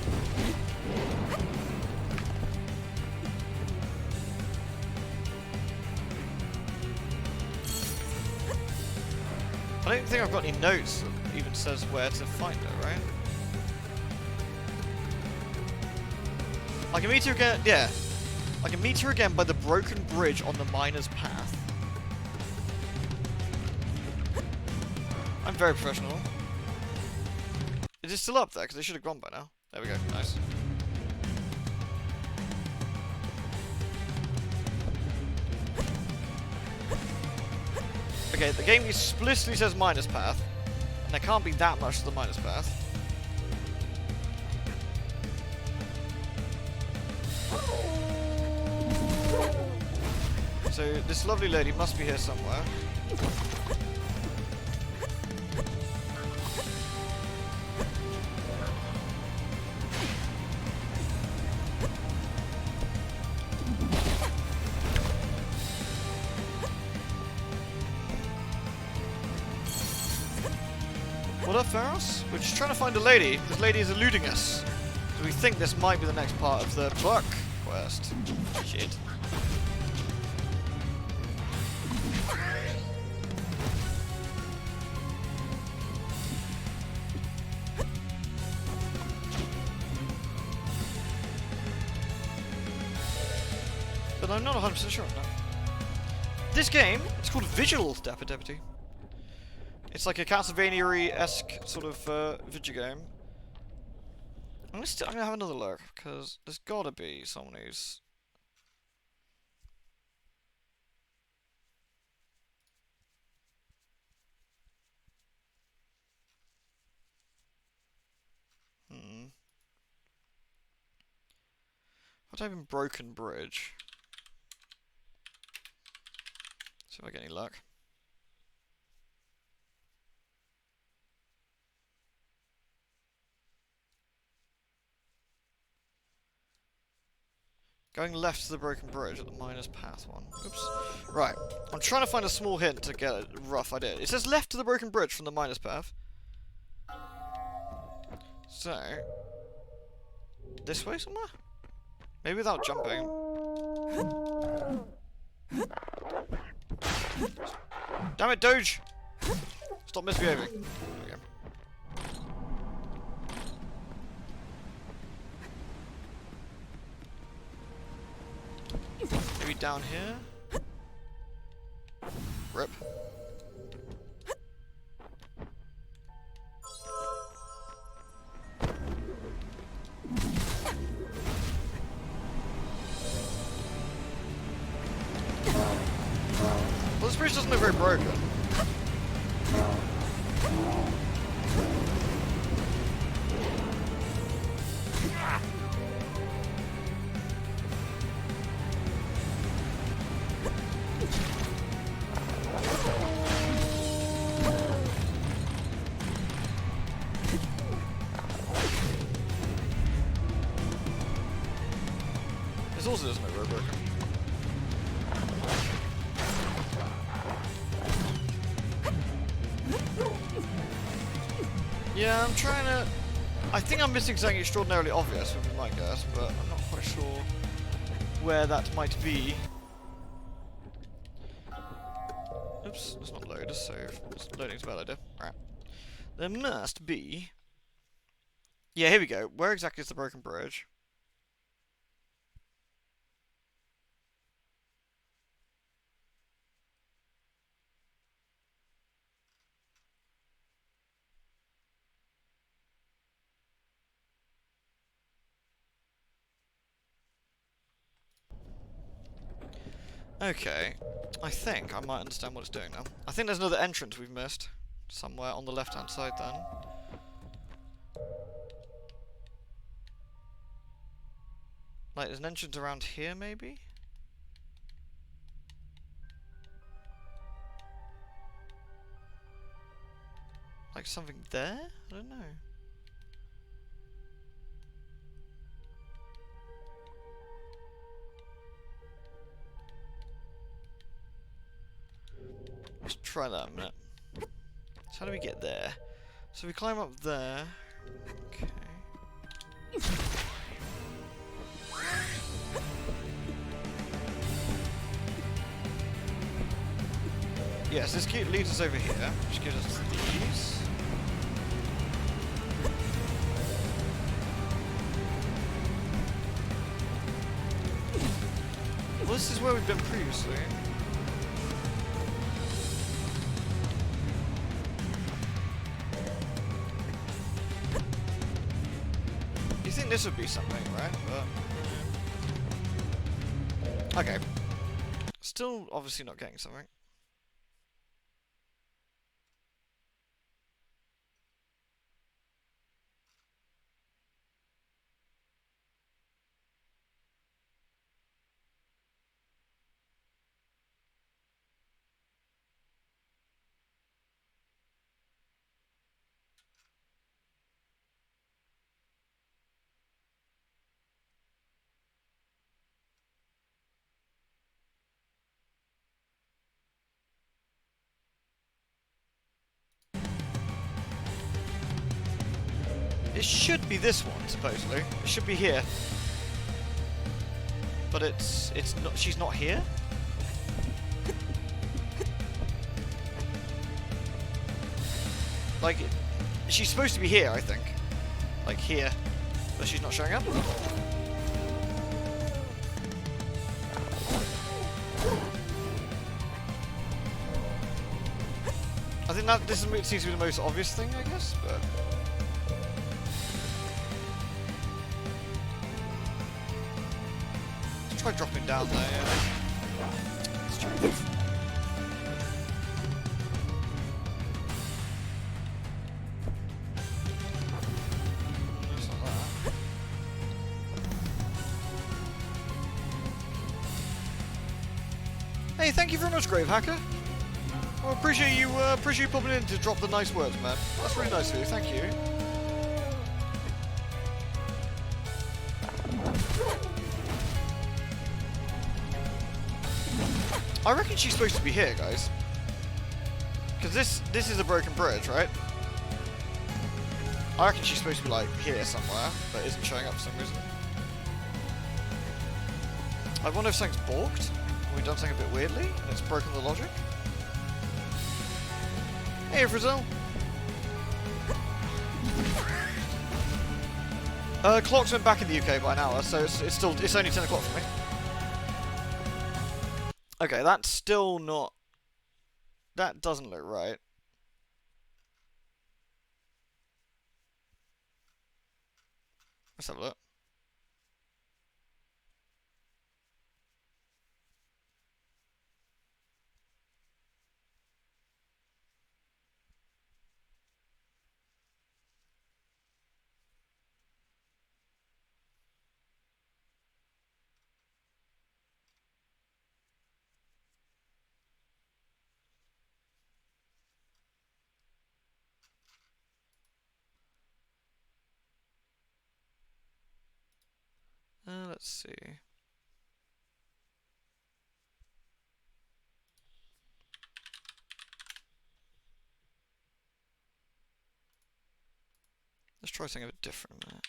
Speaker 1: I don't think I've got any notes that even says where to find her, right? I can meet her again. Yeah. I can meet her again by the broken bridge on the miner's path. I'm very professional. Is it still up there? Because they should have gone by now. There we go. Nice. Okay, the game explicitly says miner's path. And there can't be that much to the miner's path. So this lovely lady must be here somewhere. What up, Pharos? We're just trying to find a lady. This lady is eluding us. So we think this might be the next part of the book quest. Shit. But I'm not 100% sure on that. This game, it's called Vigil, Dapper Deputy. It's like a Castlevania-esque sort of Vigil game. I'm gonna have another look, because there's gotta be someone who's... If I type in broken bridge... See if I get any luck. Going left to the broken bridge at the miner's path one. Oops. Right. I'm trying to find a small hint to get a rough idea. It says left to the broken bridge from the miner's path. So... this way somewhere? Maybe without jumping. Damn it, Doge! Stop misbehaving. There we go. Maybe down here? Rip. Well, this bridge doesn't look very broken. This also doesn't look very broken. Yeah, I'm trying to... I think I'm missing something extraordinarily obvious, would be my guess, but I'm not quite sure where that might be. Oops, let's not load, let's save. Loading's a bad idea. Right. There must be... Yeah, here we go. Where exactly is the broken bridge? Okay. I think I might understand what it's doing now. I think there's another entrance we've missed. Somewhere on the left-hand side then. Like, there's an entrance around here, maybe? Like something there? I don't know. Let's try that a minute. So how do we get there? So we climb up there. Okay. Yes, this leads us over here, which gives us these. Well, this is where we've been previously. You think this would be something, right? But okay. Still obviously not getting something. It should be this one, supposedly. It should be here. But it's not. She's not here. Like, she's supposed to be here, I think. Like here, but she's not showing up. I think that this seems to be the most obvious thing, I guess, but. Try dropping down there, yeah. Let's try this. That's not that. Hey, thank you very much, Grave Hacker. Well, appreciate you popping in to drop the nice words, man. That's really nice of you, thank you. I reckon she's supposed to be here, guys. Because this is a broken bridge, right? I reckon she's supposed to be, like, here somewhere, but isn't showing up for some reason. I wonder if something's balked, or we've done something a bit weirdly, and it's broken the logic. Hey, Frizzle! Clock's went back in the UK by an hour, so it's only 10 o'clock for me. Okay, that's still not... That doesn't look right. Let's have a look. Let's see. Let's try something a bit different a minute.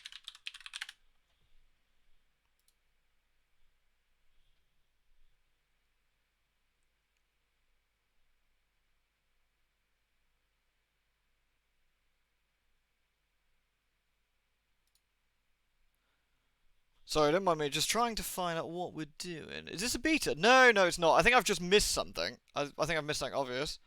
Speaker 1: Sorry, don't mind me, just trying to find out what we're doing. Is this a beta? No, no, it's not. I think I've just missed something. I think I've missed something obvious.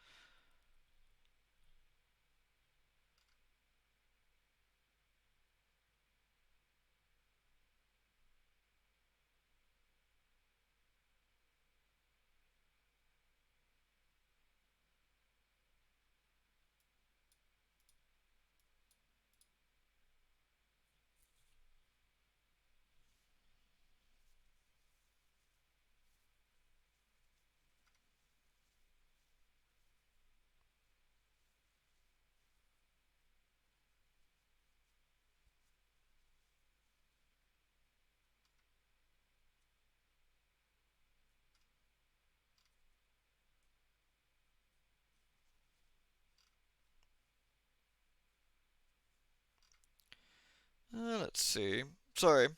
Speaker 1: Let's see. Sorry.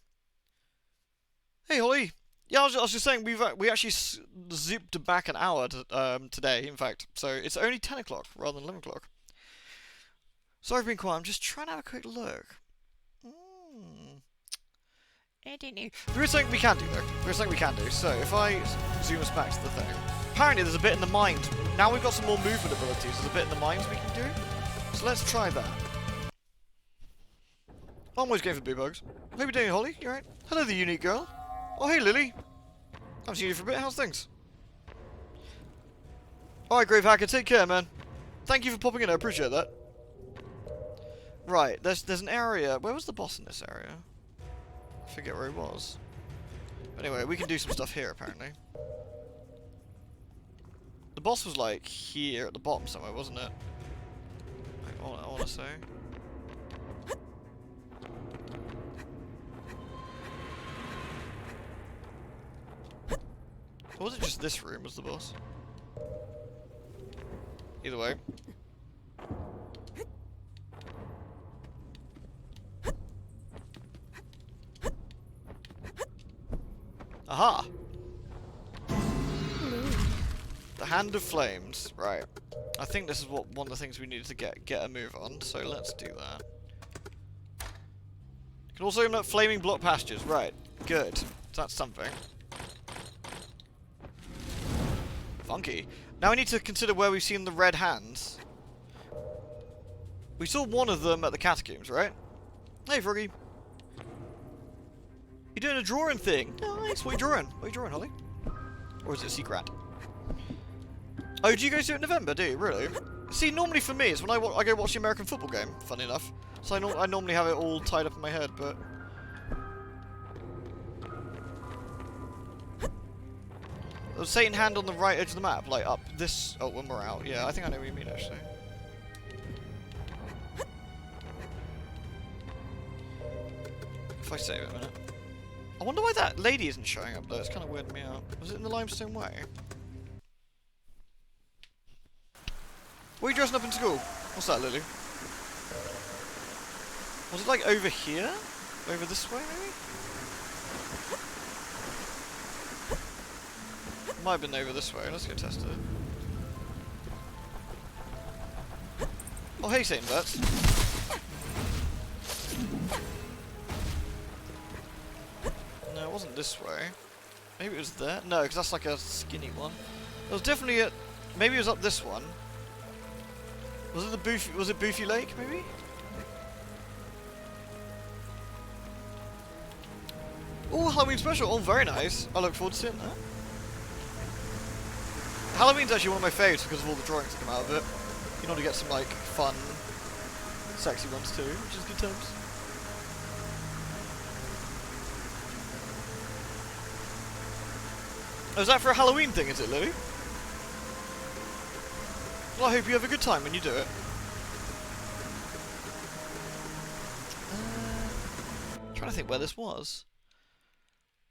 Speaker 1: Hey, Holly. Yeah, I was just saying we actually zipped back an hour today, in fact. So it's only 10 o'clock rather than 11 o'clock. Sorry for being quiet. I'm just trying to have a quick look. I don't know. There is something we can do, though. There is something we can do. So if I zoom us back to the thing, apparently there's a bit in the mines. Now we've got some more movement abilities. There's a bit in the mines we can do. So let's try that. I'm always going for boo bugs. How you doing, Holly? You alright? Hello, the unique girl. Oh, hey, Lily. I haven't seen you for a bit. How's things? Alright, Grave Hacker. Take care, man. Thank you for popping in. I appreciate that. Right, there's an area. Where was the boss in this area? I forget where he was. But anyway, we can do some stuff here, apparently. The boss was, like, here at the bottom somewhere, wasn't it? I want to say. Or was it just this room was the boss? Either way. Aha! The Hand of Flames. Right. I think this is one of the things we needed to get a move on, so let's do that. You can also open up Flaming Block Pastures. Right. Good. So that's something. Funky. Now we need to consider where we've seen the red hands. We saw one of them at the catacombs, right? Hey, Froggy. You're doing a drawing thing. Nice. What are you drawing? What are you drawing, Holly? Or is it a secret? Oh, do you guys do it in November, do you? Really? See, normally for me, it's when I go watch the American football game, funny enough. So I normally have it all tied up in my head, but... There's Satan hand on the right edge of the map, like up this... Oh, when we're out. Yeah, I think I know what you mean, actually. If I save it a minute. I wonder why that lady isn't showing up, though. It's kind of weirding me out. Was it in the limestone way? What are you dressing up in school? What's that, Lily? Was it, like, over here? Over this way, maybe? Might have been over this way. Let's go test it. Oh, hey, Satan Bats. No, it wasn't this way. Maybe it was there? No, because that's like a skinny one. It was definitely at... Maybe it was up this one. Was it the Boofy... Was it Boofy Lake, maybe? Oh, Halloween special. Oh, very nice. I look forward to seeing that. Halloween's actually one of my favourites because of all the drawings that come out of it. You know, to get some, like, fun, sexy ones too, which is good times. Oh, is that for a Halloween thing, is it, Lily? Well, I hope you have a good time when you do it. Trying to think where this was.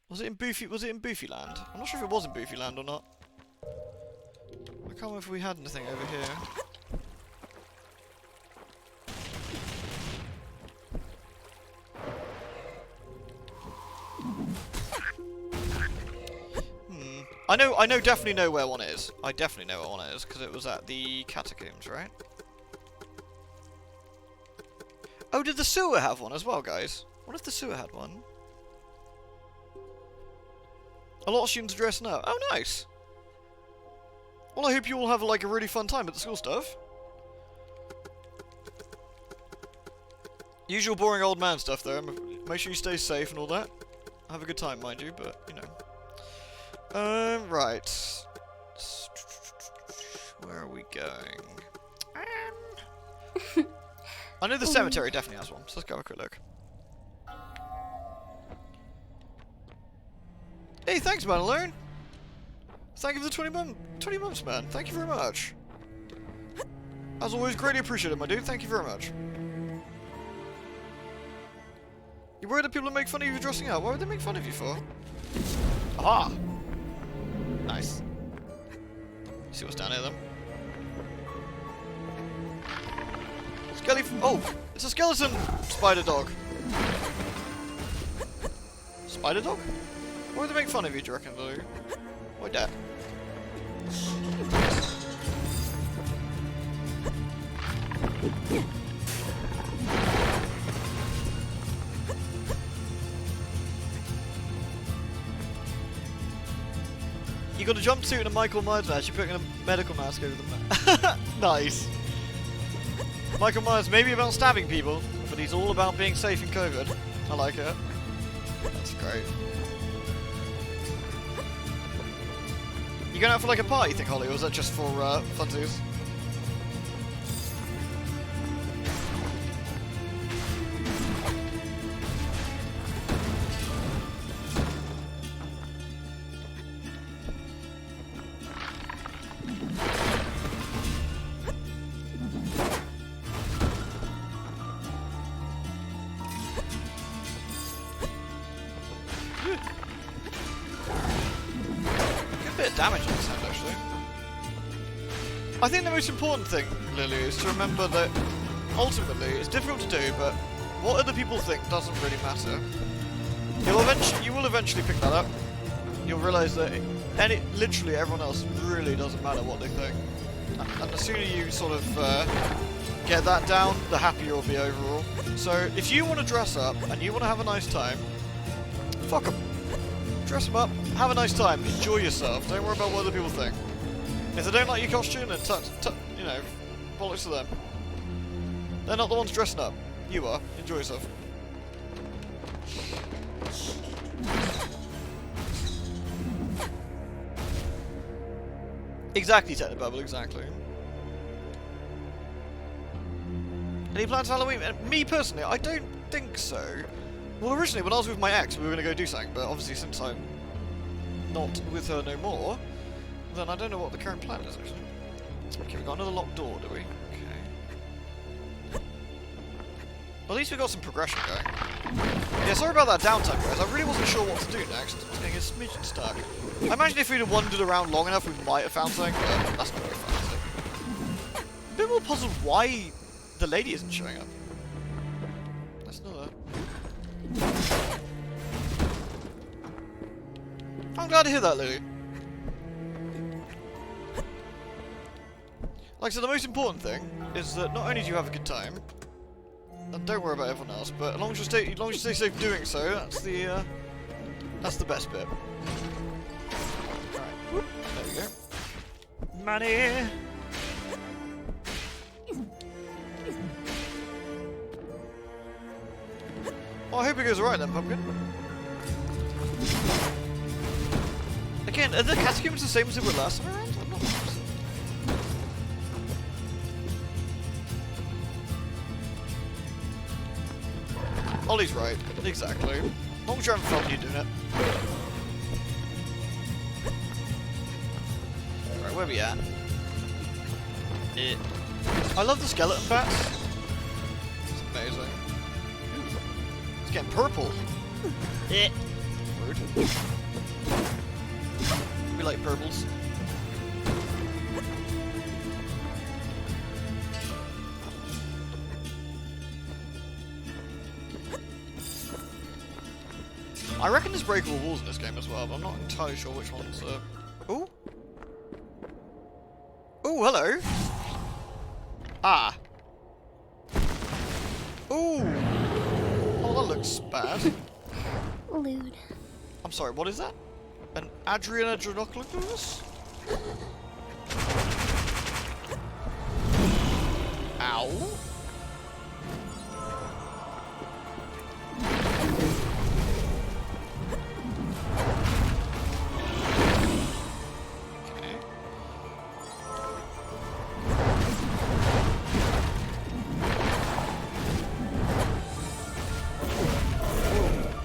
Speaker 1: Was it in Boofy Land? I'm not sure if it was in Boofy Land or not. I can't remember if we had anything over here. I definitely know where one is. I definitely know where one is, because it was at the catacombs, right? Oh, did the sewer have one as well, guys? What if the sewer had one? A lot of students are dressing up. Oh, nice! Well, I hope you all have, like, a really fun time at the school stuff. Usual boring old man stuff, though. Make sure you stay safe and all that. Have a good time, mind you, but, you know. Right. Where are we going? I know the cemetery definitely has one, so let's go have a quick look. Hey, thanks, man, alone. Thank you for the 20 months, man. Thank you very much. As always, greatly appreciated, my dude. Thank you very much. You worried that people would make fun of you for dressing up? Why would they make fun of you for? Aha! Nice. See what's down here, then. Oh, it's a skeleton spider dog. Spider dog? Why would they make fun of you, do you reckon, Lou? Why that? You got a jumpsuit and a Michael Myers mask, you're putting a medical mask over the mask. Nice. Michael Myers may be about stabbing people, but he's all about being safe in COVID. I like it. That's great. You going out for like a party, you think, Holly, or was that just for funsies? Damage on this hand, actually. I think the most important thing, Lily, is to remember that ultimately it's difficult to do, but what other people think doesn't really matter. You will eventually pick that up. You'll realise that literally everyone else really doesn't matter what they think. And the sooner you sort of get that down, the happier you'll be overall. So if you want to dress up and you want to have a nice time, fuck 'em. Dress them up, have a nice time, enjoy yourself, don't worry about what other people think. If they don't like your costume, then you know, bollocks to them. They're not the ones dressing up. You are. Enjoy yourself. Exactly, Technobubble, exactly. Any plans for Halloween? Me personally, I don't think so. Well, originally, when I was with my ex, we were going to go do something, but obviously since I'm not with her no more, then I don't know what the current plan is, actually. Okay, we've got another locked door, do we? Okay. Well, at least we've got some progression going. Yeah, sorry about that downtime, guys. I really wasn't sure what to do next. I was getting a smidgen stuck. I imagine if we'd have wandered around long enough, we might have found something, but that's not very fun, is it? I'm a bit more puzzled why the lady isn't showing up. That's another... I'm glad to hear that, Lily. Like I said, the most important thing is that not only do you have a good time, and don't worry about everyone else, but as long as you stay safe doing so, that's the best bit. Alright, whoop, there we go. Money! Well, I hope it goes alright then, Pumpkin. Again, are the catacomb the same as they were last time around? I'm not sure. Ollie's right, exactly. As long as you haven't felt you doing it. Right, where are we at? I love the skeleton bats. It's amazing. It's getting purple. Rude. We like purples. I reckon there's breakable walls in this game as well, but I'm not entirely sure which ones. Ooh. Ooh, hello. Ah. Ooh. Oh, that looks bad.
Speaker 2: Lewd.
Speaker 1: I'm sorry, what is that? An Adriana Dronoculus? Ow. Okay.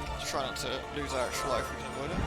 Speaker 1: Let's try not to lose our extra life if we can avoid it.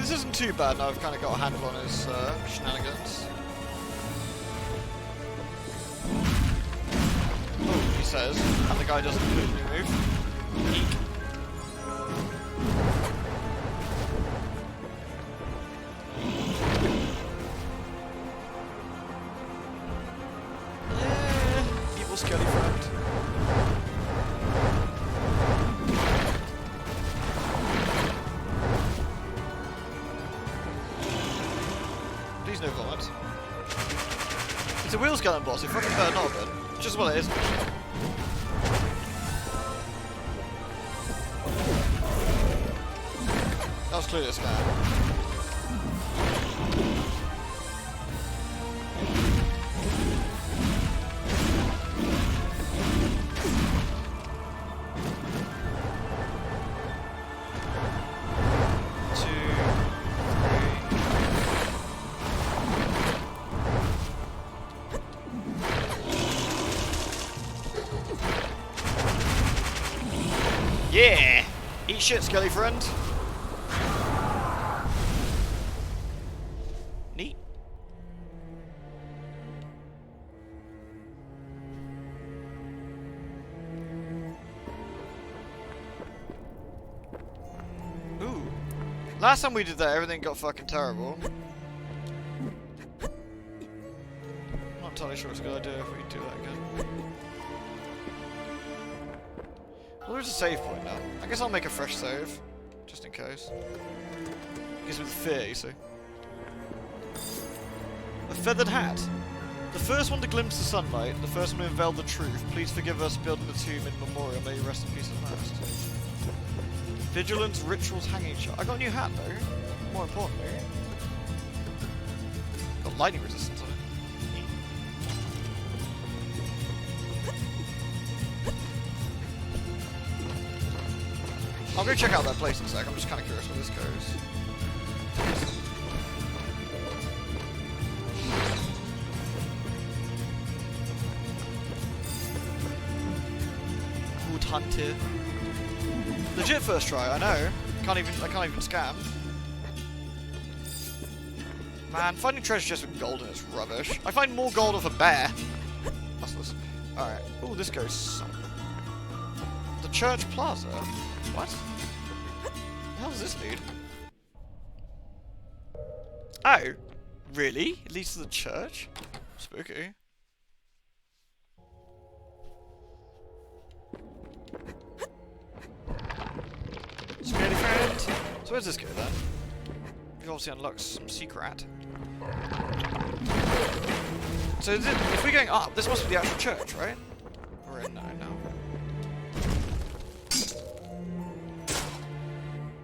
Speaker 1: this isn't too bad now I've kind of got a handle on his shenanigans. Oh, he says, and the guy doesn't completely move. Eek. Evil skelly friend. Please no vomit. It's a wheel skeleton boss, it fucking better not have been. It's just what it is. That was clearly a scam. Yeah! Eat shit, skelly friend. Neat. Ooh. Last time we did that, everything got fucking terrible. I'm not entirely sure it's a good idea if we do that again. Well, there's a save point now. I guess I'll make a fresh save, just in case. Gives me the fear, you see. A feathered hat. The first one to glimpse the sunlight, the first one to unveil the truth. Please forgive us building the tomb in memorial. May you rest in peace at last. Vigilance, rituals, hanging shot. I got a new hat though. More importantly, got lightning resistance on it. I'll go check out that place in a sec, I'm just kind of curious where this goes. Good hunter. Legit first try, I know. I can't even scam. Man, finding treasure chests with gold in it's rubbish. I find more gold off a bear. Useless. Alright. Ooh, this goes somewhere. The church plaza? What? The hell does this lead? Oh, really? It leads to the church? Spooky. Scaredy friend. So where's this go then? We've obviously unlocked some secret. So is it, if we're going up, this must be the actual church, right? We're in now.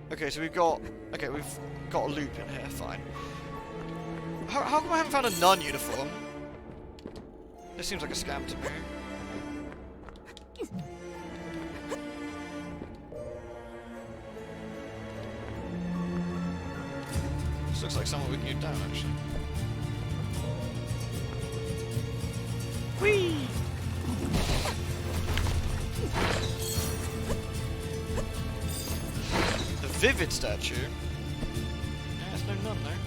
Speaker 1: Okay, so we've got a loop in here, fine. How come I haven't found a nun uniform? This seems like a scam to me. This looks like someone we can get down, actually. Whee! The vivid statue? Yeah, there's no nun there.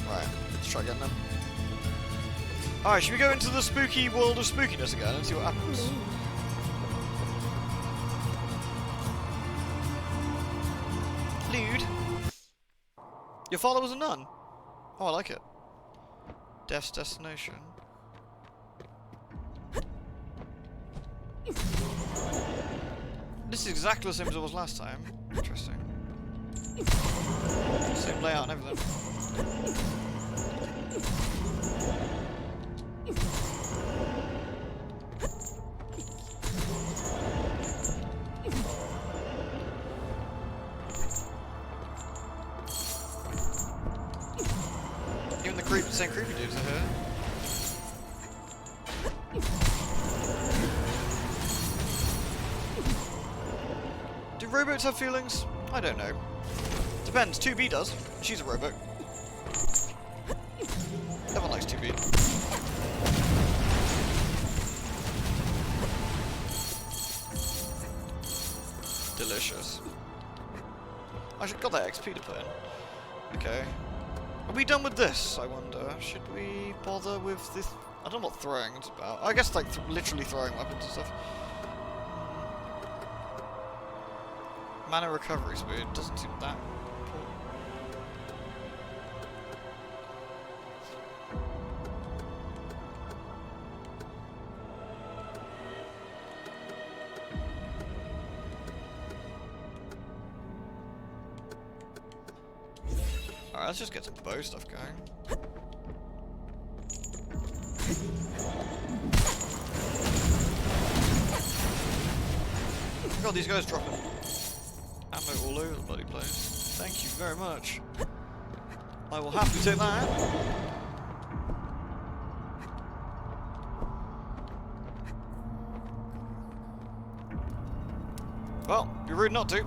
Speaker 1: Right, let's try again then. Alright, should we go into the spooky world of spookiness again and see what happens? Lude? Your father was a nun? Oh, I like it. Death's destination. This is exactly the same as it was last time. Interesting. Same layout and everything. Even the same creepy dudes are here. Do robots have feelings? I don't know. Depends. 2B does. She's a robot. Everyone likes 2B. Delicious. I should got that XP to put in. Okay. Are we done with this, I wonder? Should we bother with this? I don't know what throwing is about. I guess like literally throwing weapons and stuff. Mana recovery speed doesn't seem that important. Alright, let's just get some bow stuff going. God, these guys dropping ammo all over the bloody place. Thank you very much. I will happily take that. Well, you're rude not to.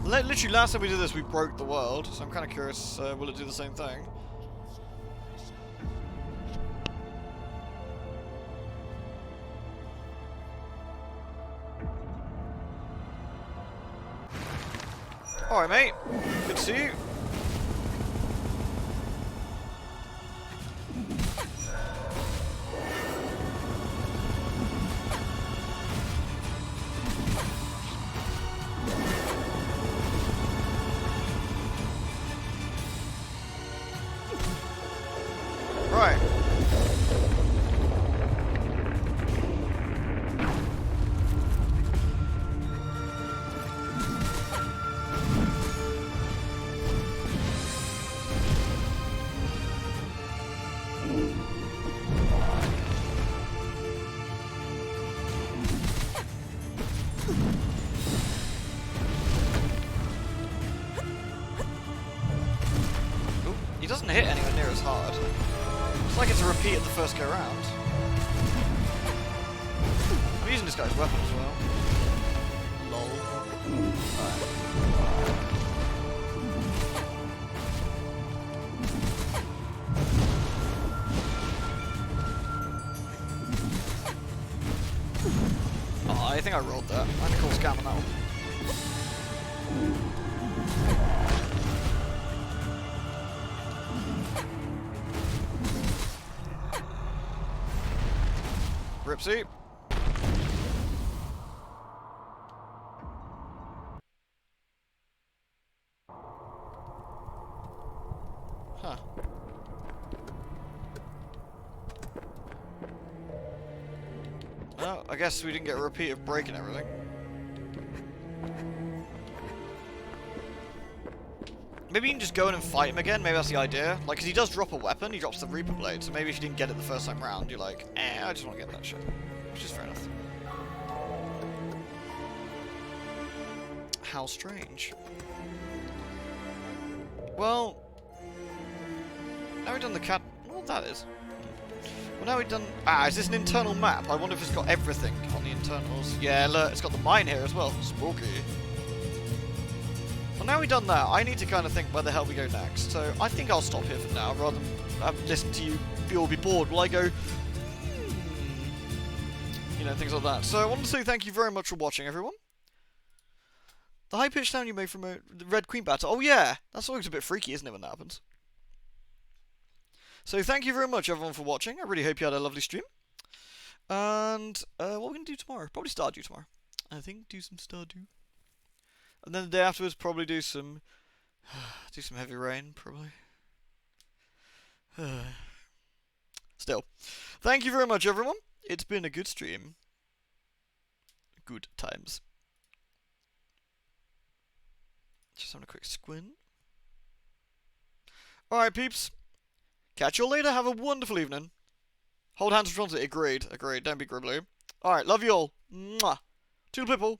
Speaker 1: Literally, last time we did this, we broke the world, so I'm kind of curious, will it do the same thing? Alright, mate. Good to see you. Right. Ooh, he doesn't hit anywhere near as hard. It's like it's a repeat of the first go round. I'm using this guy's weapon as well. Lol. Oh, I think I rolled that. I think I'll scam on that one. Ripsy. Huh. Well, I guess we didn't get a repeat of breaking everything. Maybe you can just go in and fight him again, maybe that's the idea. Like, because he does drop a weapon, he drops the Reaper Blade, so maybe if you didn't get it the first time round, you're like, I just want to get that shit. Which is fair enough. How strange. Well, now we've done the cat... I don't know what that is. Well, now we've done... Ah, is this an internal map? I wonder if it's got everything on the internals. Yeah, look, it's got the mine here as well. Spooky. Well, now we've done that, I need to kind of think where the hell we go next. So I think I'll stop here for now, rather than listen to you all be bored while I go... You know, things like that. So I want to say thank you very much for watching, everyone. The high-pitched sound you made from the Red Queen battle. Oh yeah, that's always a bit freaky, isn't it, when that happens? So thank you very much, everyone, for watching. I really hope you had a lovely stream. And what are we going to do tomorrow? Probably Stardew tomorrow. I think do some Stardew. And then the day afterwards, probably do some Heavy Rain, probably. Still, thank you very much, everyone. It's been a good stream. Good times. Just having a quick squint. Alright, peeps. Catch you all later. Have a wonderful evening. Hold hands for transit. Agreed. Agreed. Don't be gribbly. Alright, love you all. Mwah. Toodle pipple.